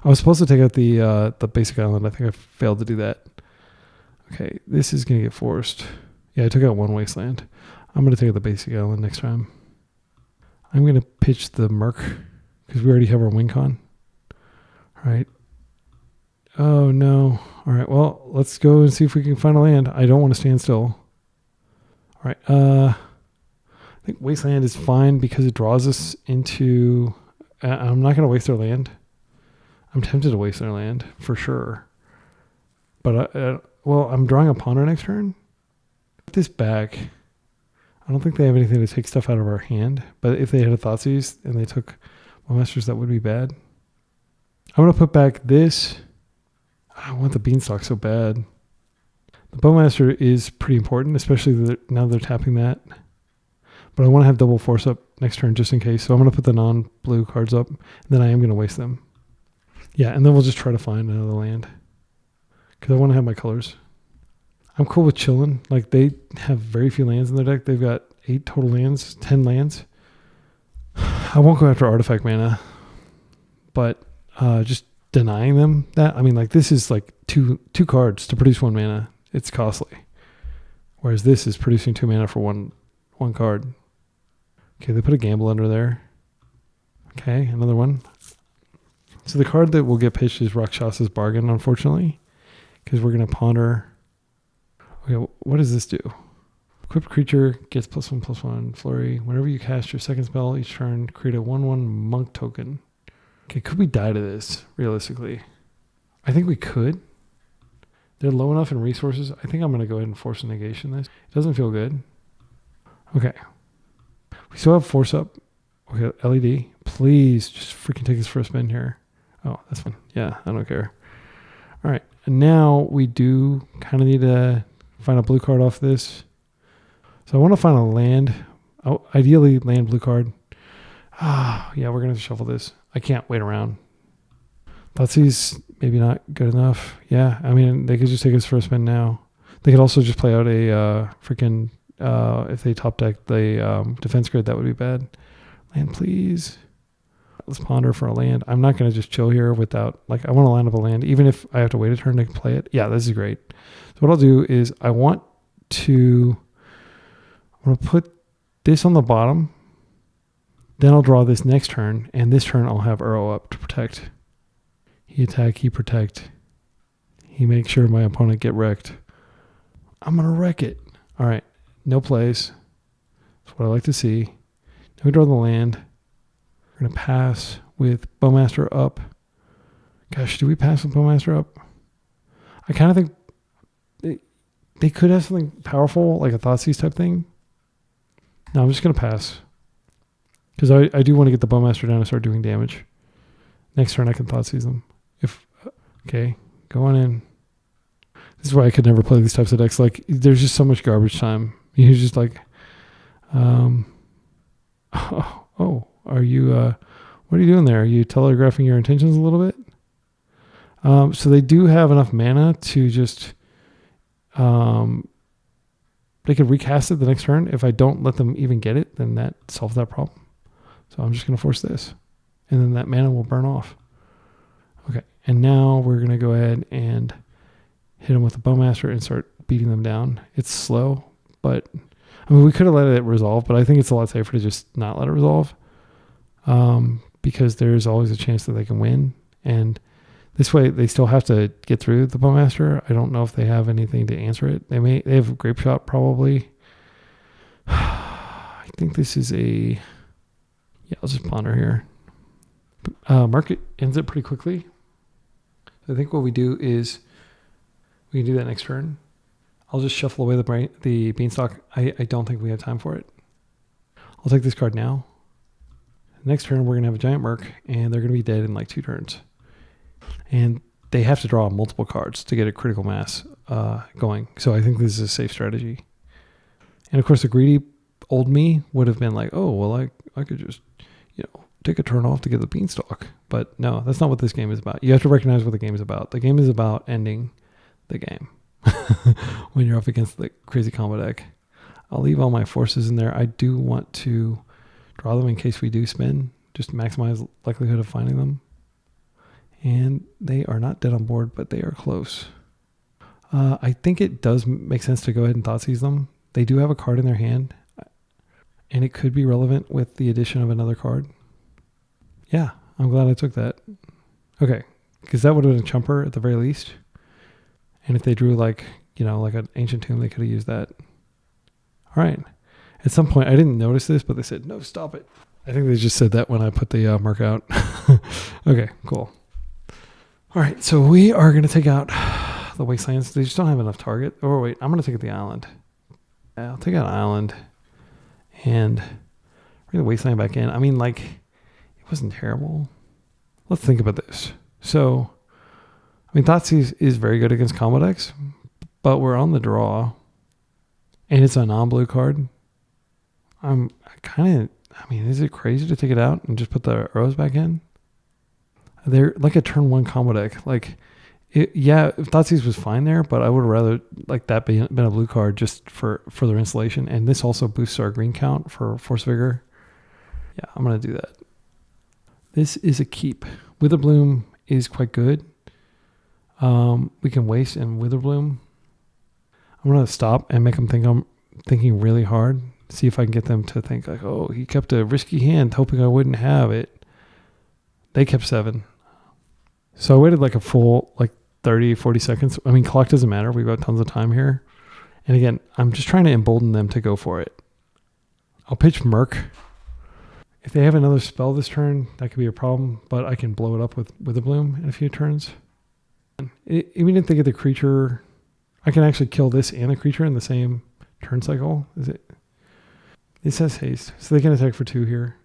I was supposed to take out the basic island. I think I failed to do that. Okay, this is going to get forced. Yeah, I took out 1 Wasteland. I'm going to take out the basic island next time. I'm going to pitch the Murk because we already have our win con. All right. Oh, no. All right, well, let's go and see if we can find a land. I don't want to stand still. All right. I think Wasteland is fine because it draws us into... I'm not going to waste their land. I'm tempted to waste their land for sure. But, well, I'm drawing a ponder next turn. Put this back. I don't think they have anything to take stuff out of our hand. But if they had a Thoughtseize and they took Bowmasters, that would be bad. I'm going to put back this. I want the Beanstalk so bad. The Bowmaster is pretty important, especially now they're tapping that. But I want to have double force up next turn just in case. So I'm going to put the non-blue cards up. And then I am going to waste them. Yeah, and then we'll just try to find another land. Because I want to have my colors. I'm cool with chilling. Like, they have very few lands in their deck. They've got 8 total lands, 10 lands. I won't go after artifact mana. But just denying them that. I mean, like, this is like two cards to produce 1 mana. It's costly. Whereas this is producing 2 mana for one card. Okay, they put a gamble under there. Okay, another one. So the card that will get pitched is Rakshasa's Bargain, unfortunately. Because we're going to ponder... Okay, what does this do? Equipped creature gets +1/+1 flurry. Whenever you cast your second spell each turn, create a 1/1 monk token. Okay, could we die to this, realistically? I think we could. They're low enough in resources. I think I'm going to go ahead and force a negation this. It doesn't feel good. Okay. We still have force up. Okay, LED. Please just freaking take this for a spin here. Oh, that's fine. Yeah, I don't care. All right. And now we do kind of need to find a blue card off this. So I want to find a land. Oh, ideally, land blue card. Yeah, we're going to shuffle this. I can't wait around. Thoughtseize, maybe not good enough. Yeah, I mean, they could just take us for a spin now. They could also just play out a freaking, if they top deck the defense grid, that would be bad. Land, please. Let's ponder for a land. I'm not going to just chill here without, like, I want to line up a land, even if I have to wait a turn to play it. Yeah, this is great. So what I'll do is I'm going to put this on the bottom. Then I'll draw this next turn, and this turn I'll have URO up to protect. He attack, he protect. He makes sure my opponent get wrecked. I'm going to wreck it. All right, no plays. That's what I like to see. Now we draw the land. We're going to pass with Bowmaster up. Gosh, do we pass with Bowmaster up? I kind of think they could have something powerful, like a Thoughtseize type thing. No, I'm just going to pass. Because I do want to get the Bowmaster down and start doing damage. Next turn I can Thoughtseize them. Okay, go on in. This is why I could never play these types of decks. Like, there's just so much garbage time. You're just like, are you, what are you doing there? Are you telegraphing your intentions a little bit? So they do have enough mana to just, they could recast it the next turn. If I don't let them even get it, then that solves that problem. So I'm just going to force this. And then that mana will burn off. Okay, and now we're going to go ahead and hit them with the Bowmaster and start beating them down. It's slow, but I mean, we could have let it resolve, but I think it's a lot safer to just not let it resolve, because there's always a chance that they can win. And this way, they still have to get through the Bowmaster. I don't know if they have anything to answer it. They have a Grape Shot probably. I think this is a, yeah, I'll just ponder here. Market ends it pretty quickly. I think what we do is we can do that next turn. I'll just shuffle away the Beanstalk. I don't think we have time for it. I'll take this card now. Next turn, we're going to have a giant Murk, and they're going to be dead in like 2 turns. And they have to draw multiple cards to get a critical mass going. So I think this is a safe strategy. And of course, the greedy old me would have been like, oh, well, I could just, take a turn off to get the Beanstalk. But no, that's not what this game is about. You have to recognize what the game is about. The game is about ending the game when you're up against the crazy combo deck. I'll leave all my forces in there. I do want to draw them in case we do spin, just to maximize likelihood of finding them. And they are not dead on board, but they are close. I think it does make sense to go ahead and Thoughtseize them. They do have a card in their hand, and it could be relevant with the addition of another card. Yeah, I'm glad I took that. Okay, because that would have been a chumper at the very least. And if they drew like an Ancient Tomb, they could have used that. All right. At some point, I didn't notice this, but they said, no, stop it. I think they just said that when I put the Murk out. Okay, cool. All right, so we are going to take out the Wastelands. They just don't have enough target. Oh, wait, I'm going to take out the island. Yeah, I'll take out island and bring the Wasteland back in. I mean, like, it wasn't terrible. Let's think about this. So, I mean, Thoughtseize is very good against combo decks, but we're on the draw, and it's a non-blue card. Is it crazy to take it out and just put the arrows back in? They're like a turn 1 combo deck. Like, if Thoughtseize was fine there, but I would have rather like that been a blue card just for further insulation. And this also boosts our green count for Force Vigor. Yeah, I'm going to do that. This is a keep. Witherbloom is quite good. We can waste and Witherbloom. I'm going to stop and make them think I'm thinking really hard. See if I can get them to think like, oh, he kept a risky hand hoping I wouldn't have it. They kept 7. So I waited like a full 30, 40 seconds. I mean, clock doesn't matter. We've got tons of time here. And again, I'm just trying to embolden them to go for it. I'll pitch Murk. If they have another spell this turn, that could be a problem, but I can blow it up with Witherbloom in a few turns. Even if they get the creature, I can actually kill this and the creature in the same turn cycle. It says haste, so they can attack for 2 here.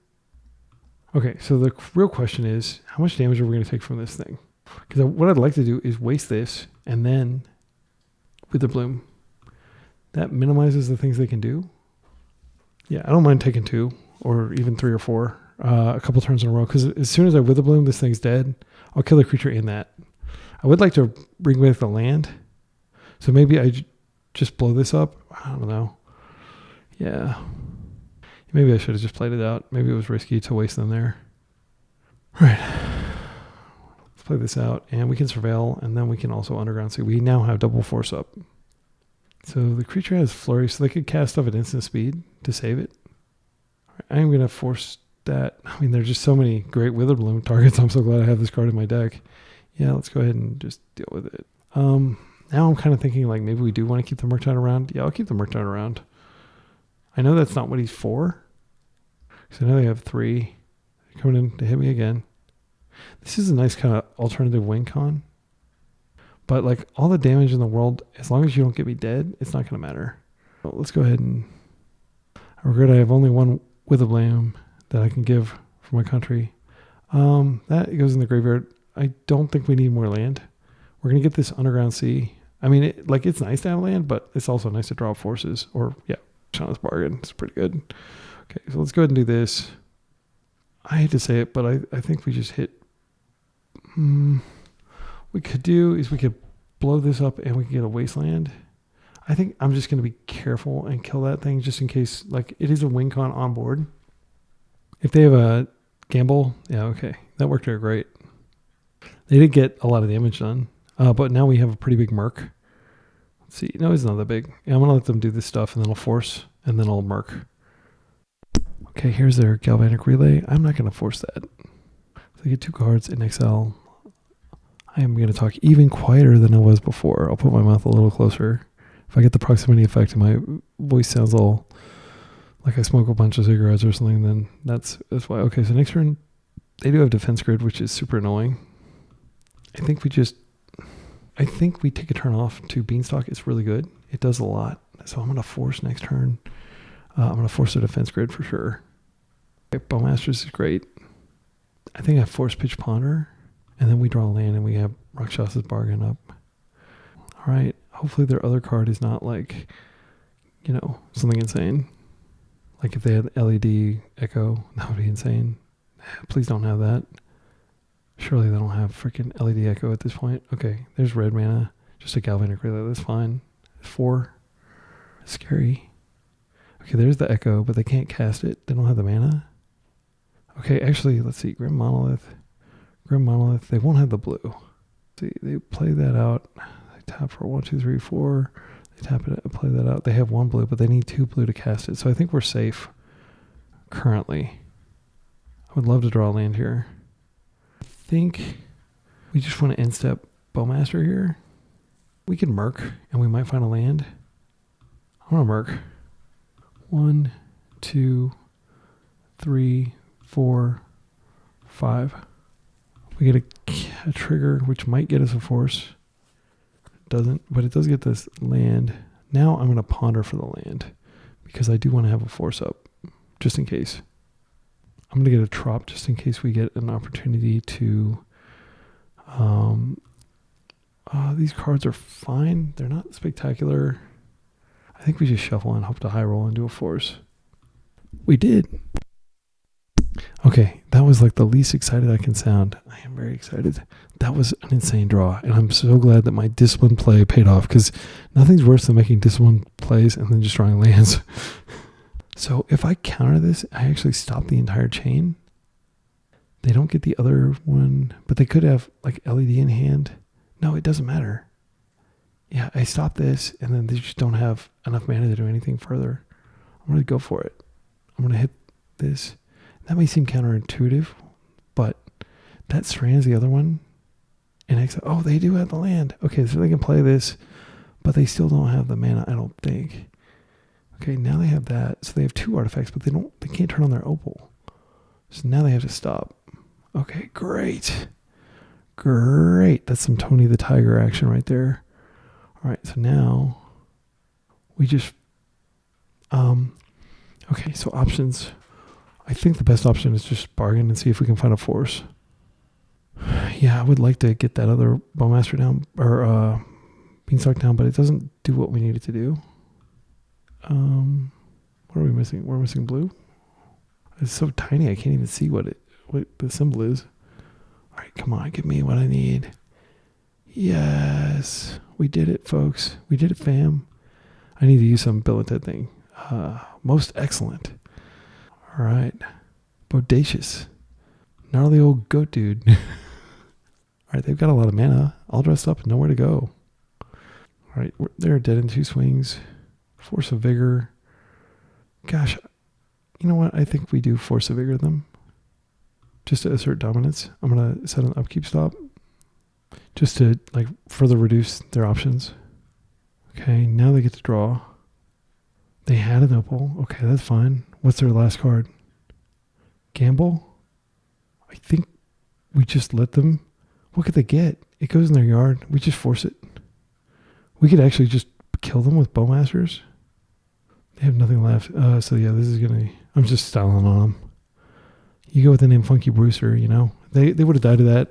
Okay, so the real question is, how much damage are we going to take from this thing? Because what I'd like to do is waste this and then Witherbloom. That minimizes the things they can do. Yeah, I don't mind taking 2 or even 3 or 4 a couple turns in a row, because as soon as I Witherbloom, this thing's dead. I'll kill the creature in that. I would like to bring back the land, so maybe I just blow this up. I don't know. Yeah. Maybe I should have just played it out. Maybe it was risky to waste them there. All right. Let's play this out, and we can surveil, and then we can also underground. See, we now have double force up. So the creature has flurry, so they could cast stuff at instant speed to save it. All right, I'm going to force that. I mean, there's just so many great Witherbloom targets. I'm so glad I have this card in my deck. Yeah, let's go ahead and just deal with it. Now I'm kind of thinking like maybe we do want to keep the Murktide around. Yeah, I'll keep the Murktide around. I know that's not what he's for. So now they have 3. Coming in to hit me again. This is a nice kind of alternative win con. But like all the damage in the world, as long as you don't get me dead, it's not going to matter. So let's go ahead and... I regret I have only one Witherbloom that I can give for my country. That goes in the graveyard. I don't think we need more land. We're going to get this Underground Sea. I mean, it's nice to have land, but it's also nice to draw forces. Or, yeah, Shauna's Bargain. It's pretty good. Okay, so let's go ahead and do this. I hate to say it, but I think we just hit... we could do is we could blow this up and we can get a Wasteland. I think I'm just going to be careful and kill that thing just in case, like, it is a win con on board. If they have a gamble, yeah, okay. That worked out great. They did get a lot of damage done, but now we have a pretty big Murk. Let's see. No, it's not that big. Yeah, I'm going to let them do this stuff, and then I'll force, and then I'll Murk. Okay, here's their Galvanic Relay. I'm not going to force that. So they get 2 cards in XL. I am going to talk even quieter than I was before. I'll put my mouth a little closer. If I get the proximity effect and my voice sounds all like I smoke a bunch of cigarettes or something, then that's why. Okay, so next turn, they do have Defense Grid, which is super annoying. I think we take a turn off to Beanstalk. It's really good. It does a lot. So I'm going to force next turn. I'm going to force a Defense Grid for sure. Okay, Bowmasters is great. I think I force Pitch Ponder, and then we draw land and we have Rakshas's Bargain up. All right. Hopefully their other card is not like, something insane. Like if they had LED Echo, that would be insane. Please don't have that. Surely they don't have freaking LED Echo at this point. Okay, there's red mana. Just a Galvanic Relay. That's fine. 4. Scary. Okay, there's the Echo, but they can't cast it. They don't have the mana. Okay, actually, let's see. Grim Monolith. They won't have the blue. See, they play that out. They tap for 1, 2, 3, 4. They tap it, play that out. They have 1 blue, but they need 2 blue to cast it. So I think we're safe currently. I would love to draw a land here. I think we just want to end step Bowmaster here. We can Murk, and we might find a land. I want to Murk. 1, 2, 3, 4, 5. We get a trigger, which might get us a force. It doesn't, but it does get this land. Now I'm going to ponder for the land because I do want to have a force up just in case. I'm going to get a trop just in case we get an opportunity to... these cards are fine. They're not spectacular. I think we just shuffle and hope to high roll and do a force. We did. Okay, that was like the least excited I can sound. I am very excited. That was an insane draw, and I'm so glad that my disciplined play paid off because nothing's worse than making disciplined plays and then just drawing lands. So if I counter this, I actually stop the entire chain. They don't get the other one, but they could have like LED in hand. No, it doesn't matter. Yeah, I stop this, and then they just don't have enough mana to do anything further. I'm going to go for it. I'm going to hit this. That may seem counterintuitive, but that strands the other one. And oh, they do have the land. Okay, so they can play this, but they still don't have the mana, I don't think. Okay, now they have that. So they have 2 artifacts, but they can't turn on their opal. So now they have to stop. Okay, great. Great. That's some Tony the Tiger action right there. All right, so now we just... okay, so options... I think the best option is just bargain and see if we can find a force. Yeah, I would like to get that other Bowmaster down, or Beanstalk down, but it doesn't do what we need it to do. What are we missing? We're missing blue. It's so tiny I can't even see what the symbol is. All right, come on, give me what I need. Yes, we did it, folks. We did it, fam. I need to use some Bill and Ted thing. Most excellent. All right. Bodacious. Gnarly old goat dude. All right, they've got a lot of mana. All dressed up and nowhere to go. All right, they're dead in 2 swings. Force of Vigor. Gosh, you know what? I think we do Force of Vigor them. Just to assert dominance. I'm going to set an upkeep stop. Just to like further reduce their options. Okay, now they get to draw. They had an opal. Okay, that's fine. What's their last card? Gamble? I think we just let them. What could they get? It goes in their yard. We just force it. We could actually just kill them with Bowmasters. They have nothing left. So yeah, this is going to... I'm just styling on them. You go with the name Funky Brewster, you know. They would have died to that.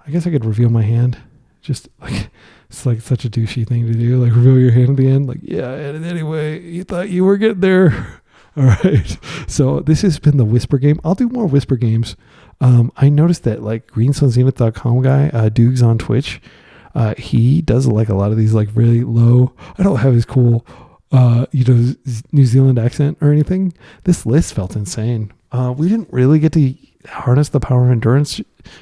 I guess I could reveal my hand. Just like... It's like such a douchey thing to do. Like reveal your hand at the end. Like, yeah, and anyway, you thought you were getting there. All right. So this has been the Whisper game. I'll do more Whisper games. I noticed that like greensunzenith.com guy, Dukes on Twitch, he does like a lot of these like really low. I don't have his cool, New Zealand accent or anything. This list felt insane. We didn't really get to harness the power of endurance.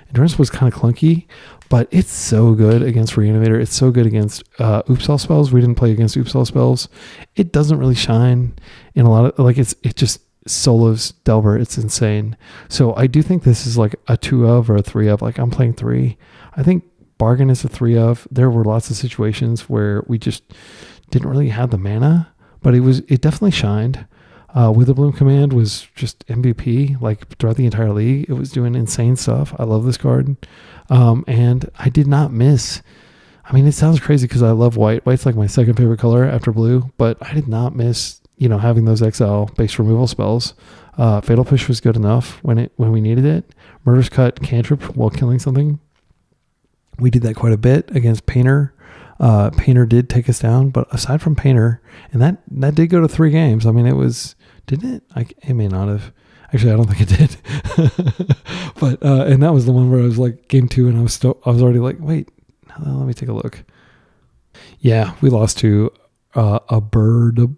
Endurance was kind of clunky, but it's so good against Reanimator. It's so good against Oopsal spells. We didn't play against Oopsal spells. It doesn't really shine in a lot of like it just solos Delver. It's insane. So I do think this is like a 2 of or a 3 of. Like I'm playing 3. I think Bargain is a 3 of. There were lots of situations where we just didn't really have the mana, but it definitely shined. Witherbloom Command was just MVP, like throughout the entire league. It was doing insane stuff. I love this card. And I did not miss. I mean, it sounds crazy because I love white. White's like my second favorite color after blue, but I did not miss, having those XL base removal spells. Fatal Push was good enough when we needed it. Murder's Cut cantrip while killing something. We did that quite a bit against Painter. Painter did take us down, but aside from Painter, and that did go to 3 games. I mean, didn't it? It may not have. Actually, I don't think it did. But and that was the one where I was like game 2, and I was already like, wait, let me take a look. Yeah, we lost to a birdub.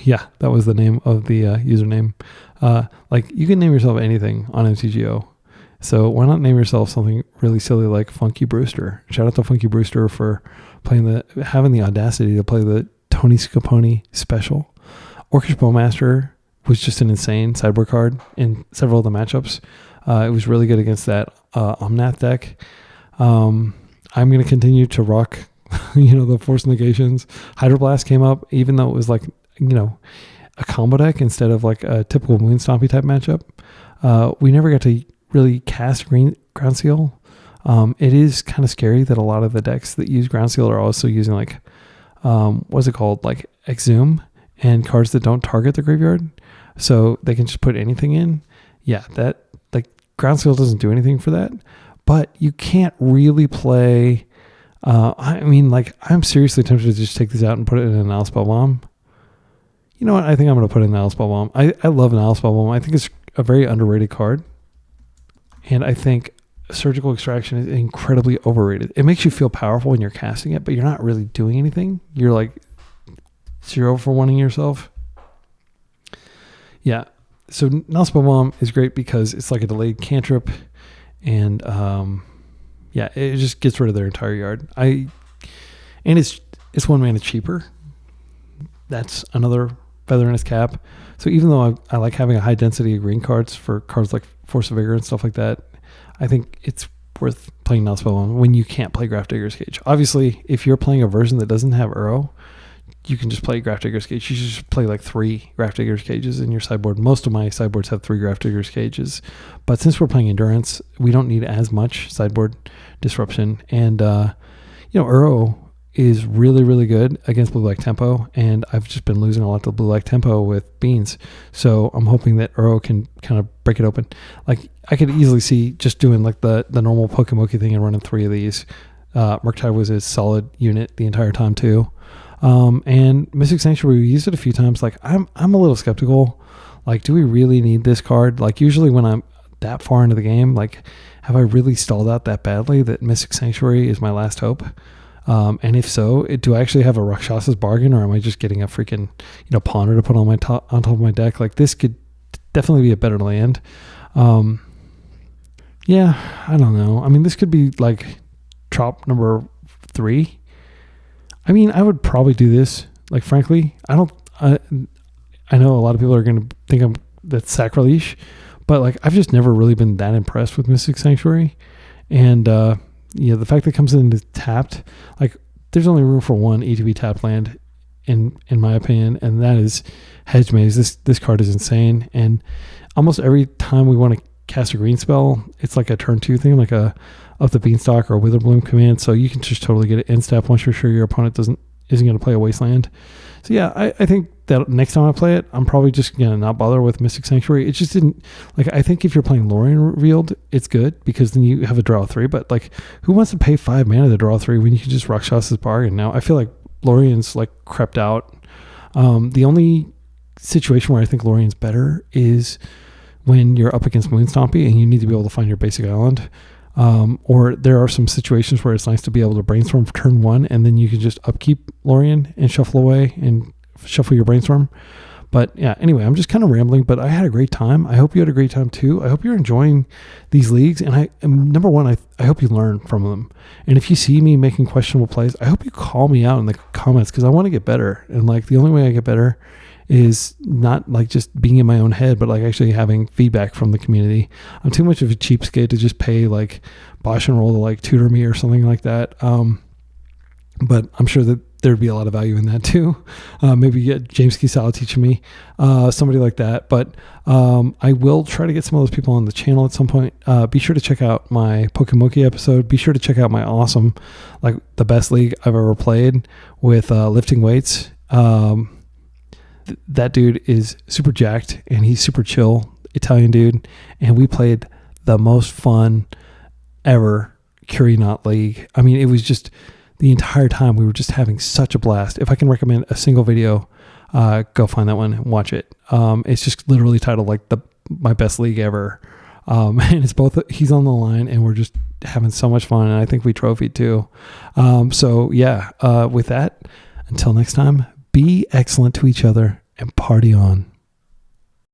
Yeah, that was the name of the username. Like you can name yourself anything on MTGO. So why not name yourself something really silly like Funky Brewster? Shout out to Funky Brewster for having the audacity to play the Tony Scapone special. Orcish Bowmaster was just an insane sideboard card in several of the matchups. It was really good against that Omnath deck. I'm going to continue to rock, the Force Negations. Hydroblast came up, even though it was like, a combo deck instead of like a typical Moonstompy type matchup. We never got to really cast Ground Seal. It is kind of scary that a lot of the decks that use Ground Seal are also using like, what's it called? Like Exhume and cards that don't target the graveyard. So they can just put anything in. Yeah, that like Ground Seal doesn't do anything for that. But you can't really play. I'm seriously tempted to just take this out and put it in an Alispell Bomb. You know what? I think I'm going to put it in an Alispell Bomb. I love an Alispell Bomb. I think it's a very underrated card. And I think Surgical Extraction is incredibly overrated. It makes you feel powerful when you're casting it, but you're not really doing anything. You're like 0 for 1ing yourself. Yeah. So Alispell Bomb is great because it's like a delayed cantrip. And it just gets rid of their entire yard. And it's 1 mana cheaper. That's another feather in its cap. So even though I like having a high density of green cards for cards like Force of Vigor and stuff like that, I think it's worth playing Alispell Bomb when you can't play Grafdigger's Cage. Obviously, if you're playing a version that doesn't have URO, you can just play Grafdigger's Cage. You should just play like 3 Grafdigger's Cages in your sideboard. Most of my sideboards have 3 Grafdigger's Cages. But since we're playing Endurance, we don't need as much sideboard disruption. And, URO is really, really good against blue-black tempo. And I've just been losing a lot to blue-black tempo with Beans. So I'm hoping that URO can kind of break it open. Like, I could easily see just doing like the normal Pokemoki thing and running 3 of these. Murktide was a solid unit the entire time too. And Mystic Sanctuary, we used it a few times. Like I'm a little skeptical. Like, do we really need this card? Like usually when I'm that far into the game, like have I really stalled out that badly that Mystic Sanctuary is my last hope? And if so, do I actually have a Rakshasa's Bargain, or am I just getting a freaking, Pawner to put on top of my deck? Like this could definitely be a better land. Yeah, I don't know. I mean, this could be like trop number 3. I mean, I would probably do this. Like, frankly, I know a lot of people are going to think that's sacrilege, but like, I've just never really been that impressed with Mystic Sanctuary. And, the fact that it comes into tapped, like there's only room for 1 ETB tapped land in my opinion, and that is Hedge Maze. This card is insane, and almost every time we want to cast a green spell, it's like a turn 2 thing, like a of the Beanstalk or Witherbloom command, so you can just totally get it in step once you're sure your opponent isn't going to play a Wasteland. So yeah, I think that next time I play it, I'm probably just going to not bother with Mystic Sanctuary. It just didn't, like, I think if you're playing Lorien Revealed, it's good because then you have a draw 3, but like, who wants to pay 5 mana to draw 3 when you can just Rakshasa's Bargain? Now, I feel like Lorien's like crept out. The only situation where I think Lorien's better is when you're up against Moonstompy and you need to be able to find your basic island. Or there are some situations where it's nice to be able to brainstorm for turn 1 and then you can just upkeep Lorien and shuffle away and shuffle your brainstorm. But yeah, anyway, I'm just kind of rambling, but I had a great time. I hope you had a great time too. I hope you're enjoying these leagues. And number one, I hope you learn from them. And if you see me making questionable plays, I hope you call me out in the comments because I want to get better. And like the only way I get better is not like just being in my own head, but like actually having feedback from the community. I'm too much of a cheapskate to just pay like Bosch and Roll to like tutor me or something like that. But I'm sure that there'd be a lot of value in that too. Maybe get James Kisala teaching me, somebody like that. But I will try to get some of those people on the channel at some point. Be sure to check out my Pokemoki episode. Be sure to check out my awesome, like the best league I've ever played with lifting weights. That dude is super jacked and he's super chill, Italian dude. And we played the most fun ever Curionot League. I mean, it was just the entire time we were just having such a blast. If I can recommend a single video, go find that one and watch it. It's just literally titled like my best league ever. And it's both, he's on the line and we're just having so much fun. And I think we trophied too. So yeah, with that, until next time, be excellent to each other and party on.